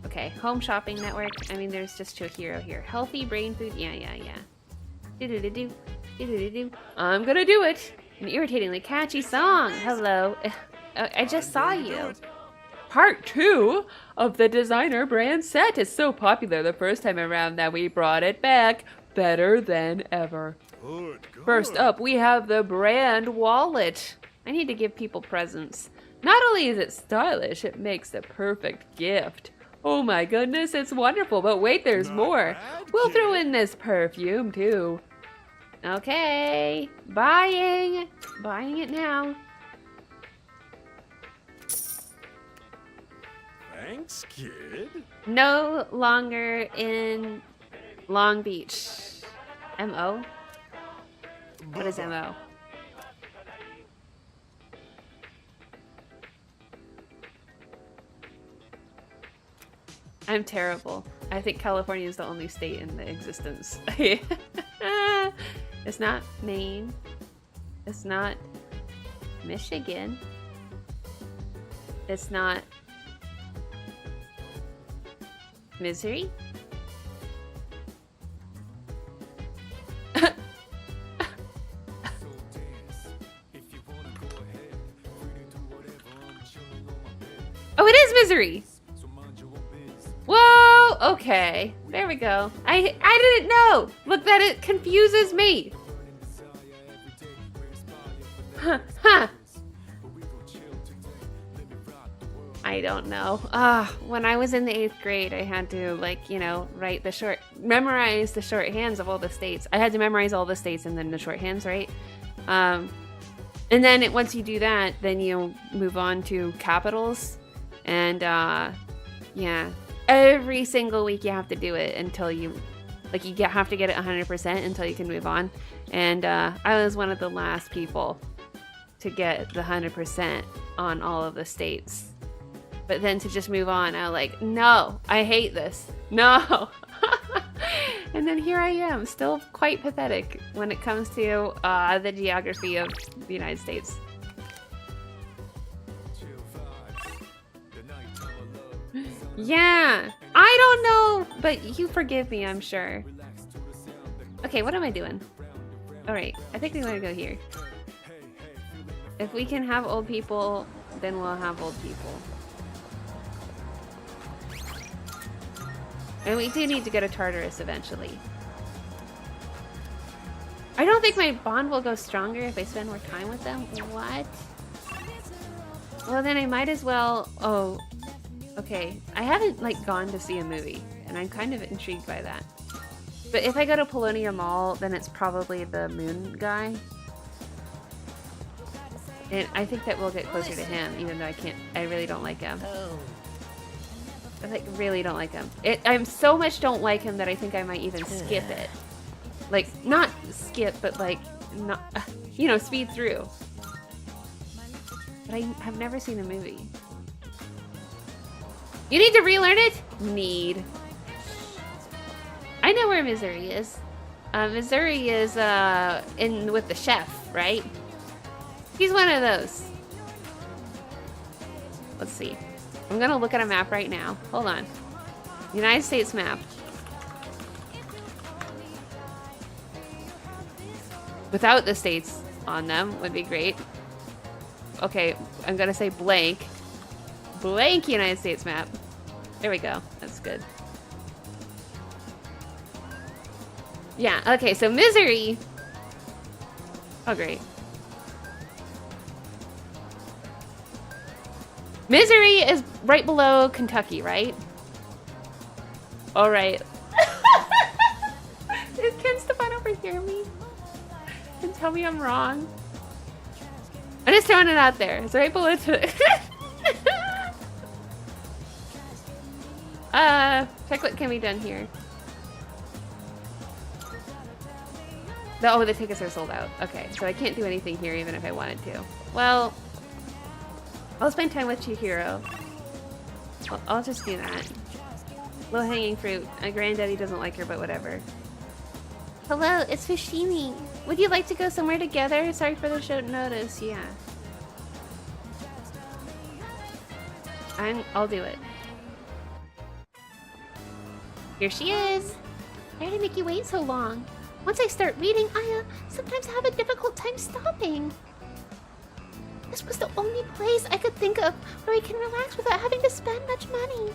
Okay, Home Shopping Network. I mean, there's just Chihiro here. Healthy brain food. Yeah. Do-do-do-do. Do-do-do-do. I'm gonna do it. An irritatingly catchy song. Hello. I just saw you. Part 2 of the designer brand set is so popular the first time around that we brought it back better than ever. Good. First up, we have the brand wallet. I need to give people presents. Not only is it stylish, it makes the perfect gift. Oh my goodness, it's wonderful, but wait, there's more. We'll throw in this perfume too. Okay, buying it now. Thanks, kid. No longer in Long Beach. M.O.? What is M.O.? I'm terrible. I think California is the only state in the existence. It's not Maine. It's not Michigan. It's not Missouri. Oh, it is Missouri. Whoa! Okay. There we go. I didn't know! Look, that it confuses me! Huh. I don't know. When I was in the 8th grade, I had to, like, you know, memorize the shorthands of all the states. I had to memorize all the states and then the shorthands, right? And then once you do that, then you move on to capitals. And, yeah. Every single week you have to do it until you, like, have to get it 100% until you can move on. And, I was one of the last people to get the 100% on all of the states. But then to just move on, I was like, no, I hate this. No. And then here I am, still quite pathetic when it comes to the geography of the United States. Yeah, I don't know, but you forgive me, I'm sure. Okay, what am I doing? Alright, I think we want to go here. If we can have old people, then we'll have old people. And we do need to go to Tartarus eventually. I don't think my bond will go stronger if I spend more time with them. What? Well, then I might as well... Oh, okay. I haven't, like, gone to see a movie, and I'm kind of intrigued by that. But if I go to Polonia Mall, then it's probably the moon guy. And I think that we'll get closer to him, even though I really don't like him. I like really don't like him. I'm so much don't like him that I think I might even skip it. Like, not skip, but like, not, you know, speed through. But I've never seen the movie. You need to relearn it? Need. I know where Missouri is. Missouri is in with the chef, right? He's one of those. Let's see. I'm gonna look at a map right now. Hold on. United States map. Without the states on them would be great. Okay, I'm gonna say blank. Blank United States map. There we go. That's good. Yeah, okay, so Missouri. Oh, great. Missouri is right below Kentucky, right? All right. Can Stefan overhear me and tell me I'm wrong? I'm just throwing it out there. It's right below. Check what can be done here. Oh, the tickets are sold out. Okay, so I can't do anything here even if I wanted to. Well, I'll spend time with Chihiro. I'll just do that. Low-hanging fruit. My granddaddy doesn't like her, but whatever. Hello, it's Fushimi. Would you like to go somewhere together? Sorry for the short notice. Yeah. I'll do it. Here she is. Sorry to make you wait so long. Once I start reading, I sometimes have a difficult time stopping. This was the only place I could think of where I can relax without having to spend much money.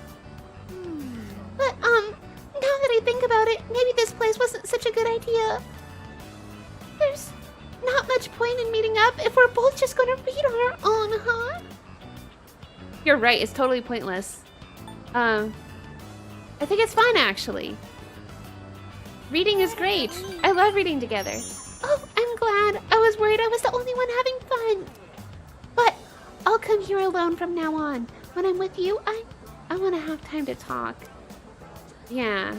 But, now that I think about it, maybe this place wasn't such a good idea. There's not much point in meeting up if we're both just gonna read on our own, huh? You're right, it's totally pointless. I think it's fun, actually. Reading is great. I love reading together. Oh, I'm glad. I was worried I was the only one having fun. But I'll come here alone from now on. When I'm with you, I want to have time to talk. Yeah.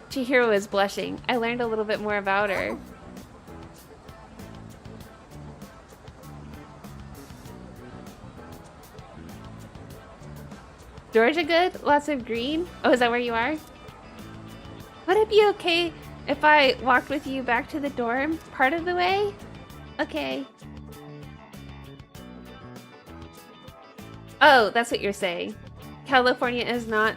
Chihiro is blushing. I learned a little bit more about her. Georgia good? Lots of green? Oh, is that where you are? Would it be okay if I walked with you back to the dorm part of the way? Okay. Oh, that's what you're saying. California is not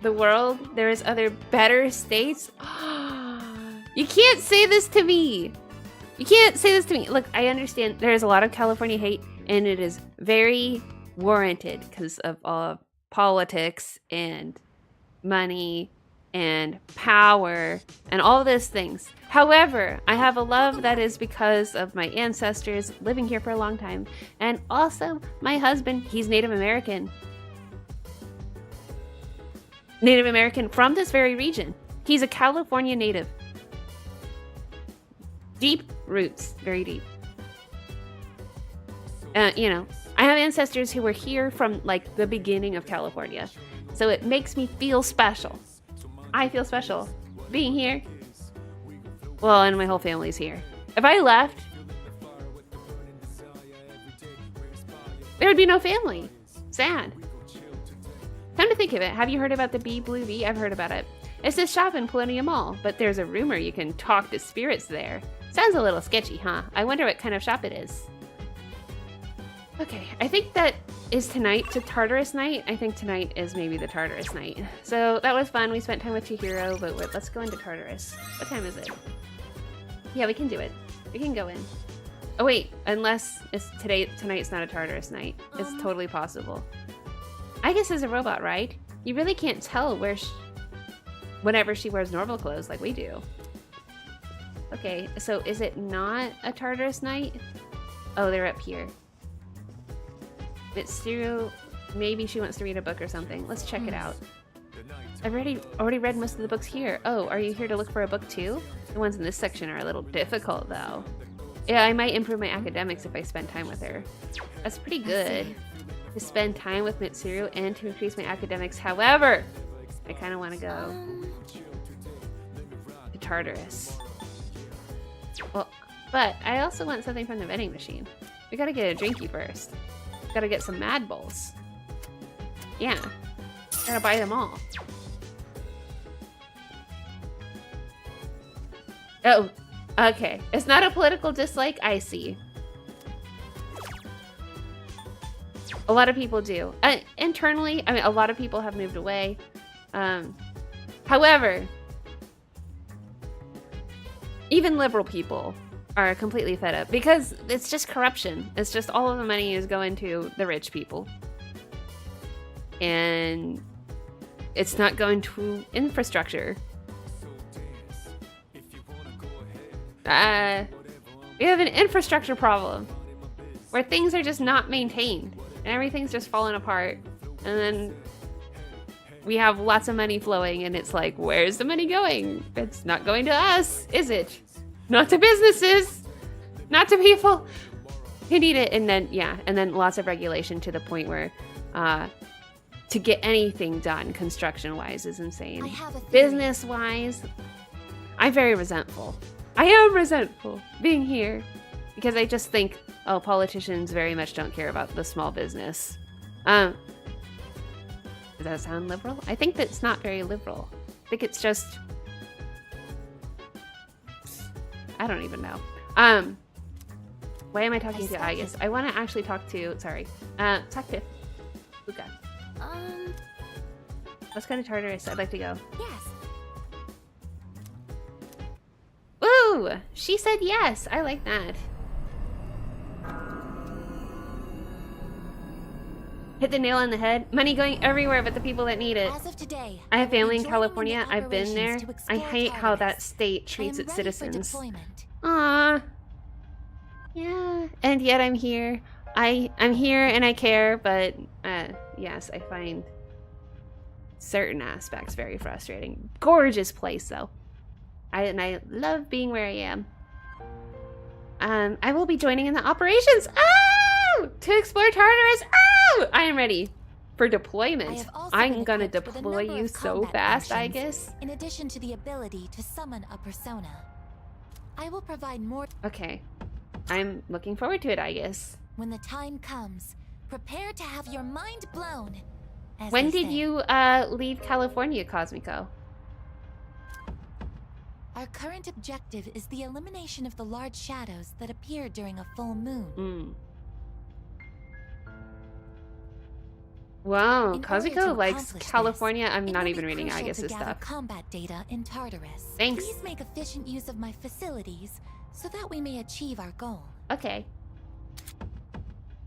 the world. There is other better states. You can't say this to me. You can't say this to me. Look, I understand there is a lot of California hate, and it is very warranted because of all politics and money and power and all these things. However, I have a love that is because of my ancestors living here for a long time. And also my husband, he's Native American. Native American from this very region. He's a California native. Deep roots, very deep. You know, I have ancestors who were here from like the beginning of California. So it makes me feel special. I feel special being here. Well, and my whole family's here. If I left, there would be no family. Sad. Come to think of it, have you heard about the Bee Blue Bee? I've heard about it. It's this shop in Palladium Mall, but there's a rumor you can talk to spirits there. Sounds a little sketchy, huh? I wonder what kind of shop it is. Okay, I think that is tonight to Tartarus night. I think tonight is maybe the Tartarus night. So that was fun. We spent time with Chihiro, but let's go into Tartarus. What time is it? Yeah, we can do it. We can go in. Oh wait, unless it's tonight's not a Tartarus night. It's totally possible. Aigis is a robot, right? You really can't tell whenever she wears normal clothes like we do. Okay, so is it not a Tartarus night? Oh, they're up here. Mitsuru, maybe she wants to read a book or something. Let's check it out. I've already read most of the books here. Oh, are you here to look for a book too? The ones in this section are a little difficult though. Yeah, I might improve my academics if I spend time with her. That's pretty good. To spend time with Mitsuru and to increase my academics. However, I kind of want to go to Tartarus. Well, but I also want something from the vending machine. We gotta get a drinky first. Gotta get some Mad Bulls. Yeah. Gotta buy them all. Oh, okay. It's not a political dislike, I see. A lot of people do. Internally, I mean, a lot of people have moved away. However, even liberal people are completely fed up because it's just corruption. It's just all of the money is going to the rich people. And it's not going to infrastructure. We have an infrastructure problem where things are just not maintained and everything's just falling apart. And then we have lots of money flowing and it's like, where's the money going? It's not going to us, is it? Not to businesses, not to people who need it. And then, yeah, and then lots of regulation to the point where to get anything done construction-wise is insane. Business-wise, I'm very resentful. I am resentful being here because I just think, oh, politicians very much don't care about the small business. Does that sound liberal? I think that's not very liberal. I think it's just... I don't even know. Why am I talking to Aigis? I want to actually talk to... Sorry. Talk to Fuka. Let's go to Tartarus. I'd like to go. Yes. Woo! She said yes. I like that. Hit the nail on the head. Money going everywhere but the people that need it. As of today, I have family in California. I've been there. I hate how that state treats its citizens. Aww. Yeah. And yet I'm here. I'm here and I care, but yes, I find certain aspects very frustrating. Gorgeous place though. I love being where I am. I will be joining in the operations. Oh! To explore Tartarus. Oh! I am ready for deployment. I'm gonna deploy you so fast, Aigis. In addition to the ability to summon a persona, I will provide more. Okay. I'm looking forward to it, Aigis. When the time comes, prepare to have your mind blown. When did you leave California, Cosmico? Our current objective is the elimination of the large shadows that appear during a full moon. Wow, Cosmico likes California. I'm not even reading Aigis' stuff. Combat data in Tartarus. Thanks. Please make efficient use of my facilities so that we may achieve our goal. Okay.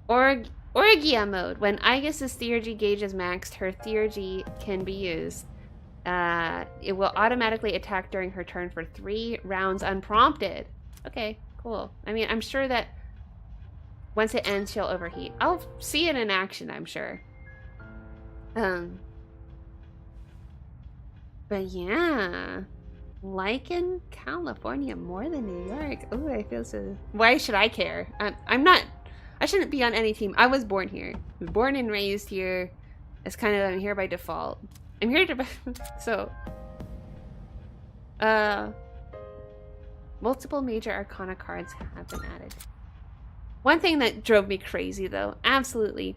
Orgia mode. When Aigis' theurgy gauge is maxed, her theurgy can be used. It will automatically attack during her turn for 3 rounds unprompted. Okay, cool. I mean, I'm sure that once it ends, she'll overheat. I'll see it in action, I'm sure. But yeah, liking California more than New York. Oh, I feel so. Why should I care? I'm not. I shouldn't be on any team. I was born here. I was born and raised here. It's kind of, I'm here by default. I'm here to. So. Multiple major arcana cards have been added. One thing that drove me crazy, though, absolutely,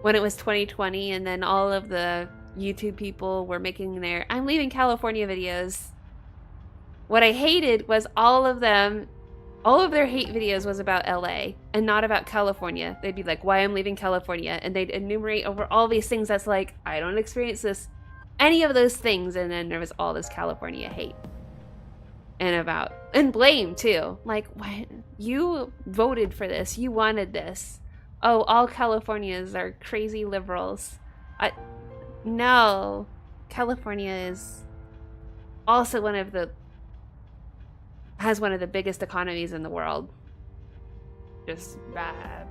when it was 2020 and then all of the YouTube people were making their I'm leaving California videos. What I hated was all of their hate videos was about LA and not about California. They'd be like, why I'm leaving California, and they'd enumerate over all these things that's like, I don't experience any of those things, and then there was all this California hate. And blame too. Like, what? You voted for this. You wanted this. Oh, all Californians are crazy liberals. No. California is also has one of the biggest economies in the world. Just bad.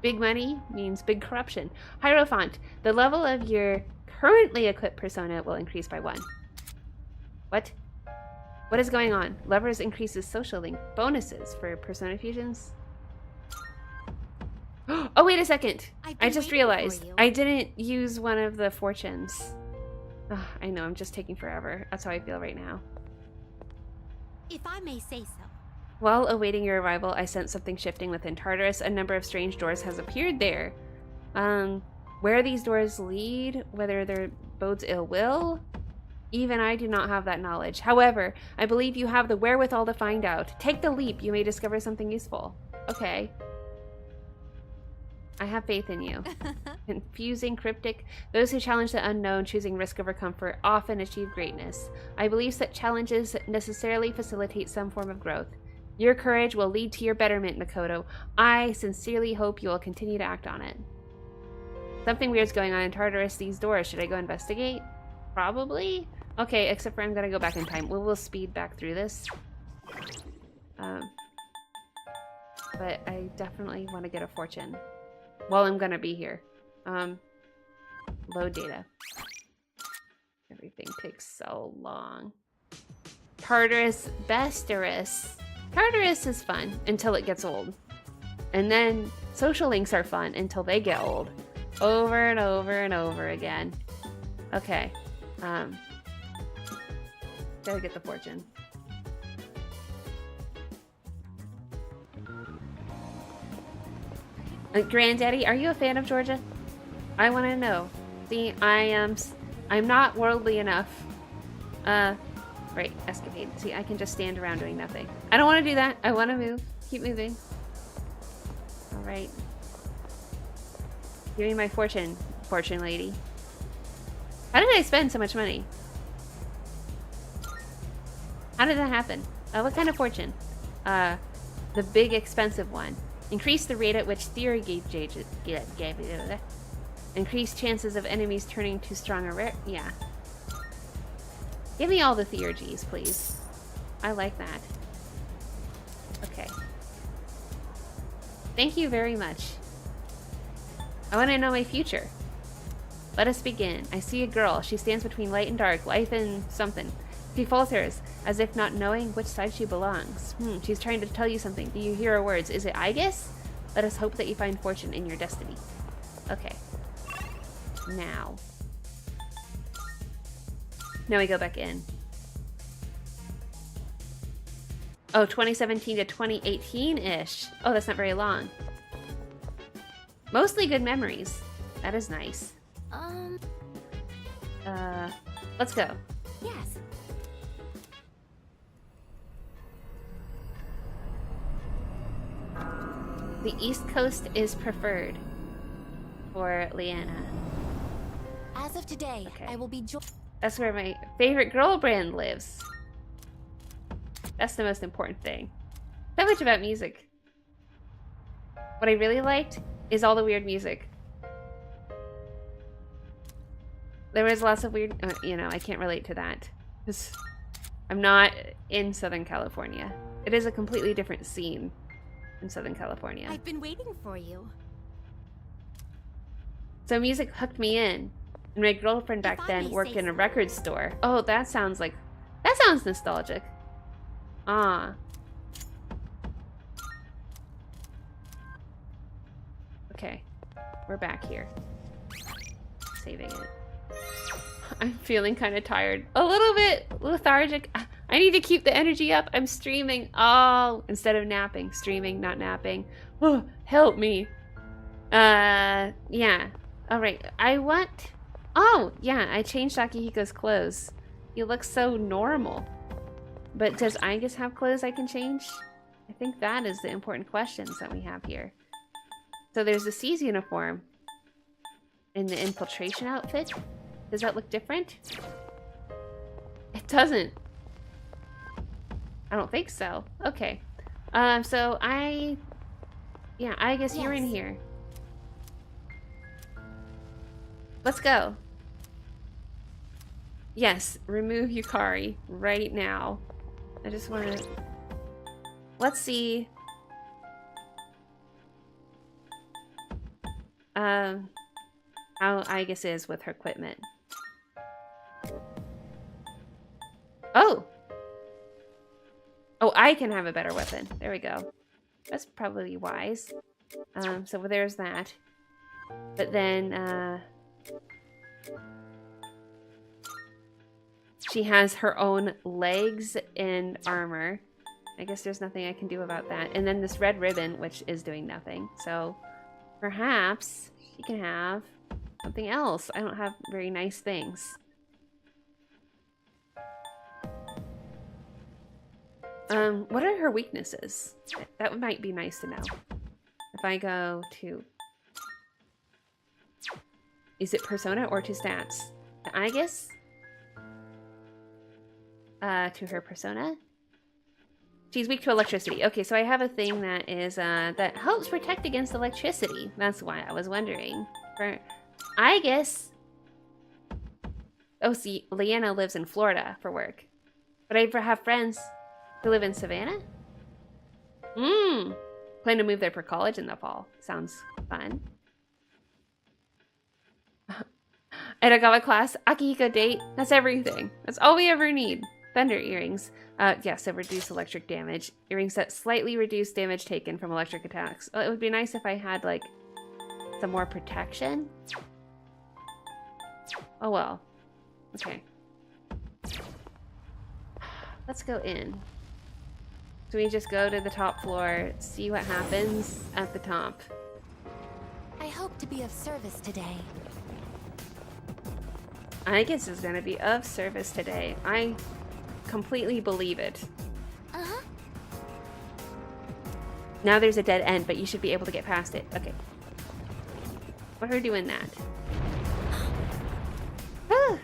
Big money means big corruption. Hierophant, the level of your currently equipped persona will increase by 1. What? What is going on? Levers increases social link bonuses for persona fusions. Oh, wait a second. I just realized I didn't use one of the fortunes. Oh, I know, I'm just taking forever. That's how I feel right now. If I may say so. While awaiting your arrival, I sensed something shifting within Tartarus. A number of strange doors has appeared there. Where these doors lead, whether they're bodes ill will, even I do not have that knowledge. However, I believe you have the wherewithal to find out. Take the leap, you may discover something useful. Okay. I have faith in you. Confusing, cryptic. Those who challenge the unknown, choosing risk over comfort, often achieve greatness. I believe that challenges necessarily facilitate some form of growth. Your courage will lead to your betterment, Makoto. I sincerely hope you will continue to act on it. Something weird's going on in Tartarus. These doors. Should I go investigate? Probably. Okay, except for I'm gonna go back in time. We'll speed back through this. But I definitely want to get a fortune. While I'm gonna be here. Load data. Everything takes so long. Tartarus, Bestarus. Tartarus is fun until it gets old. And then social links are fun until they get old. Over and over and over again. Okay. Gotta get the fortune. Granddaddy, are you a fan of Georgia? I want to know. See, I'm not worldly enough. Right, escapade. See, I can just stand around doing nothing. I don't want to do that. I want to move. Keep moving. All right. Give me my fortune, fortune lady. How did I spend so much money? How did that happen? What kind of fortune? The big expensive one. Increase the rate at which theory gauges increase chances of enemies turning to stronger rare. Yeah. Give me all the theurgies, please. I like that. Okay. Thank you very much. I want to know my future. Let us begin. I see a girl. She stands between light and dark, life and something. She falters, as if not knowing which side she belongs. She's trying to tell you something. Do you hear her words? Is it Aigis? Let us hope that you find fortune in your destiny. Okay. Now we go back in. Oh, 2017 to 2018-ish. Oh, that's not very long. Mostly good memories. That is nice. Let's go. Yes. The East Coast is preferred for Leanna. As of today, okay. I will be That's where my favorite girl brand lives. That's the most important thing. That much about music. What I really liked is all the weird music. there was lots of weird, you know, I can't relate to that. Because I'm not in Southern California. It is a completely different scene in Southern California. I've been waiting for you. So music hooked me in. And my girlfriend back then worked in a record store. Oh, that sounds nostalgic. Ah. Okay, we're back here. Saving it. I'm feeling kind of tired. A little bit lethargic. I need to keep the energy up. I'm streaming. Oh, instead of napping. Streaming, not napping. Oh, help me. Yeah. Alright, I want... Oh, yeah, I changed Akihiko's clothes. He looks so normal. But does Aigis have clothes I can change? I think that is the important questions that we have here. So there's the C's uniform. And the infiltration outfit. Does that look different? It doesn't. I don't think so. Okay. So I guess you're in here. Let's go. Yes, remove Yukari right now. I just want to... Let's see. How Aigis is with her equipment. Oh! Oh, I can have a better weapon. There we go. That's probably wise. So there's that. But then, she has her own legs and armor. I guess there's nothing I can do about that. And then this red ribbon, which is doing nothing. So, perhaps she can have something else. I don't have very nice things. What are her weaknesses? That might be nice to know. If I go to... Is it persona or to stats? To Aigis? To her persona? She's weak to electricity. Okay, so I have a thing that is, that helps protect against electricity. That's why I was wondering. For Aigis... Oh, see, Leanna lives in Florida for work. But I have friends who live in Savannah? Plan to move there for college in the fall. Sounds fun. Edagawa class, Akihiko date. That's everything. That's all we ever need. Thunder earrings. Yes, so reduce electric damage. Earrings that slightly reduce damage taken from electric attacks. Well, it would be nice if I had, like, some more protection. Oh well. Okay. Let's go in. So we just go to the top floor, see what happens at the top. I hope to be of service today. Aigis is gonna be of service today. I completely believe it. Uh-huh. Now there's a dead end, but you should be able to get past it. Okay. Let her doing that. Ah.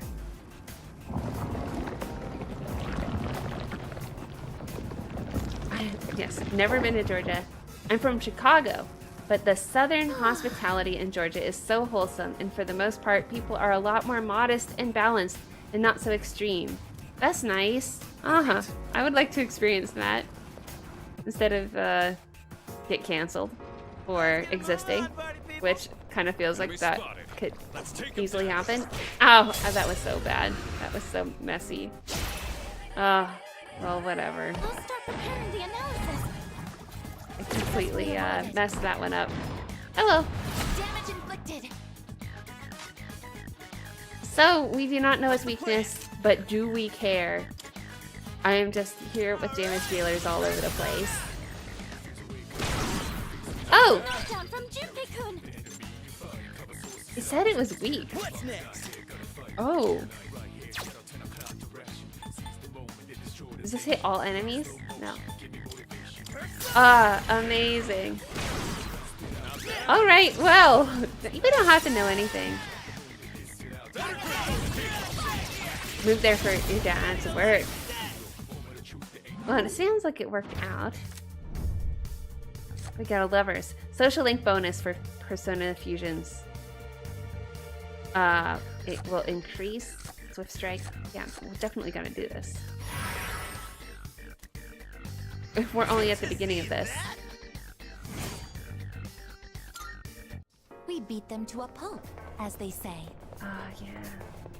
Yes, never been to Georgia. I'm from Chicago, but the southern hospitality in Georgia is so wholesome, and for the most part, people are a lot more modest and balanced and not so extreme. That's nice. Uh-huh. I would like to experience that instead of get canceled for existing, which kind of feels like that could easily happen. Ow, that was so bad. That was so messy. Well, whatever. I'll start preparing the analysis. I completely messed that one up. Hello. Damage inflicted. So, we do not know its weakness, but do we care? I am just here with damage dealers all over the place. Oh! Knockdown from Junpei-kun. It said it was weak. What's next? Oh. Does this hit all enemies? No. Amazing. Alright, well, we don't have to know anything. Move there for your dad's work. Well, it sounds like it worked out. We got a levers. Social link bonus for Persona fusions. it will increase Swift Strike. Yeah, we're definitely gonna do this. If we're only at the beginning of this. We beat them to a pulp, as they say. Yeah.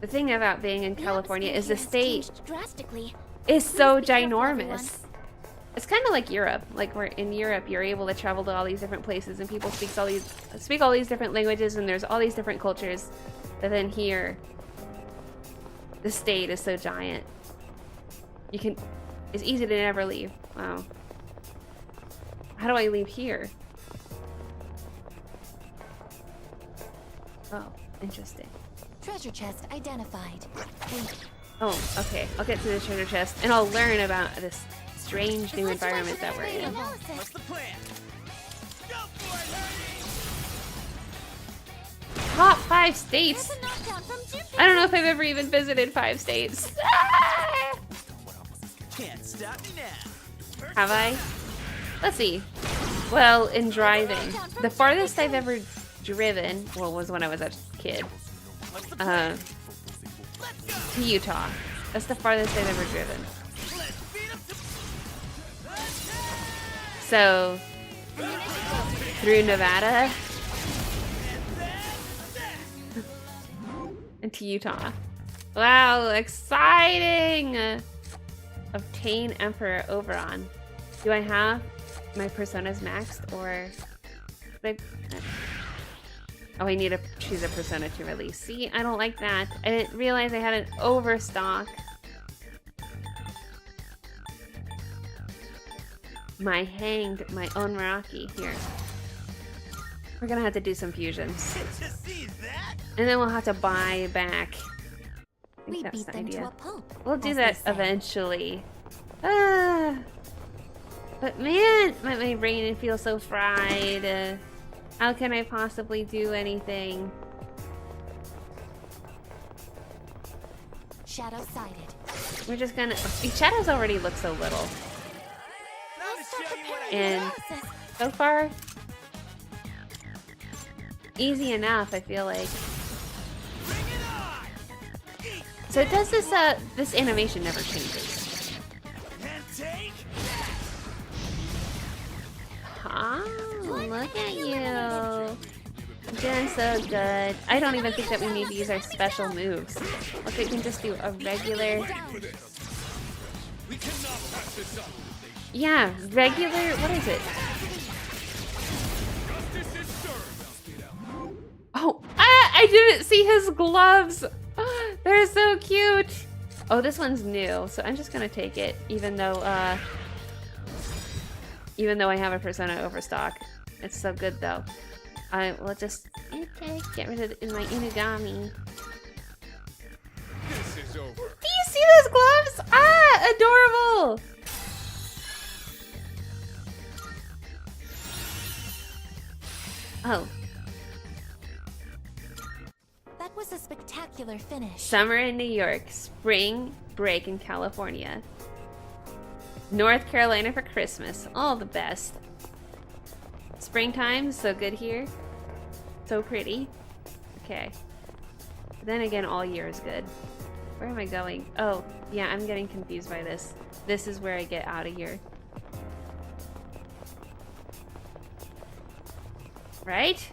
The thing about being in California is the state drastically. is so ginormous. It's kind of like Europe. Like we're in Europe, you're able to travel to all these different places, and people speak all these different languages, and there's all these different cultures. But then here, the state is so giant. It's easy to never leave. Wow. How do I leave here? Oh, interesting. Treasure chest identified. Oh, okay. I'll get to the treasure chest, and I'll learn about this strange new environment that we're in. What's the plan? Go for it, Top 5 states? I don't know if I've ever even visited 5 states. Ah! Can't stop me now. Have I? Let's see. Well, in driving, the farthest I've ever driven, well, was when I was a kid, to Utah. That's the farthest I've ever driven. So, through Nevada and to Utah. Wow, exciting! Obtain Emperor Oberon. Do I have my personas maxed, or... Oh, I need to choose a persona to release. See, I don't like that. I didn't realize I had an overstock. My hanged, my own Meraki here. We're gonna have to do some fusions. And then we'll have to buy back. I think that's the idea. We'll do that eventually. But man, my brain feels so fried. How can I possibly do anything? Shadow sided. We're just gonna... Shadows already look so little. And so far, easy enough, I feel like. So it does this, this animation never changes. Ah, look at you. Doing so good. I don't even think that we need to use our special moves. Look, we can just do a regular... Yeah, regular... What is it? Oh, I didn't see his gloves! They're so cute! Oh, this one's new, so I'm just gonna take it, even though I have a Persona overstock. It's so good, though. I will just get rid of my Inugami. This is over. Do you see those gloves? Ah, adorable! Oh. That was a spectacular finish. Summer in New York, spring break in California. North Carolina for Christmas. All the best. Springtime, so good here. So pretty. Okay. But then again, all year is good. Where am I going? Oh, yeah, I'm getting confused by this. This is where I get out of here. Right?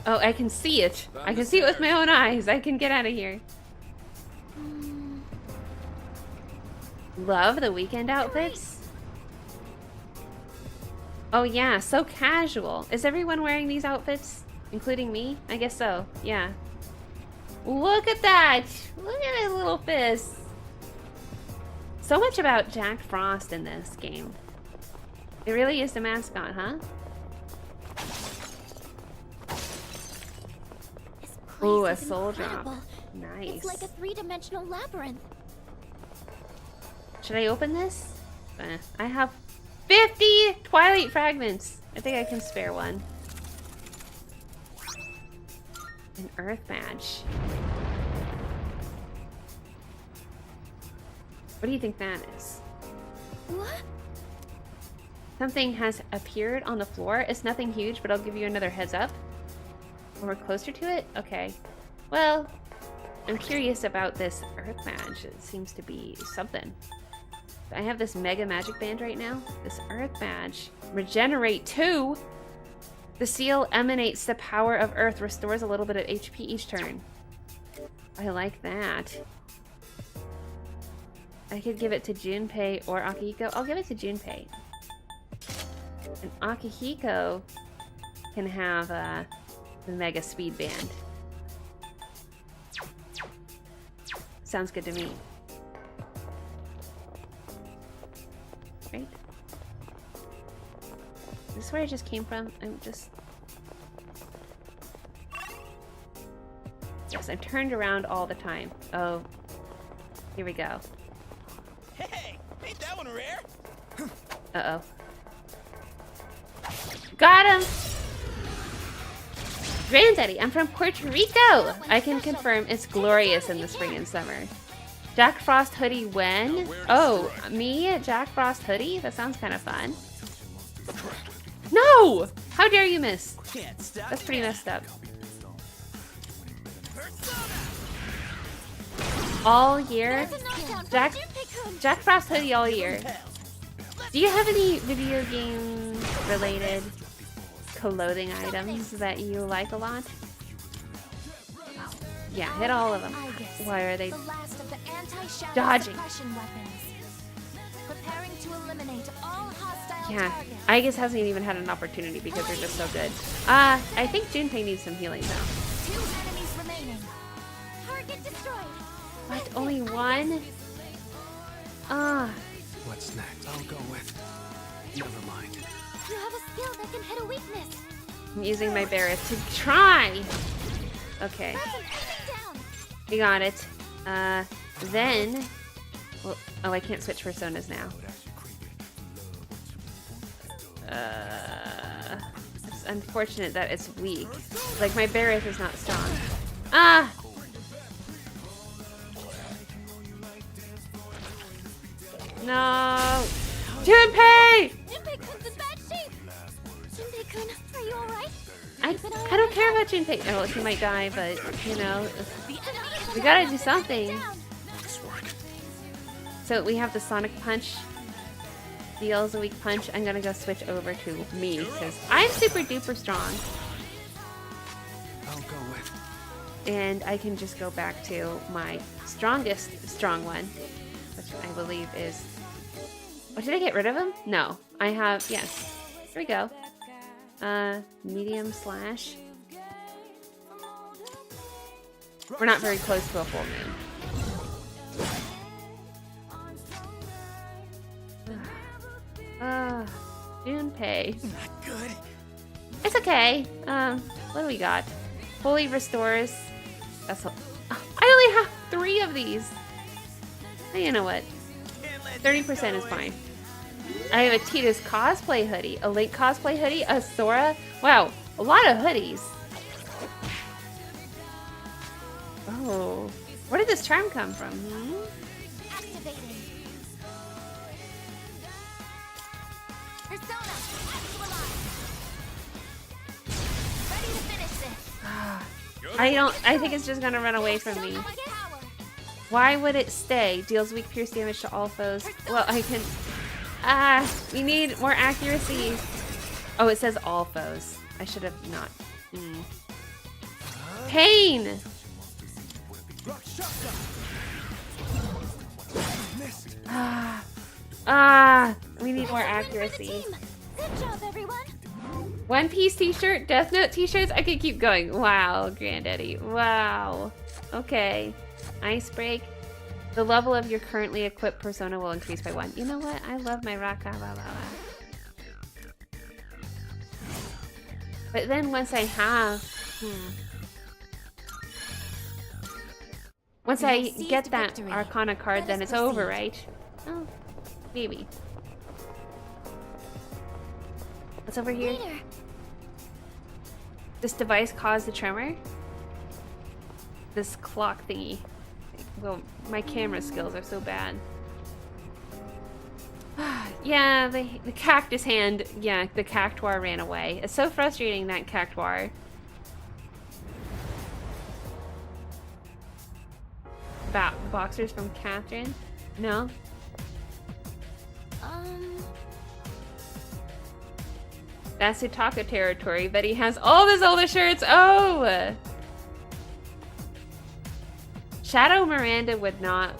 Oh, I can see it. I can see it with my own eyes. I can get out of here. Love the weekend outfits. Oh yeah, so casual. Is everyone wearing these outfits? Including me? I guess so. Yeah. Look at that! Look at his little fist. So much about Jack Frost in this game. It really is the mascot, huh? Ooh, a soul drop. Nice. It's like a three-dimensional labyrinth. Should I open this? I have 50 Twilight fragments. I think I can spare one. An Earth badge. What do you think that is? What? Something has appeared on the floor. It's nothing huge, but I'll give you another heads up. When we're closer to it? Okay. Well, I'm curious about this Earth Badge. It seems to be something. I have this Mega Magic Band right now. This Earth Badge. Regenerate 2! The seal emanates the power of Earth, restores a little bit of HP each turn. I like that. I could give it to Junpei or Akihiko. I'll give it to Junpei. And Akihiko can have the Mega Speed Band. Sounds good to me. Right? Is this where I just came from? I'm just... Yes, I'm turned around all the time. Oh. Here we go. Hey, ain't that one rare? Uh-oh. Got him! Granddaddy, I'm from Puerto Rico! I can confirm it's glorious in the spring and summer. Jack Frost hoodie when? Oh, me? Jack Frost hoodie? That sounds kind of fun. No! How dare you miss? That's pretty messed up. All year? Jack Frost hoodie all year. Do you have any video game related clothing items that you like a lot? Yeah, hit all of them. Why are they dodging? Yeah, Aigis hasn't even had an opportunity because they're just so good. I think Junpei needs some healing though. 2 enemies remaining. Target destroyed. What? Only one? What's next? I'll go with... Never mind. You have a skill that can hit a weakness. I'm using my Barrett to try! Okay. We got it. Then... Well, oh, I can't switch personas now. It's unfortunate that it's weak. Like, my Barrett is not strong. Ah! No! Junpei! Junpei-kun's in bad shape! Junpei-kun, are you alright? I don't care about Junpei. Oh, he might die, but, you know, we gotta do something. So we have the Sonic Punch. Deals a weak punch. I'm gonna go switch over to me, because I'm super duper strong. I'll go with... And I can just go back to my strongest strong one, which I believe is... Oh, did I get rid of him? No. I have... Yes. Here we go. Medium slash. We're not very close to a full moon. Junpei. Not good. It's okay. What do we got? Fully restores. That's I only have 3 of these. You know what? 30% is fine. I have a Tita's cosplay hoodie, a Link cosplay hoodie, a Sora. Wow, a lot of hoodies. Oh, where did this charm come from? Activating. Persona, actualize. Ready to finish this. I think it's just gonna run away from me. Why would it stay? Deals weak pierce damage to all foes. Well, I can... we need more accuracy. Oh, it says all foes. I should have not. Pain! We need more accuracy. Good job, everyone. One Piece t-shirt, Death Note t-shirts. I could keep going. Wow, Granddaddy. Wow. Okay. Ice break. The level of your currently equipped persona will increase by 1. You know what? I love my Raka. But then once I have... Once I get that Arcana card, then it's over, right? Oh, maybe. What's over here? This device caused the tremor? This clock thingy. Well, my camera skills are so bad. Yeah, the cactus hand. Yeah, the cactuar ran away. It's so frustrating, that cactuar. boxers from Catherine? No? That's Utaka territory, but he has all his older shirts. Oh! Shadow Miranda would not...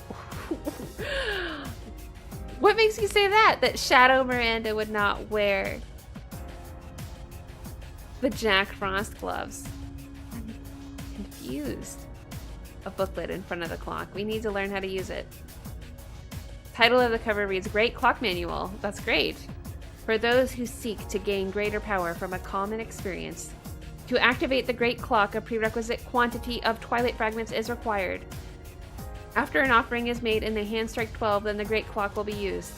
What makes you say that? That Shadow Miranda would not wear the Jack Frost gloves? I'm confused. A booklet in front of the clock. We need to learn how to use it. Title of the cover reads, Great Clock Manual. That's great. For those who seek to gain greater power from a common experience. To activate the Great Clock, a prerequisite quantity of Twilight Fragments is required. After an offering is made and the hand strike 12, then the Great Clock will be used.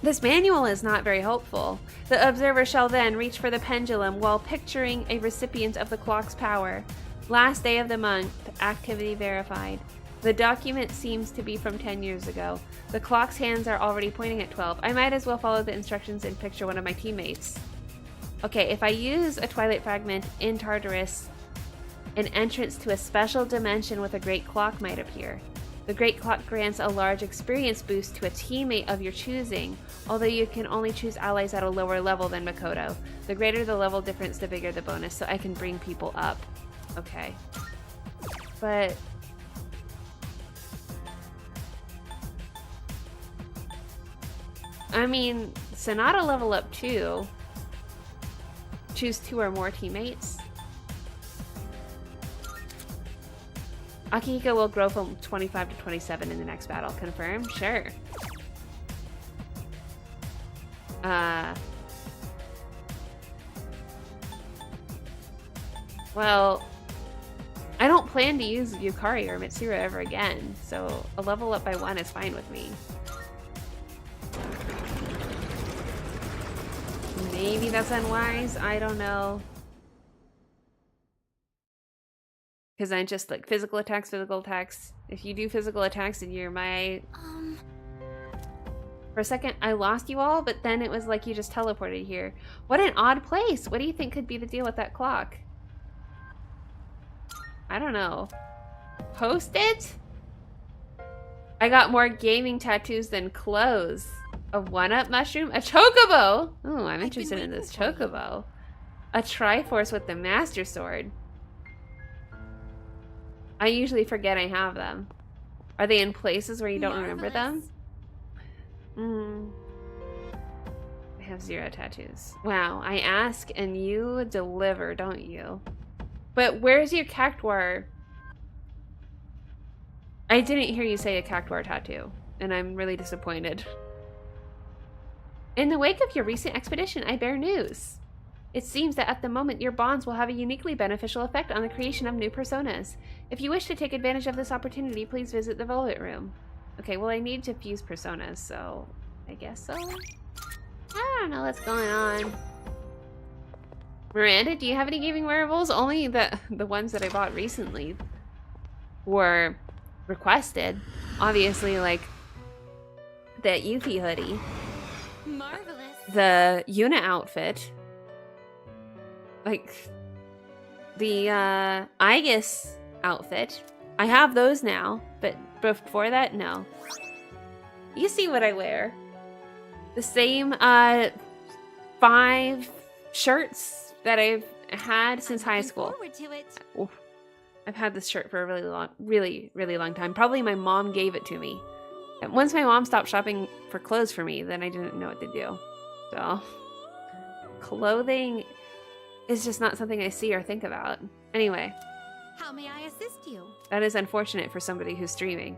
This manual is not very helpful. The observer shall then reach for the pendulum while picturing a recipient of the clock's power. Last day of the month, activity verified. The document seems to be from 10 years ago. The clock's hands are already pointing at 12. I might as well follow the instructions and picture one of my teammates. Okay, if I use a Twilight Fragment in Tartarus, an entrance to a special dimension with a Great Clock might appear. The Great Clock grants a large experience boost to a teammate of your choosing, although you can only choose allies at a lower level than Makoto. The greater the level difference, the bigger the bonus, so I can bring people up. Okay. But... I mean, Sonata level up 2. Choose 2 or more teammates. Akihiko will grow from 25 to 27 in the next battle. Confirm? Sure. Well, I don't plan to use Yukari or Mitsuru ever again, so a level up by 1 is fine with me. Maybe that's unwise, I don't know. Because I just like physical attacks. If you do physical attacks, then you're my... For a second, I lost you all, but then it was like you just teleported here. What an odd place. What do you think could be the deal with that clock? I don't know. Post it? I got more gaming tattoos than clothes. A one-up mushroom? A chocobo! Ooh, I'm interested in this chocobo. A Triforce with the Master Sword. I usually forget I have them. Are they in places where you don't remember them? I have 0 tattoos. Wow, I ask and you deliver, don't you? But where's your cactuar? I didn't hear you say a cactuar tattoo, and I'm really disappointed. In the wake of your recent expedition, I bear news. It seems that at the moment, your bonds will have a uniquely beneficial effect on the creation of new personas. If you wish to take advantage of this opportunity, please visit the Velvet Room. Okay, well I need to fuse personas, so I guess so? I don't know what's going on. Miranda, do you have any gaming wearables? Only the ones that I bought recently were requested. Obviously, like the Yuki hoodie. Marvelous. The Yuna outfit. Like the Aigis outfit. I have those now, but before that, no. You see what I wear. The same 5 shirts that I've had since high school. Forward to it. Oof. I've had this shirt for a really long time. Probably my mom gave it to me. And once my mom stopped shopping for clothes for me, then I didn't know what to do. So, clothing is just not something I see or think about. Anyway. How may I assist you? That is unfortunate for somebody who's streaming.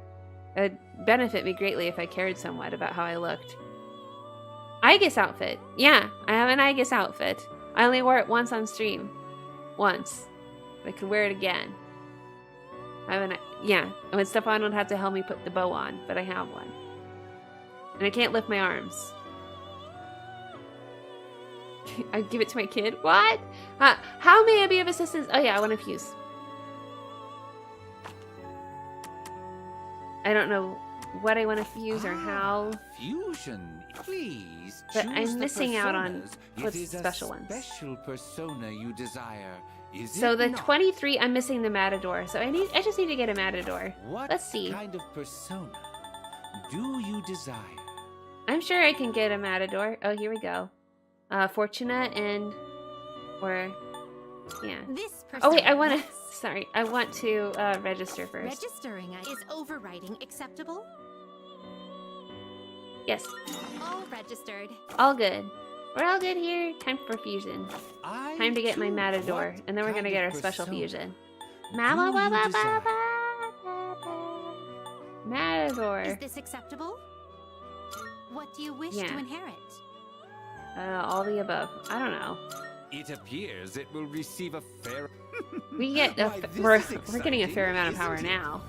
It would benefit me greatly if I cared somewhat about how I looked. Aigis outfit. Yeah, I have an Aigis outfit. I only wore it once on stream. Once. I could wear it again. I have an... Yeah, and when Stefan would have to help me put the bow on, but I have one. And I can't lift my arms. I give it to my kid? What? How may I be of assistance? Oh yeah, I want to fuse. I don't know what I want to fuse or how. Fusion, please. But I'm missing out on what's special ones. Special persona you desire. So the 23, I'm missing the Matador. So I just need to get a Matador. What Let's see. kind of persona do you desire? I'm sure I can get a Matador. Oh, here we go. Fortuna and... Or... Yeah. This Oh wait, I persona want to... must- Sorry, I want to register first. Registering is overriding acceptable? Yes. All registered. All good. We're all good here. Time for fusion. Time to get my Matador, and then we're gonna get our special fusion. Matador. Is this acceptable? What do you wish Yeah. to inherit? All the above. I don't know. It appears it will receive a fair... We get Why, we're this is getting a fair exciting, amount of power isn't it? now.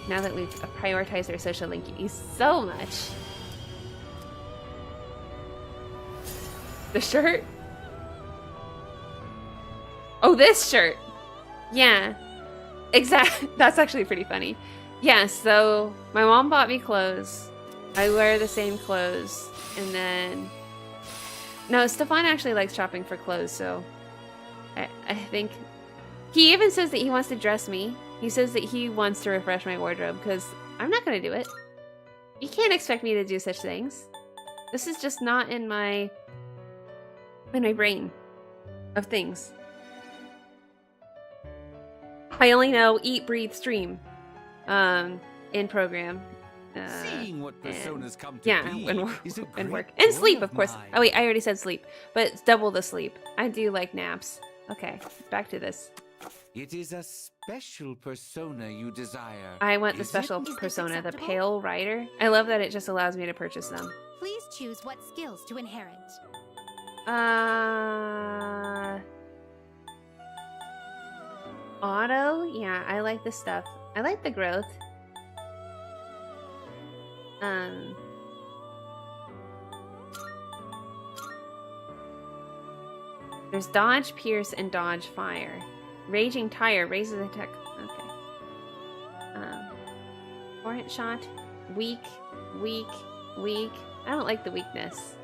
Now that we've prioritized our social linkies so much. The shirt? Oh, this shirt. Yeah. Exactly. That's actually pretty funny. Yeah, so my mom bought me clothes. I wear the same clothes. And then... No, Stefan actually likes shopping for clothes, so... I think... He even says that he wants to dress me. He says that he wants to refresh my wardrobe, because I'm not going to do it. You can't expect me to do such things. This is just not in my brain of things. I only know eat, breathe, stream in program. Seeing what personas come to yeah, be is a and great work. And joy sleep, of course. mine. Oh wait, I already said sleep. But it's double the sleep. I do like naps. Okay, back to this. It is a special persona you desire. I want the is it? special Is this persona, the acceptable? Pale Rider. I love that it just allows me to purchase them. Please choose what skills to inherit. Auto? Yeah, I like this stuff. I like the growth. There's dodge, pierce, and dodge fire. Raging tire raises attack. Okay. Torrent shot. Weak, weak, weak. I don't like the weakness.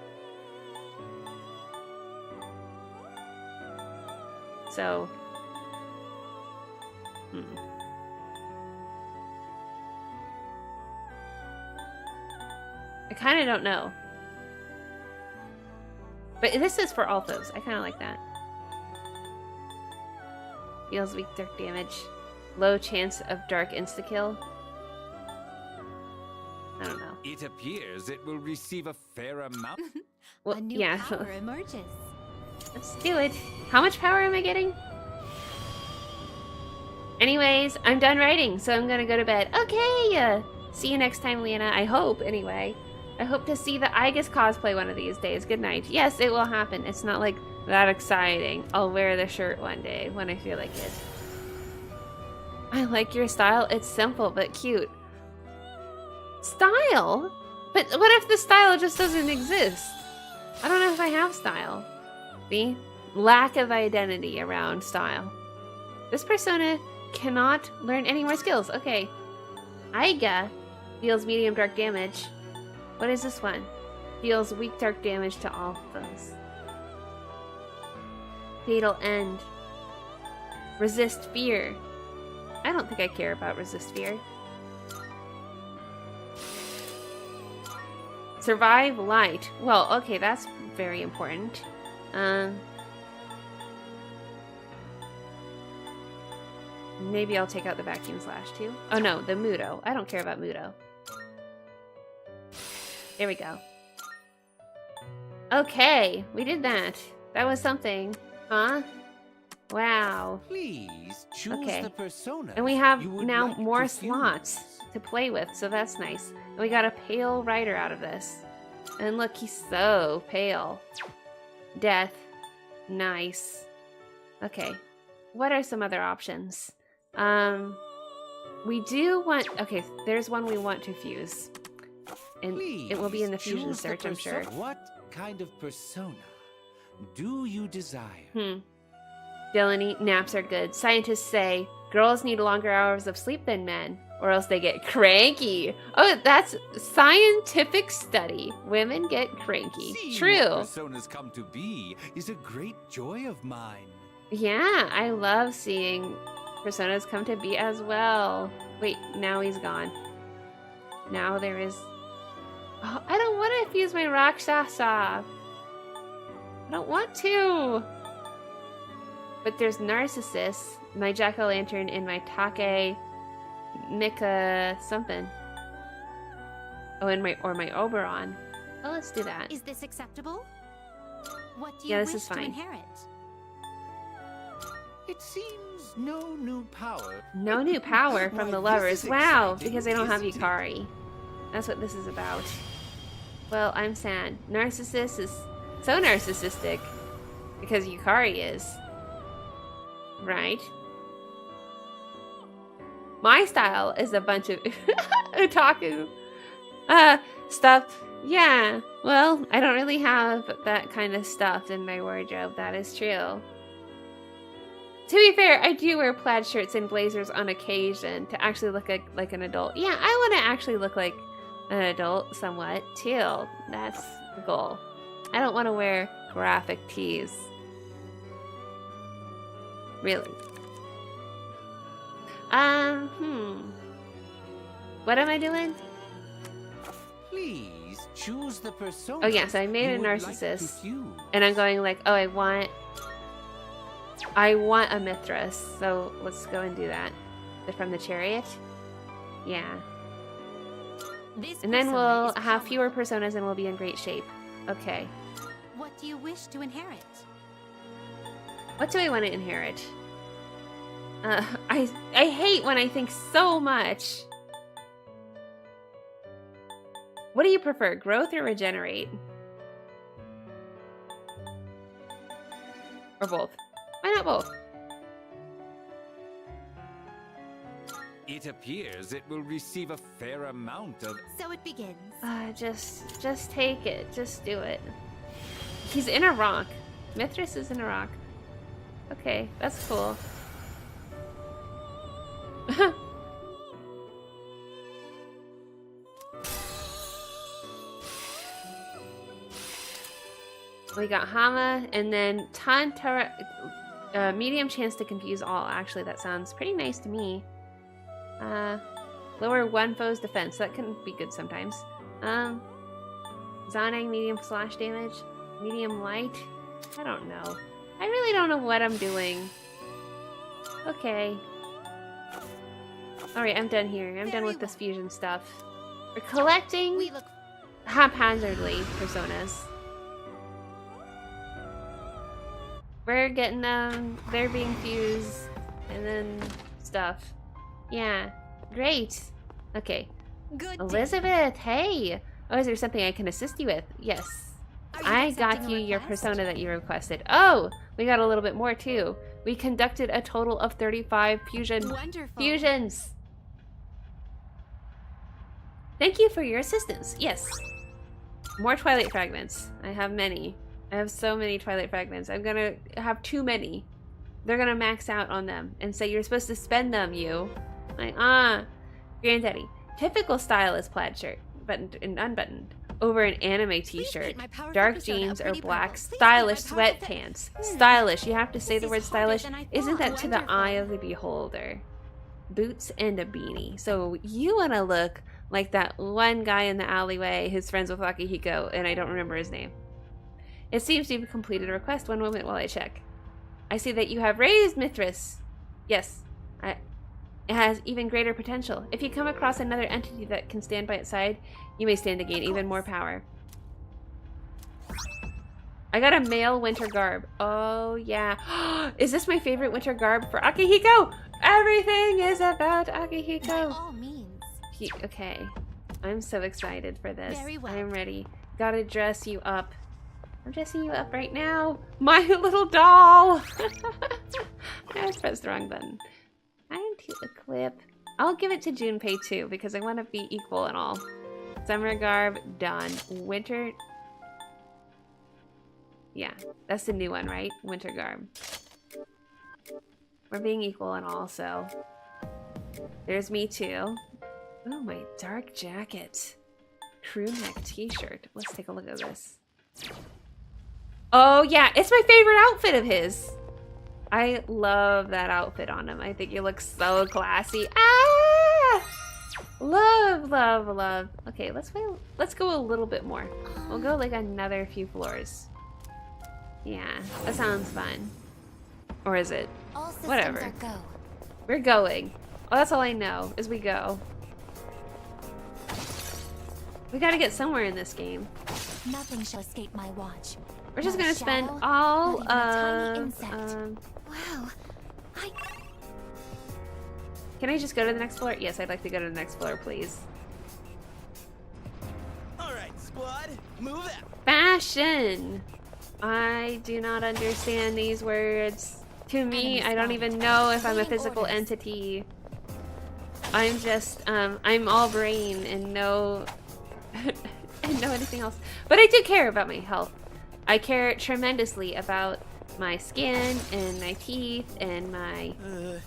So. I kind of don't know. But this is for alphas. I kind of like that. Deals weak dark damage. Low chance of dark insta-kill. I don't know. It appears it will receive a fair amount. Well, A new yeah. power emerges. Let's do it. How much power am I getting? Anyways, I'm done writing, so I'm gonna go to bed. Okay! See you next time, Leanna. I hope, anyway. I hope to see the Aigis cosplay one of these days. Good night. Yes, it will happen. It's not like that exciting. I'll wear the shirt one day when I feel like it. I like your style. It's simple but cute. Style? But what if the style just doesn't exist? I don't know if I have style. See? Lack of identity around style. This persona cannot learn any more skills. Okay. Aiga deals medium dark damage. What is this one? Deals weak dark damage to all foes. Fatal End. Resist fear. I don't think I care about resist fear. Survive light. Well, okay, that's very important. Maybe I'll take out the vacuum slash too. Oh no, the Mudo. I don't care about Mudo. There we go. Okay, we did that. That was something. Huh? Wow. Please choose Okay. the persona. And we have you would now like more to fuse. slots to play with, so that's nice. And we got a pale rider out of this. And look, he's so pale. Death. Nice. Okay. What are some other options? We do want... Okay, there's one we want to fuse. And it will be in the Please fusion choose the search, I'm sure. persona. What kind of persona do you desire? Dylan, naps are good. Scientists say girls need longer hours of sleep than men, or else they get cranky. Oh, that's scientific study. Women get cranky. Seeing True. what personas come to be is a great joy of mine. Yeah, I love seeing personas come to be as well. Wait, now he's gone. Now there is... Oh, I don't want to fuse my Rakshasa. I don't want to. But there's Narcissus, my Jack-o'-lantern, and my Take Mika something. Oh, and my Oberon. Oh, let's do that. Is this acceptable? What do you Yeah, wish this is to fine. inherit? It seems no new power. No new power from Why, the this lovers. is Wow, exciting, because I don't have isn't it? Yukari. That's what this is about. Well, I'm sad. Narcissus is so narcissistic because Yukari is. Right? My style is a bunch of otaku stuff. Yeah, well, I don't really have that kind of stuff in my wardrobe. That is true. To be fair, I do wear plaid shirts and blazers on occasion to actually look like an adult. Yeah, I want to actually look like an adult somewhat, too. That's the goal. I don't want to wear graphic tees. Really. What am I doing? Please choose the persona. Oh, yeah, so I made a Narcissus. And I'm going like, oh, I want a Mithras. So let's go and do that. From the Chariot? Yeah. And then we'll have fewer personas and we'll be in great shape. Okay. What do you wish to inherit? What do I want to inherit? I hate when I think so much. What do you prefer, growth or regenerate? Or both? Why not both? It appears it will receive a fair amount of... So it begins. Just take it. Just do it. He's in a rock. Mithras is in a rock. Okay, that's cool. We got Hama, and then Tantara, medium chance to confuse all. Actually, that sounds pretty nice to me. Lower one foe's defense. That can be good sometimes. Zonang, medium slash damage. Medium light. I don't know. I really don't know what I'm doing. Okay. Alright, I'm done here. I'm done with this fusion stuff. We're collecting haphazardly personas. We're getting them, they're being fused, and then stuff. Yeah, great. Okay. Good. Elizabeth, hey! Oh, is there something I can assist you with? Yes. I got you your persona that you requested. Oh, we got a little bit more too. We conducted a total of 35 fusions. Thank you for your assistance. Yes. More Twilight Fragments. I have many. I have so many Twilight Fragments. I'm gonna have too many. They're gonna max out on them and say, you're supposed to spend them, you. Like, Granddaddy. Typical style is plaid shirt, buttoned and unbuttoned. Over an anime t-shirt. Dark jeans or black stylish sweatpants. Stylish. You have to say the word stylish. Isn't that to the eye of the beholder? Boots and a beanie. So you want to look like that one guy in the alleyway who's friends with Akihiko, and I don't remember his name. It seems you've completed a request. One moment while I check. I see that you have raised Mithras. Yes. It has even greater potential. If you come across another entity that can stand by its side, you may stand to gain even more power. I got a male winter garb. Oh, yeah. Is this my favorite winter garb for Akihiko? Everything is about Akihiko. By all means. Okay. I'm so excited for this. Very well. I'm ready. Gotta dress you up. I'm dressing you up right now. My little doll. I pressed the wrong button. Time to equip. I'll give it to Junpei too because I want to be equal and all. Summer garb done. Winter. Yeah, that's the new one, right? Winter garb. We're being equal and all, so there's me too. Oh, my dark jacket. Crew neck t-shirt. Let's take a look at this. Oh yeah, it's my favorite outfit of his. I love that outfit on him. I think he looks so classy. Ah! Love, love, love. Okay, let's go a little bit more. We'll go like another few floors. Yeah, that sounds fun. Or is it? All systems Whatever. are go. We're going. Oh, that's all I know is we go. We gotta get somewhere in this game. Nothing shall escape my watch. We're just Not a gonna spend shadow, all not even a tiny of insect. Wow. Can I just go to the next floor? Yes, I'd like to go to the next floor, please. Alright, squad, move out. Fashion! I do not understand these words. To me, I don't even know if I'm a physical entity. I'm just, I'm all brain and no, and no anything else. But I do care about my health. I care tremendously about my skin and my teeth and my,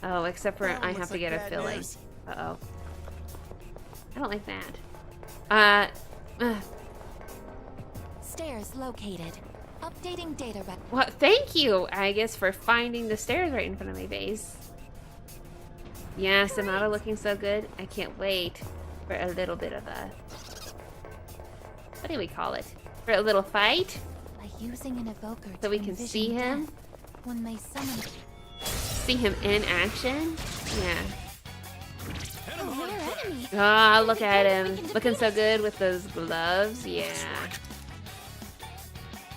oh, except for I have to get a filling. Uh-oh. I don't like that. Stairs located. Updating data record. Well, thank you, Aigis, for finding the stairs right in front of my base. Yes, Amada looking so good. I can't wait for a little bit of a... What do we call it? For a little fight? By using an evoker So we can see him? death, when they summon... See him in action? Yeah. Oh, their enemy. Ah, look at him. Looking so good with those gloves. Yeah.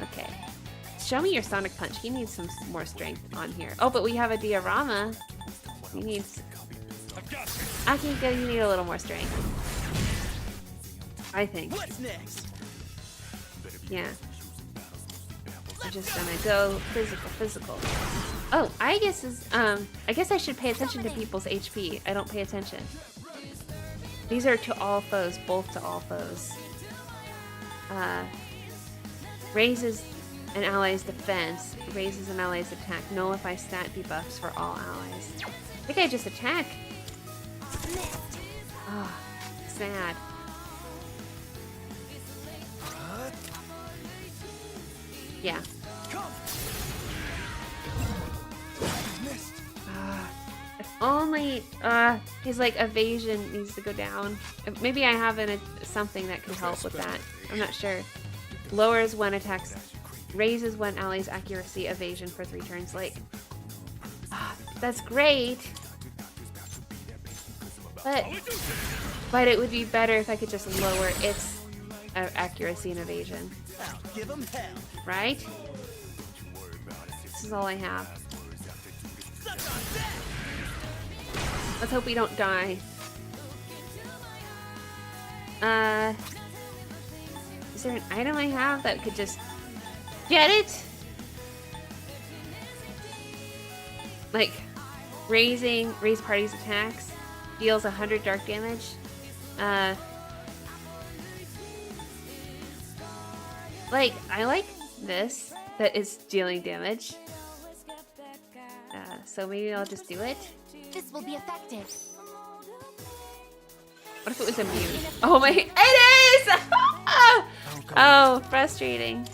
Okay. Show me your Sonic Punch. He needs some more strength on here. Oh, but we have a diorama. He needs... Akiko, you need a little more strength. I think. What's next? Yeah. I'm just gonna go physical. Oh, I guess I should pay attention to people's HP. I don't pay attention. These are to all foes, both to all foes. Raises an ally's defense, raises an ally's attack, nullify stat debuffs for all allies. I think I just attack. Oh, sad. Yeah. If only his like evasion needs to go down. Maybe I have something that can help with that. I'm not sure. Lowers when attacks, raises when allies' accuracy evasion for 3 turns. Like, that's great. But it would be better if I could just lower its accuracy and evasion. Give 'em hell. Right? This is all I have. Let's hope we don't die. Is there an item I have that could just get it? Like, raise party's attacks, deals 100 dark damage. Like, I like this, that is dealing damage. So maybe I'll just do it. This will be effective. What if it was immune? Oh my, it is! Oh, frustrating.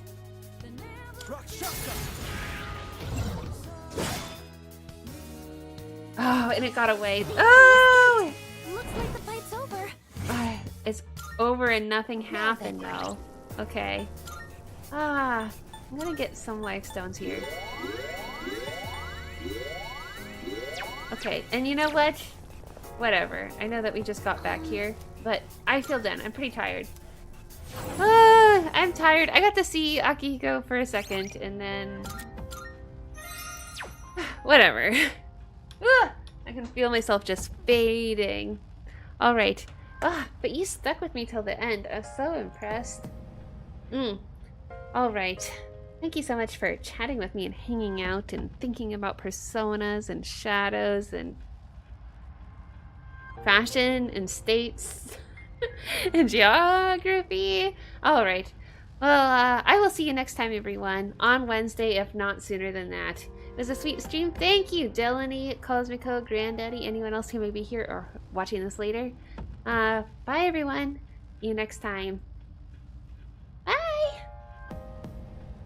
Oh, and it got away. Oh! Looks like the fight's over. It's over and nothing happened though. Okay. I'm gonna get some life stones here. Okay, and you know what? Whatever. I know that we just got back here, but I feel done. I'm pretty tired. I'm tired. I got to see Akihiko for a second, and then... Whatever. I can feel myself just fading. Alright. But you stuck with me till the end. I was so impressed. Alright. Thank you so much for chatting with me and hanging out and thinking about personas and shadows and fashion and states and geography. Alright. Well, I will see you next time, everyone, on Wednesday, if not sooner than that. It was a sweet stream. Thank you, Delaney, Cosmico, Granddaddy, anyone else who may be here or watching this later. Bye, everyone. See you next time.